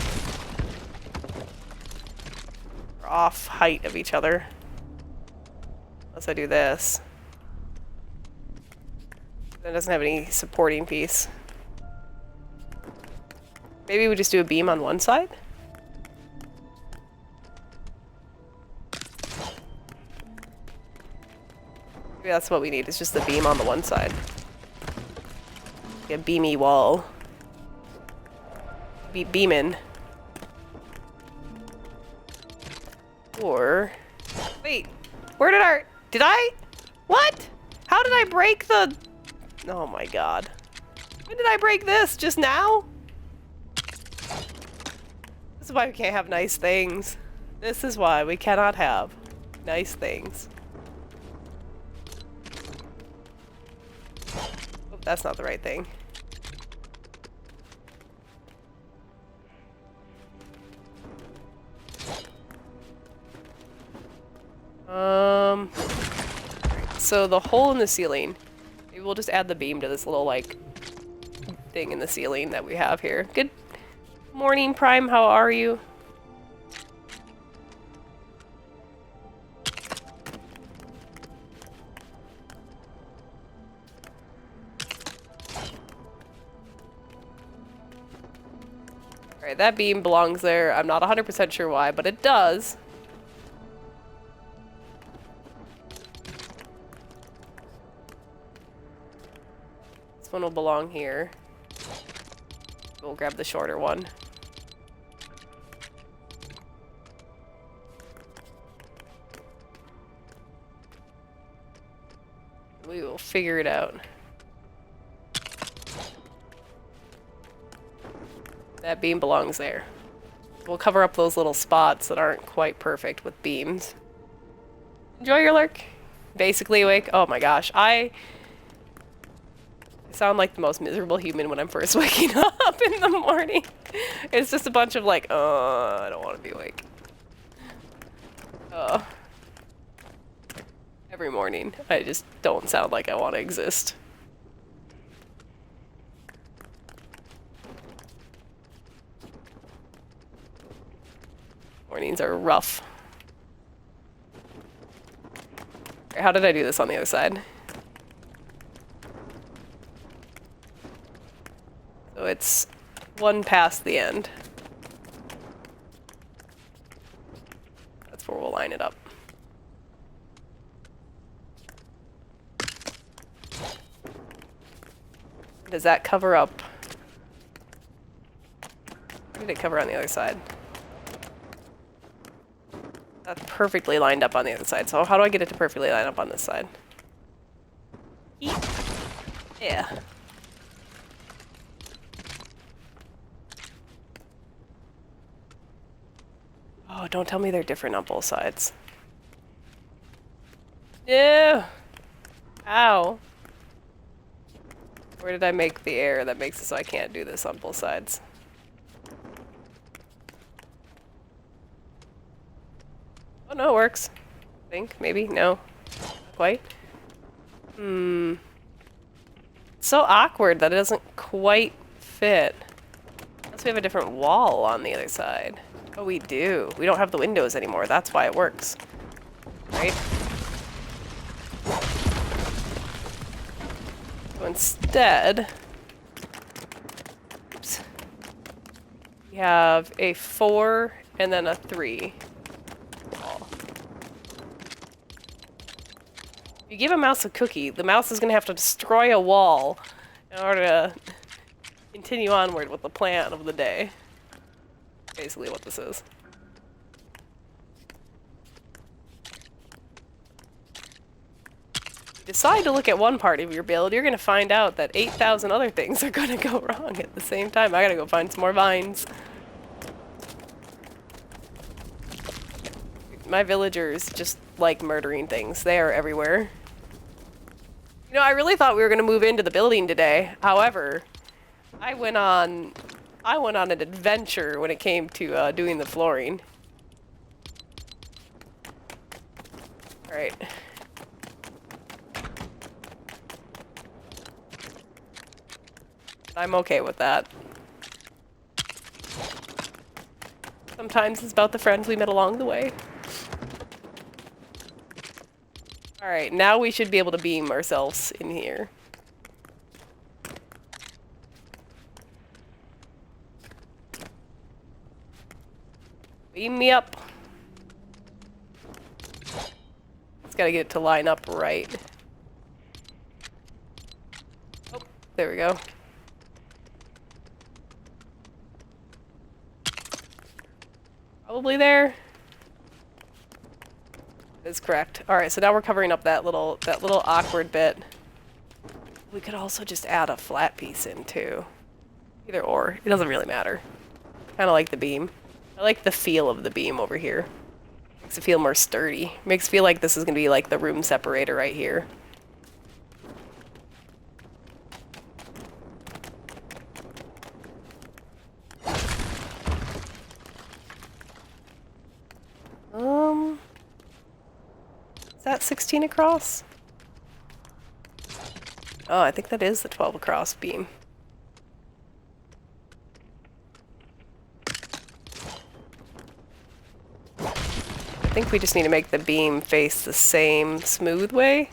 Or off height of each other. Unless I do this. It doesn't have any supporting piece. Maybe we just do a beam on one side? Maybe that's what we need, it's just the beam on the one side. A beamy wall. Beamin'. Or... Wait, where did I? What? How did I break the... Oh my god. When did I break this? Just now? This is why we can't have nice things. This is why we cannot have nice things. Oh, that's not the right thing. So the hole in the ceiling, maybe we'll just add the beam to this little, like, thing in the ceiling that we have here. Good morning, Prime, how are you? Alright, that beam belongs there. I'm not 100% sure why, but it does. This one will belong here. We'll grab the shorter one. We will figure it out. That beam belongs there. We'll cover up those little spots that aren't quite perfect with beams. Enjoy your lurk. Basically awake. Oh my gosh, I sound like the most miserable human when I'm first waking up in the morning. It's just a bunch of like, I don't want to be awake. Every morning, I just don't sound like I want to exist. Mornings are rough. How did I do this on the other side? So it's one past the end. That's where we'll line it up. Does that cover up? What did it cover on the other side? That's perfectly lined up on the other side. So how do I get it to perfectly line up on this side? Yeah. Oh, don't tell me they're different on both sides. No! Ow. Where did I make the error that makes it so I can't do this on both sides? Oh no, it works. I think, maybe, no. Not quite. It's so awkward that it doesn't quite fit. Unless we have a different wall on the other side. Oh, we do. We don't have the windows anymore. That's why it works. Right? So instead, oops, we have a 4 and then a 3 wall. If you give a mouse a cookie, the mouse is going to have to destroy a wall in order to continue onward with the plan of the day. Basically what this is. Decide to look at one part of your build, you're going to find out that 8,000 other things are going to go wrong at the same time. I gotta go find some more vines. My villagers just like murdering things. They are everywhere. You know, I really thought we were going to move into the building today. However, I went on an adventure when it came to doing the flooring. Alright. I'm okay with that. Sometimes it's about the friends we met along the way. Alright, now we should be able to beam ourselves in here. Beam me up. Just gotta get it to line up right. There we go. Probably there. Is correct. Alright, so now we're covering up that little awkward bit. We could also just add a flat piece in too. Either or. It doesn't really matter. Kinda like the beam. I like the feel of the beam over here. Makes it feel more sturdy. Makes it feel like this is gonna be like the room separator right here. Is that 16 across? Oh, I think that is the 12 across beam. I think we just need to make the beam face the same smooth way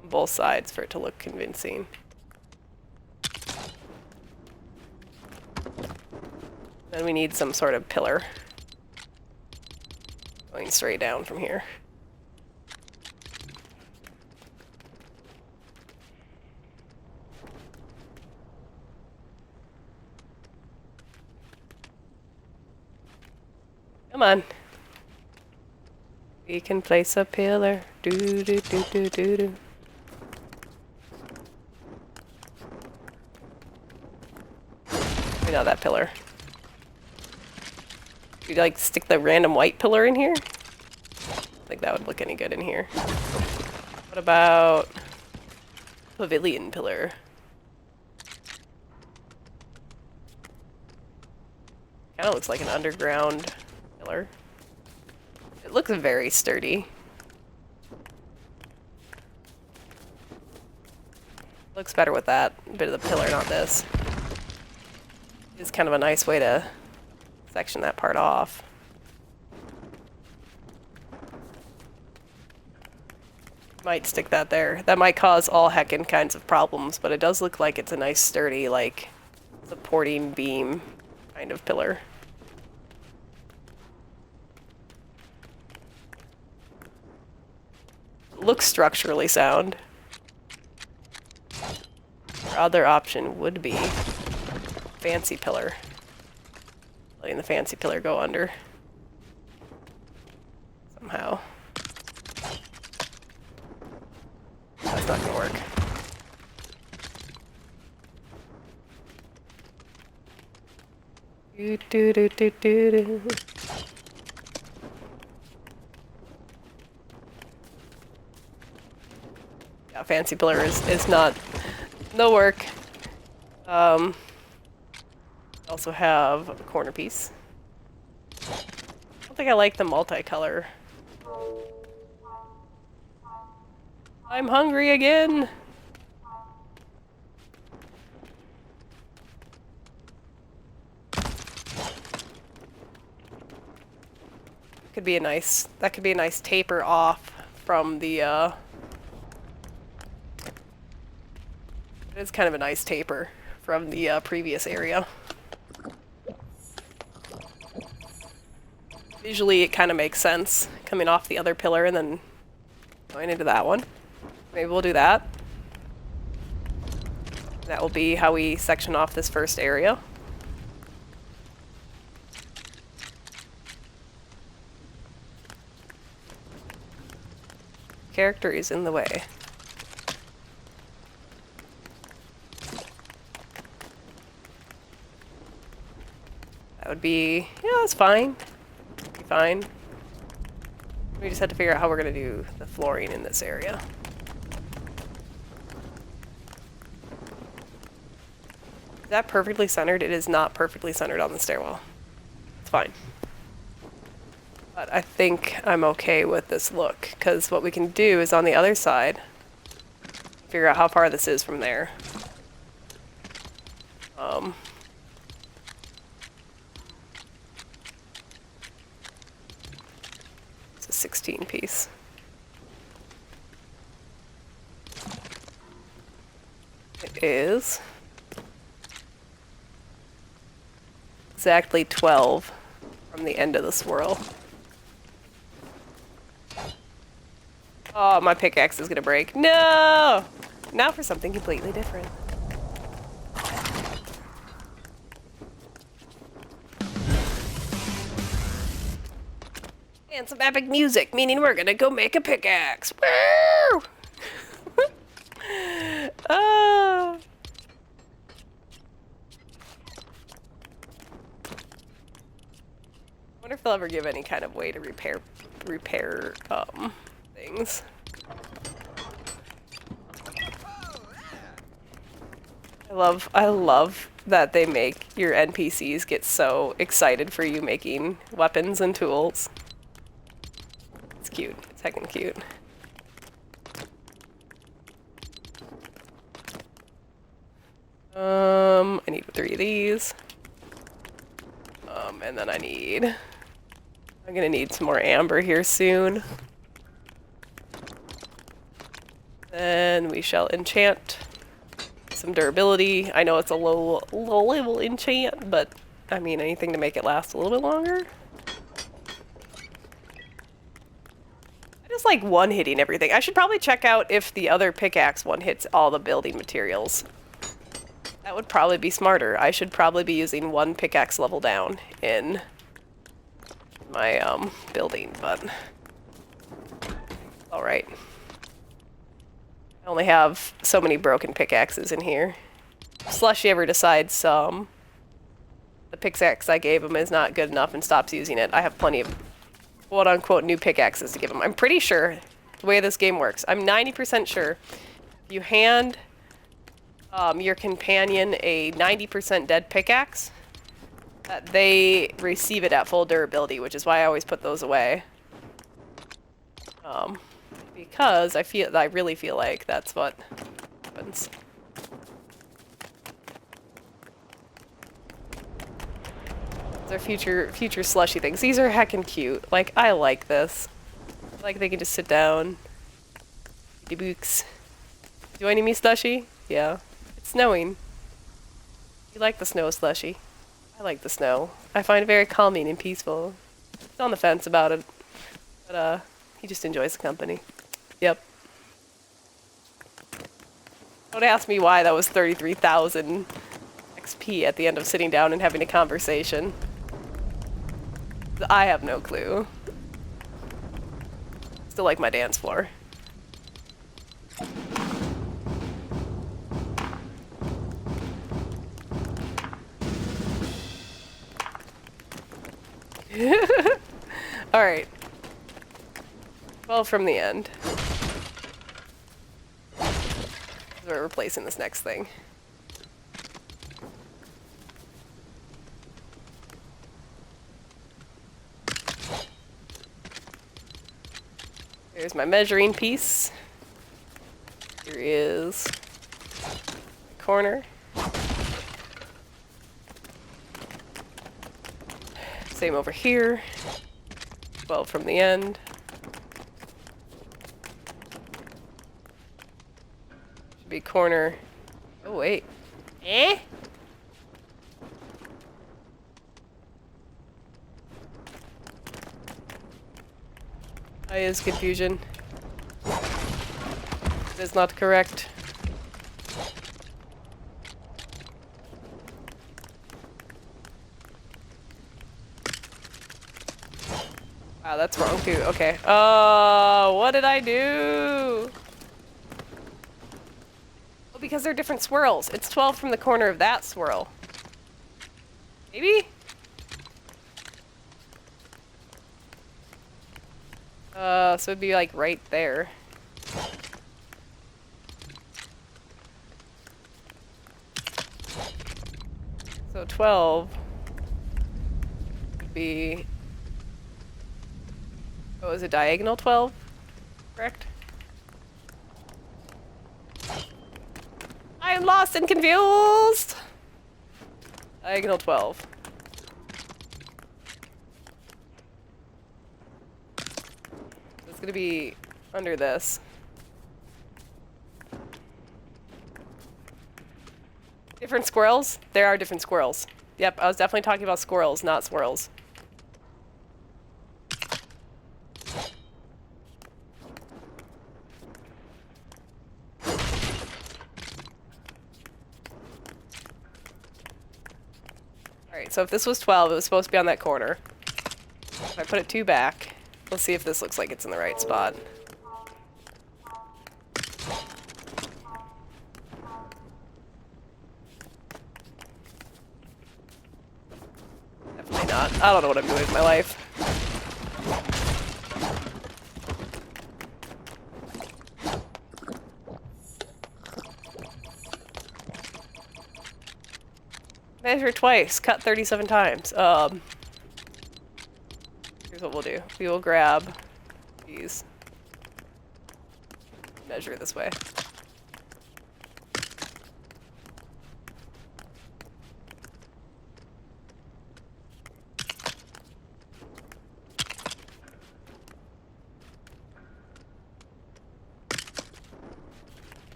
on both sides for it to look convincing. Then we need some sort of pillar going straight down from here. Come on. We can place a pillar. Do do do do do do. We know that pillar. You'd like stick the random white pillar in here? I think that would look any good in here. What about pavilion pillar? Kind of looks like an underground pillar. It looks very sturdy. Looks better with that bit of the pillar, not this. It's kind of a nice way to section that part off. Might stick that there. That might cause all heckin' kinds of problems, but it does look like it's a nice sturdy, like, supporting beam kind of pillar. Looks structurally sound. Our other option would be fancy pillar. Letting the fancy pillar go under. Somehow. That's not gonna work. Do do do do do do. Yeah, fancy pillar is not no work. Also have a corner piece. I don't think I like the multicolor. I'm hungry again. Could be a nice, that could be a nice taper off from the it is kind of a nice taper from the previous area. Visually, it kind of makes sense coming off the other pillar and then going into that one. Maybe we'll do that. That will be how we section off this first area. Character is in the way. That would be, yeah, that's fine. Be fine. We just have to figure out how we're gonna do the flooring in this area. Is that perfectly centered? It is not perfectly centered on the stairwell. It's fine. But I think I'm okay with this look, because what we can do is on the other side, figure out how far this is from there. It's a 16 piece. It is exactly 12 from the end of the swirl. Oh, my pickaxe is gonna break. No! Now for something completely different. And some epic music, meaning we're gonna go make a pickaxe. Woo! Ah. I wonder if they'll ever give any kind of way to repair things. I love that they make your NPCs get so excited for you making weapons and tools. It's cute. It's heckin' cute. I need 3 of these. And then I'm gonna need some more amber here soon. Then we shall enchant some durability. I know it's a low level enchant, but I mean anything to make it last a little bit longer. I just like one-hitting everything. I should probably check out if the other pickaxe one hits all the building materials. That would probably be smarter. I should probably be using 1 pickaxe level down in my building, but alright. I only have so many broken pickaxes in here. If Slushy ever decides the pickaxe I gave him is not good enough and stops using it, I have plenty of quote-unquote new pickaxes to give him. I'm pretty sure the way this game works, I'm 90% sure if you hand your companion a 90% dead pickaxe, that they receive it at full durability, which is why I always put those away. Because I really feel like that's what happens. These are future slushy things. These are heckin' cute. Like, I like this. Like they can just sit down. Books. Do I need me slushy? Yeah. It's snowing. You like the snow, Slushy? I like the snow. I find it very calming and peaceful. He's on the fence about it, but he just enjoys the company. Yep. Don't ask me why that was 33,000 XP at the end of sitting down and having a conversation. I have no clue. Still like my dance floor. Alright. 12 from the end. We're replacing this next thing. Here's my measuring piece. Here is the corner. Same over here. 12 from the end. Should be corner. Oh, wait. Eh? I is confusion. It is not correct. Wow, that's wrong too. Okay. Oh, what did I do? Oh, because they're different swirls. It's 12 from the corner of that swirl. Maybe? So it'd be like right there. So 12 would be... Oh, is it diagonal 12? Correct? I'm lost and confused! Diagonal 12. It's gonna be under this. Different squirrels? There are different squirrels. Yep, I was definitely talking about squirrels, not swirls. Alright, so if this was 12, it was supposed to be on that corner. If I put it 2 back, Let's see if this looks like it's in the right spot. Definitely not. I don't know what I'm doing with my life. Measure twice, cut 37 times. Here's what we'll do. We will grab these. Measure this way.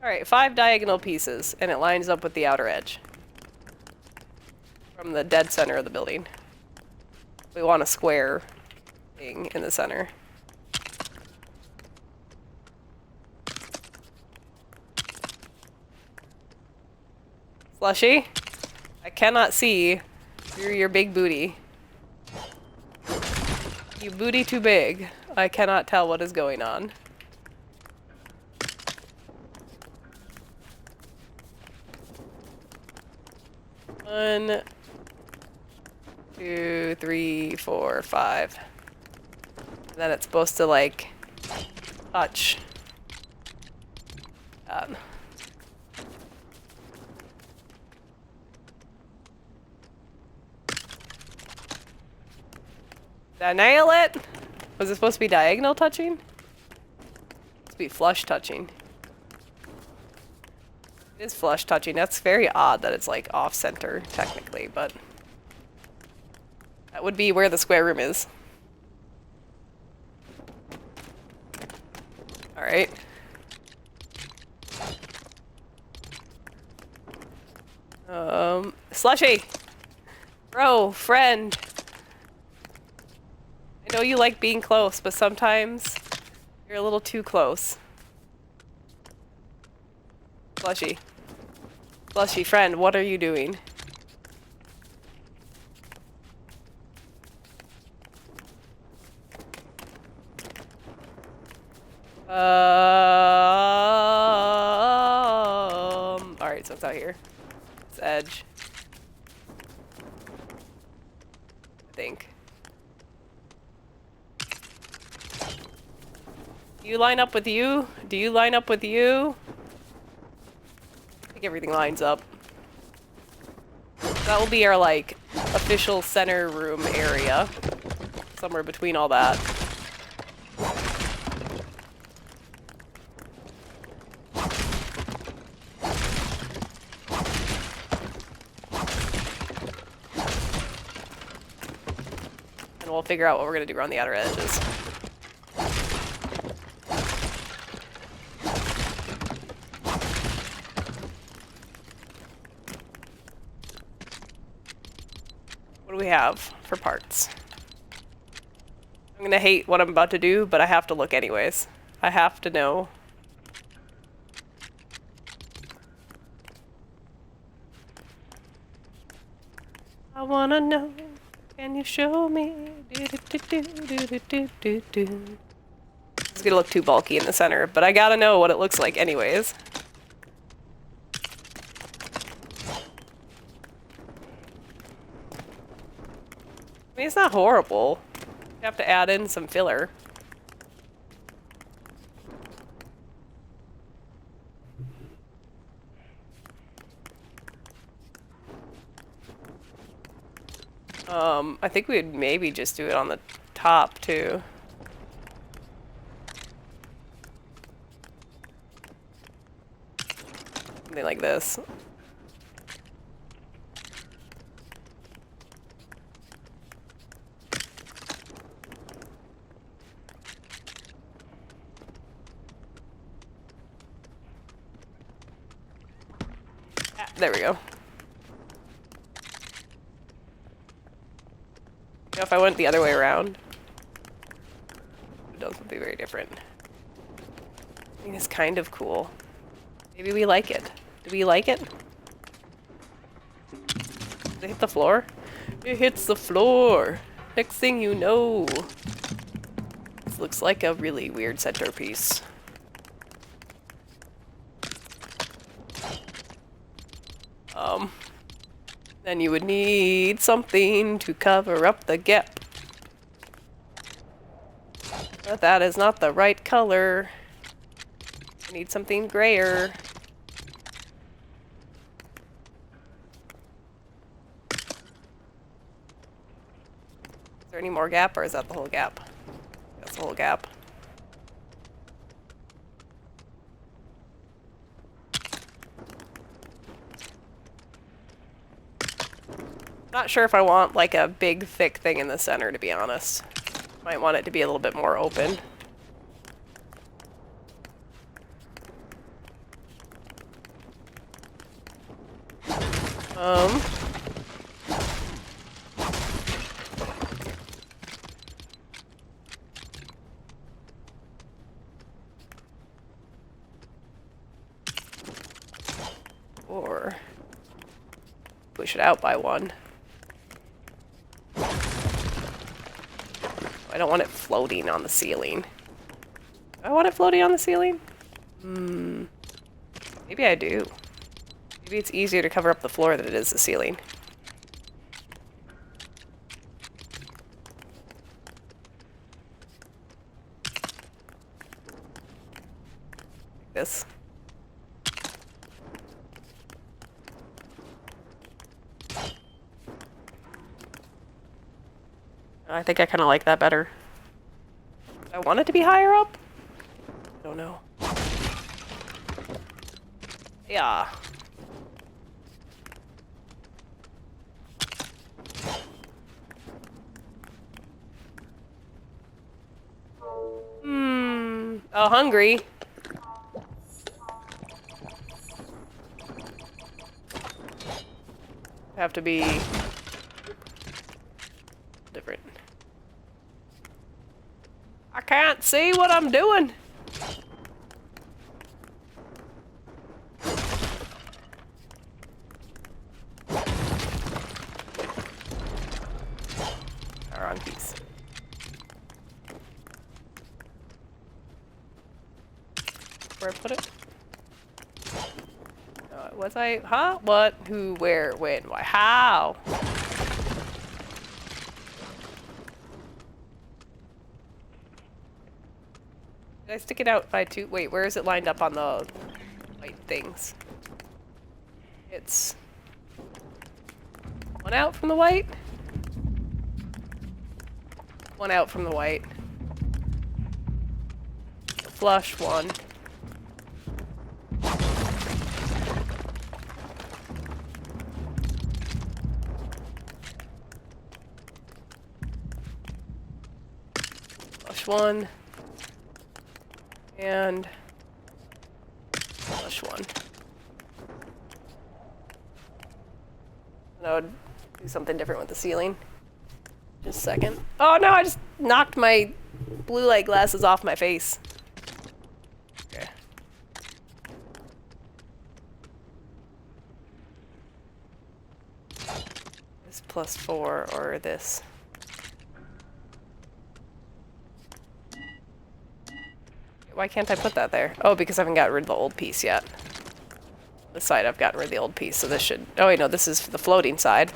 Alright, 5 diagonal pieces, and it lines up with the outer edge. From the dead center of the building. We want a square thing in the center. Slushy? I cannot see through your big booty. You booty too big. I cannot tell what is going on. One, 2, 3, 4, 5. And then it's supposed to like touch that. Did I nail it? Was it supposed to be diagonal touching? It's supposed to be flush touching. It is flush touching. That's very odd that it's like off center technically, but that would be where the square room is. Alright. Slushy! Bro, friend! I know you like being close, but sometimes you're a little too close. Slushy. Slushy, friend, what are you doing? Alright, so it's out here. It's edge. I think. Do you line up with you? Do you line up with you? I think everything lines up. That will be our, like, official center room area. Somewhere between all that. And we'll figure out what we're gonna do around the outer edges. What do we have for parts? I'm gonna hate what I'm about to do, but I have to look anyways. I have to know. I wanna know. Can you show me? It's gonna look too bulky in the center, but I gotta know what it looks like anyways. I mean, it's not horrible. You have to add in some filler. I think we'd maybe just do it on the top too. Something like this. There we go. You know, if I went the other way around, it would be very different. I mean, it's kind of cool. Maybe we like it. Do we like it? Did it hit the floor? It hits the floor. Next thing you know, this looks like a really weird centerpiece. Then you would need something to cover up the gap. But that is not the right color. I need something grayer. Is there any more gap, or is that the whole gap? That's the whole gap. Not sure if I want like a big thick thing in the center, to be honest. Might want it to be a little bit more open. Or push it out by one. I don't want it floating on the ceiling. Do I want it floating on the ceiling? Maybe I do. Maybe it's easier to cover up the floor than it is the ceiling. Like this. I think I kind of like that better. Do I want it to be higher up? I don't know. Yeah. Oh, hungry. Have to be different. I can't see what I'm doing. Wrong piece. Where I put it? Was I? Huh? What? Who? Where? When? Why? How? Did I stick it out by two? Wait, where is it lined up on the white things? It's one out from the white. One out from the white. Flush one. Flush one. And flush one. And I would do something different with the ceiling. Just a second. Oh no, I just knocked my blue light glasses off my face. Okay. This +4 or this. Why can't I put that there? Oh, because I haven't gotten rid of the old piece yet. This side I've gotten rid of the old piece, so this should... Oh wait, no, this is the floating side.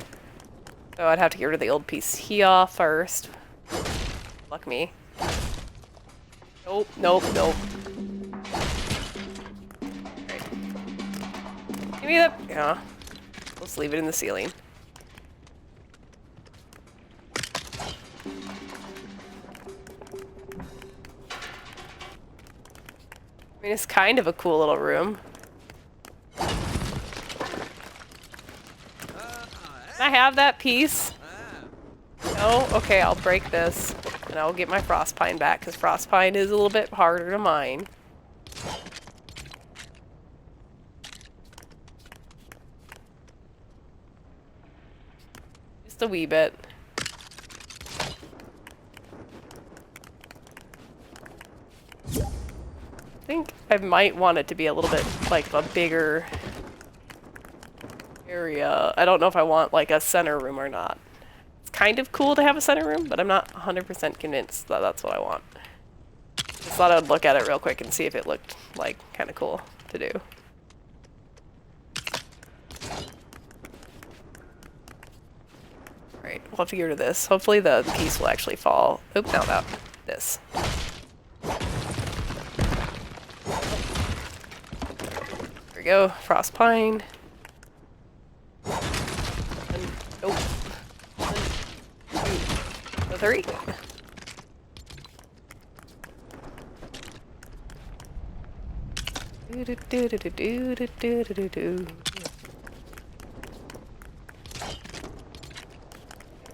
So I'd have to get rid of the old piece here first. Luck me. Nope, nope, nope. Right. Give me the... Yeah. Let's leave it in the ceiling. I mean, it's kind of a cool little room. Can I have that piece? No? Okay, I'll break this. And I'll get my frost pine back, because frost pine is a little bit harder to mine. Just a wee bit. I think I might want it to be a little bit like a bigger area. I don't know if I want like a center room or not. It's kind of cool to have a center room, but I'm not 100% convinced that that's what I want. Just thought I would look at it real quick and see if it looked like kind of cool to do. Alright, we'll have to get rid of this. Hopefully the piece will actually fall. Oop, now that. This. There we go. Frost pine. And, oh. 3.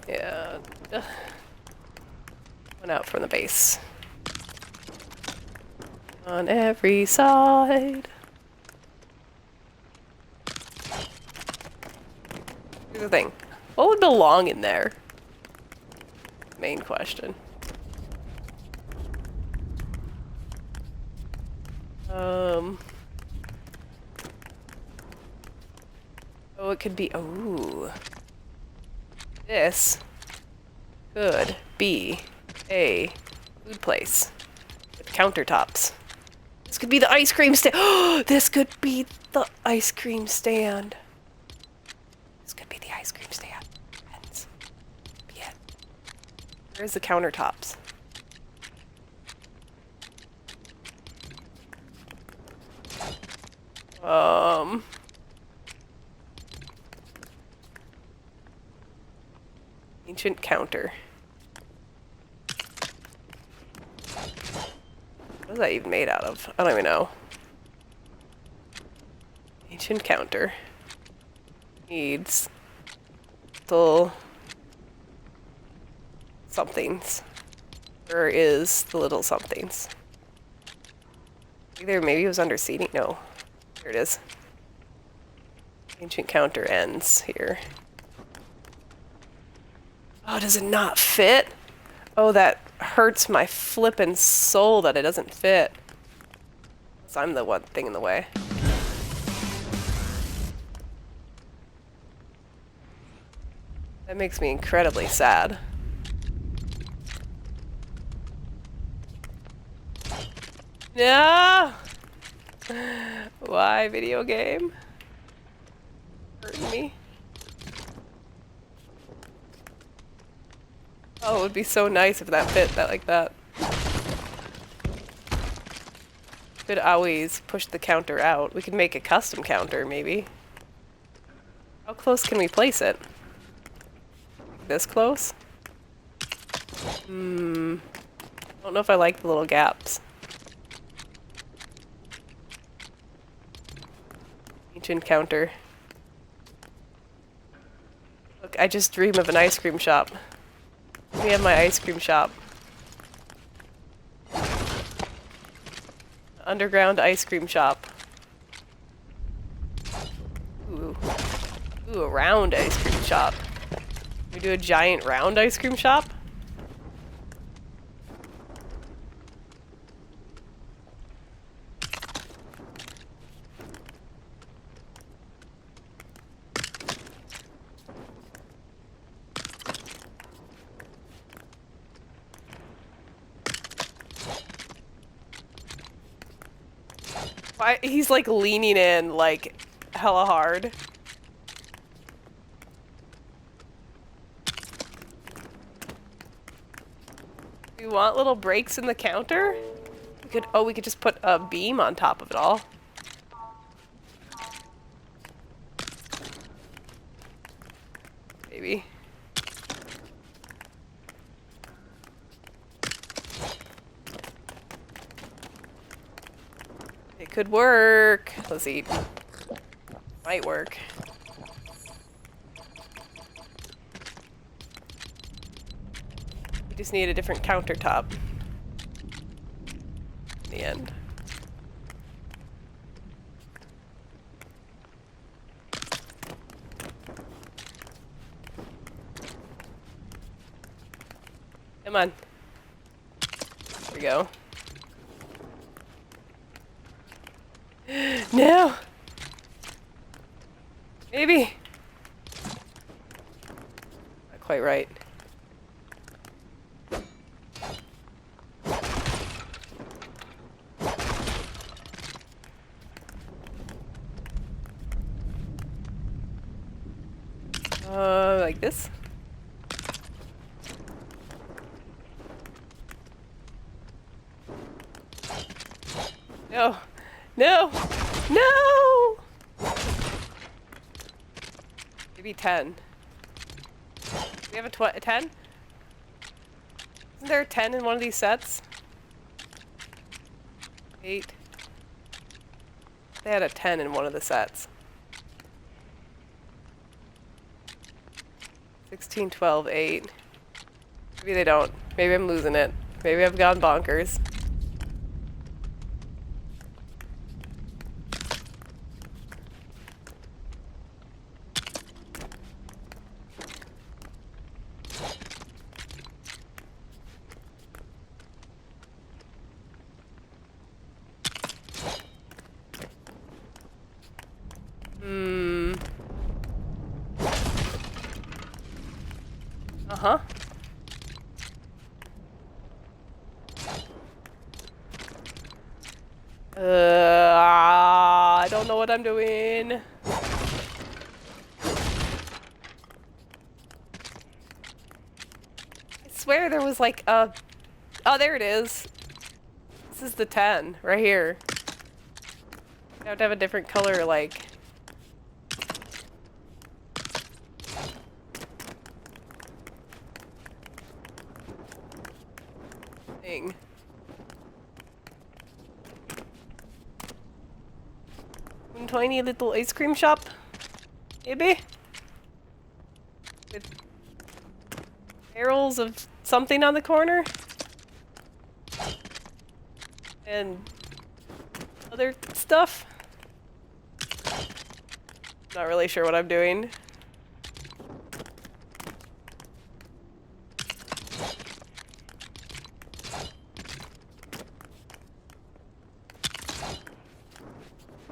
Yeah. Went out from the base. On every side. Here's the thing. What would belong in there? Main question. Oh, it could be. Oh, this could be a food place with countertops. This could be the ice cream stand. Oh, this could be the ice cream stand. This could be the ice cream stand. Yeah. Where's the countertops? Ancient counter. What is that even made out of? I don't even know. Ancient counter. Needs little somethings. Where is the little somethings? Either maybe it was under seating. No. There it is. Ancient counter ends here. Oh, does it not fit? Oh, that hurts my flippin' soul that it doesn't fit. So I'm the one thing in the way. That makes me incredibly sad. No! Why, video game? Hurting me. Oh, it would be so nice if that fit that like that. Could always push the counter out. We could make a custom counter, maybe. How close can we place it? This close? I don't know if I like the little gaps. Ancient counter. Look, I just dream of an ice cream shop. Let me have my ice cream shop. Underground ice cream shop. Ooh. Ooh, a round ice cream shop. Can we do a giant round ice cream shop? Why, he's like leaning in like hella hard. Do you want little breaks in the counter? We could, oh, we could just put a beam on top of it all. Maybe. It could work. Let's see. Might work. We just need a different countertop. In the end. Come on. There we go. No! Maybe! Not quite right. like this. No! No! No! Maybe 10. Do we have a 10? Isn't there a 10 in one of these sets? 8. They had a 10 in one of the sets. 16, 12, 8. Maybe they don't. Maybe I'm losing it. Maybe I've gone bonkers. Uh-huh. I don't know what I'm doing. I swear there was like a... Oh, there it is. This is the 10, right here. I have to have a different color, like... thing. One tiny little ice cream shop? Maybe? With barrels of something on the corner? And other stuff? Not really sure what I'm doing.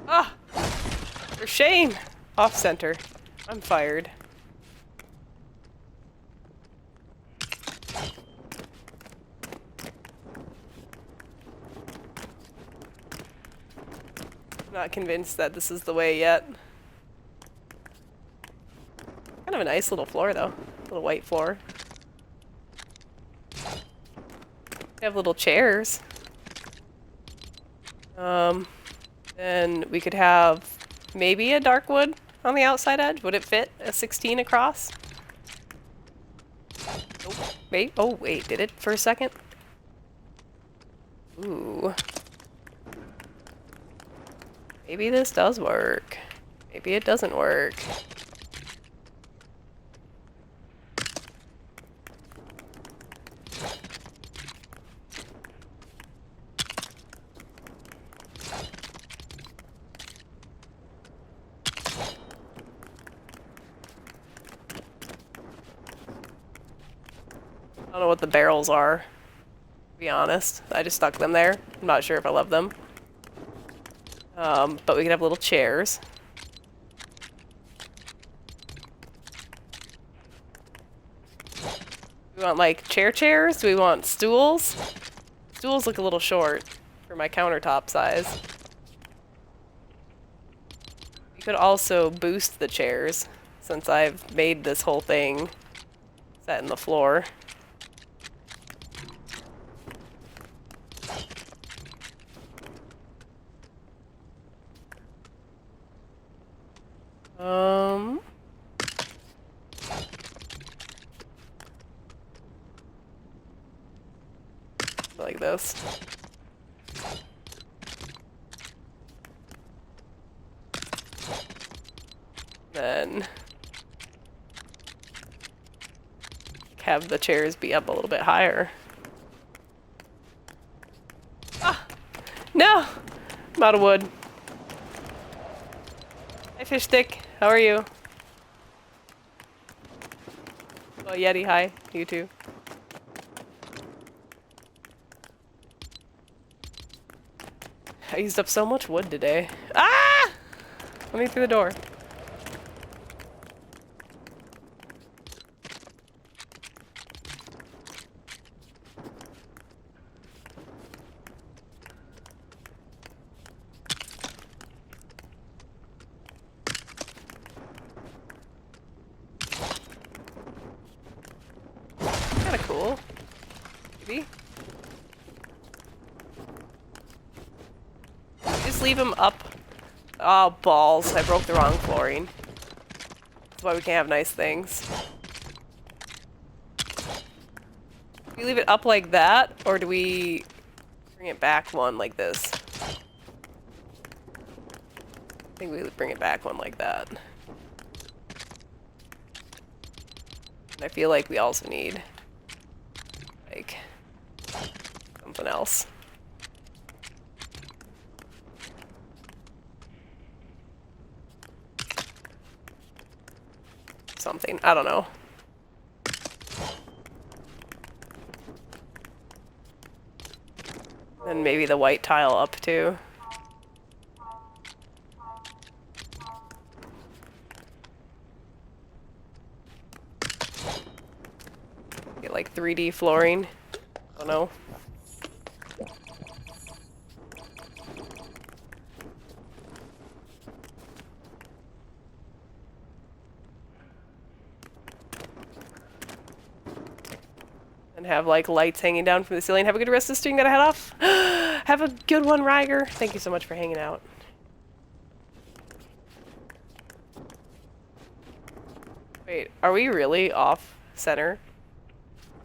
Ah! For shame! Off center. I'm fired. I'm not convinced that this is the way yet. Kind of a nice little floor though. Little white floor. We have little chairs. Then we could have maybe a dark wood on the outside edge. Would it fit a 16 across? Oh, wait. Oh, wait. Did it for a second? Ooh. Maybe this does work. Maybe it doesn't work. I don't know what the barrels are, to be honest. I just stuck them there. I'm not sure if I love them. But we could have little chairs. We want like chairs? Do we want stools? Stools look a little short for my countertop size. You could also boost the chairs, since I've made this whole thing set in the floor. Like this. Then have the chairs be up a little bit higher. Ah! No! I'm out of wood. Hi, fish stick. How are you? Oh, Yeti, hi. You too. I used up so much wood today. Ah! Let me through the door. just leave them up? Oh, balls. I broke the wrong flooring. That's why we can't have nice things. Do we leave it up like that, or do we bring it back one like this? I think we would bring it back one like that. And I feel like we also need, like, something else. Something. I don't know. And maybe the white tile up too. Get like 3D flooring. I don't know. And have like lights hanging down from the ceiling. Have a good rest of the stream. Gotta head off. Have a good one, Ryger. Thank you so much for hanging out. Wait, are we really off center?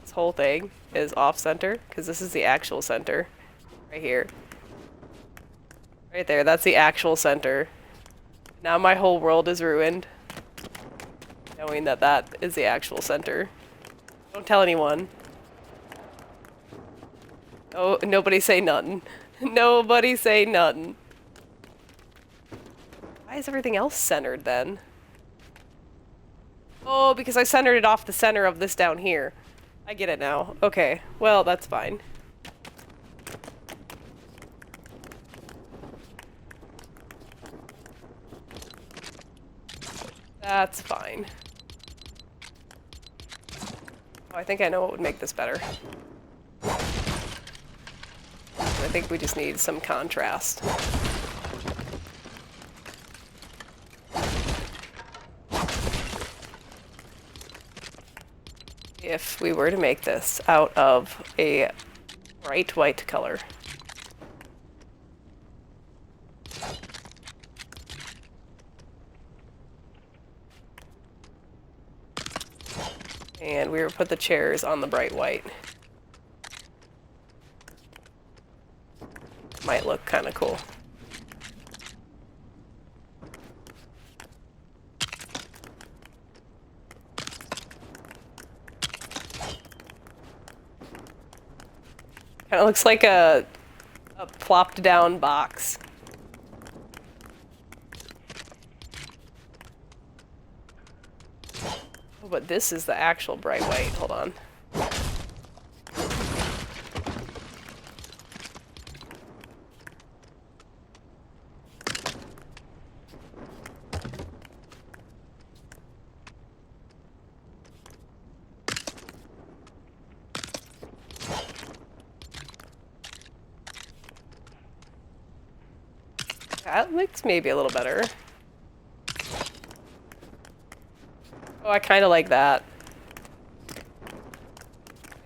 This whole thing is off center? Because this is the actual center. Right here. Right there, that's the actual center. Now my whole world is ruined. Knowing that that is the actual center. Don't tell anyone. Oh, nobody say nothing. Nobody say nothing. Why is everything else centered then? Oh, because I centered it off the center of this down here. I get it now. Okay, well, that's fine. That's fine. Oh, I think I know what would make this better. I think we just need some contrast. If we were to make this out of a bright white color. And we would put the chairs on the bright white. Might look kind of cool. Kind of looks like a plopped down box. Oh, but this is the actual bright white. Hold on. That looks maybe a little better. Oh, I kind of like that.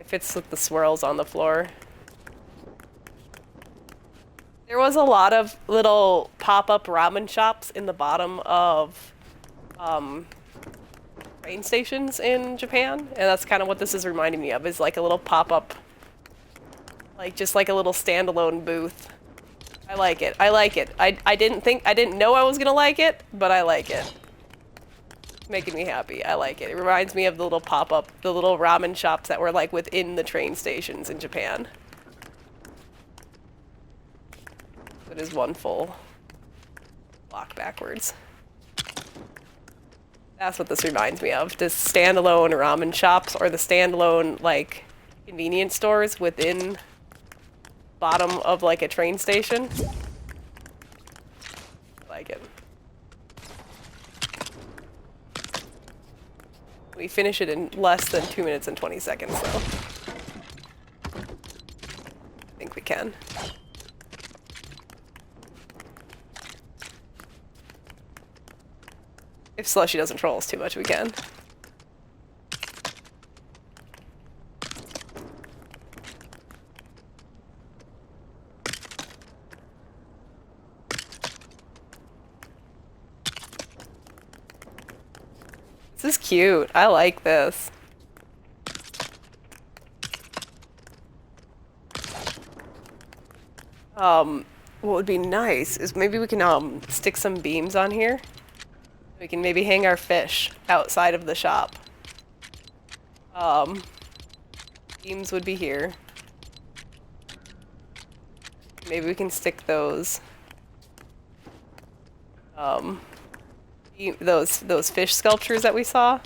It fits with the swirls on the floor. There was a lot of little pop-up ramen shops in the bottom of train stations in Japan, and that's kind of what this is reminding me of, is like a little pop-up, like just like a little standalone booth. I like it. I like it. I didn't know I was gonna like it, but I like it. It's making me happy. I like it. It reminds me of the little pop-up, the little ramen shops that were like within the train stations in Japan. It is one full block backwards. That's what this reminds me of. The standalone ramen shops, or the standalone like convenience stores within bottom of like a train station. I like it. We finish it in less than 2 minutes and 20 seconds, so I think we can. If Slushy doesn't troll us too much, we can. is cute. I like this. What would be nice is maybe we can stick some beams on here. We can maybe hang our fish outside of the shop. Beams would be here. Maybe we can stick those those fish sculptures that we saw.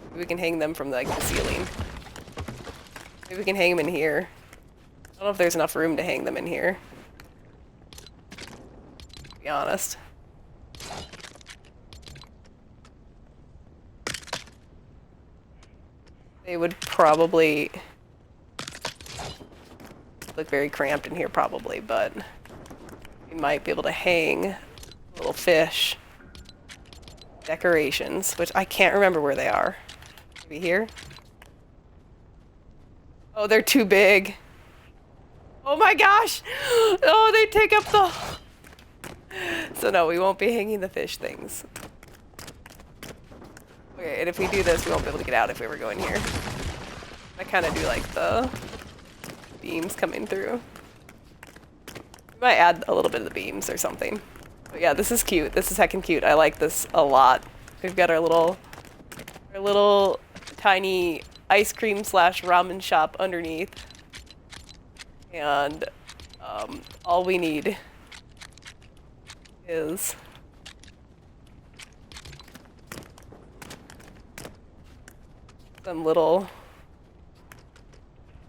Maybe we can hang them from like the ceiling. Maybe we can hang them in here. I don't know if there's enough room to hang them in here, to be honest. They would probably look very cramped in here probably, but we might be able to hang little fish decorations, which I can't remember where they are. Maybe here? Oh, they're too big. Oh my gosh! Oh, they take up the... So no, we won't be hanging the fish things. Okay, and if we do this, we won't be able to get out if we were going here. I kind of do like the beams coming through. We might add a little bit of the beams or something. But yeah, this is cute. This is heckin' cute. I like this a lot. We've got our little tiny ice cream slash ramen shop underneath. And all we need is some little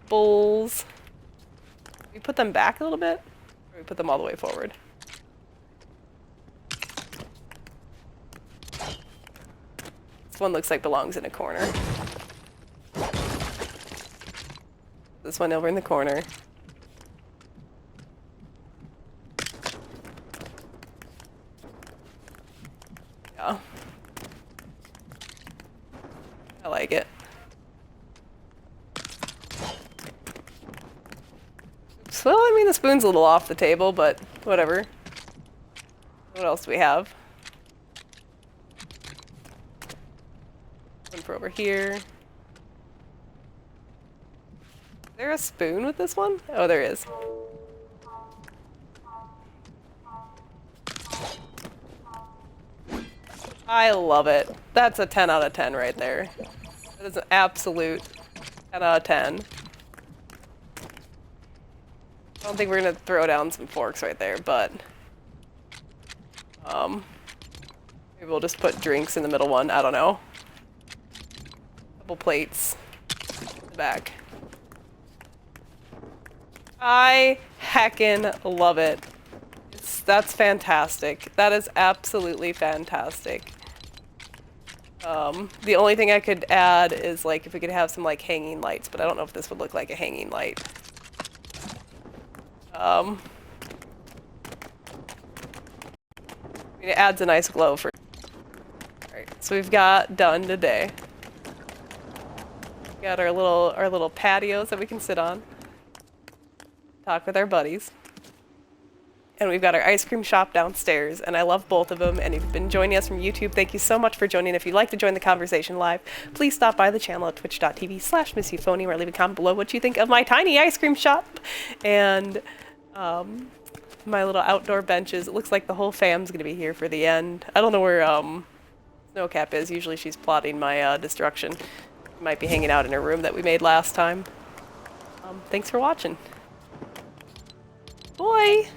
bowls. We put them back a little bit, or we put them all the way forward. This one looks like belongs in a corner. This one over in the corner. Yeah. I like it. Oops. Well, I mean, the spoon's a little off the table, but whatever. What else do we have? One for over here. Is there a spoon with this one? Oh, there is. I love it. That's a 10 out of 10 right there. That is an absolute 10 out of 10. I don't think we're gonna throw down some forks right there, but maybe we'll just put drinks in the middle one. I don't know. Couple plates in the back. I heckin' love it. That's fantastic. That is absolutely fantastic. The only thing I could add is like if we could have some like hanging lights, but I don't know if this would look like a hanging light. I mean, it adds a nice glow for. Alright, so we've got done today. We got our little patios that we can sit on. Talk with our buddies. And we've got our ice cream shop downstairs, and I love both of them. And if you've been joining us from YouTube, thank you so much for joining. If you'd like to join the conversation live, please stop by the channel at twitch.tv/MissYouPhony, or leave a comment below what you think of my tiny ice cream shop and my little outdoor benches. It looks like the whole fam's gonna be here for the end. I don't know where Snowcap is. Usually she's plotting my destruction. She might be hanging out in her room that we made last time. Thanks for watching. Boy!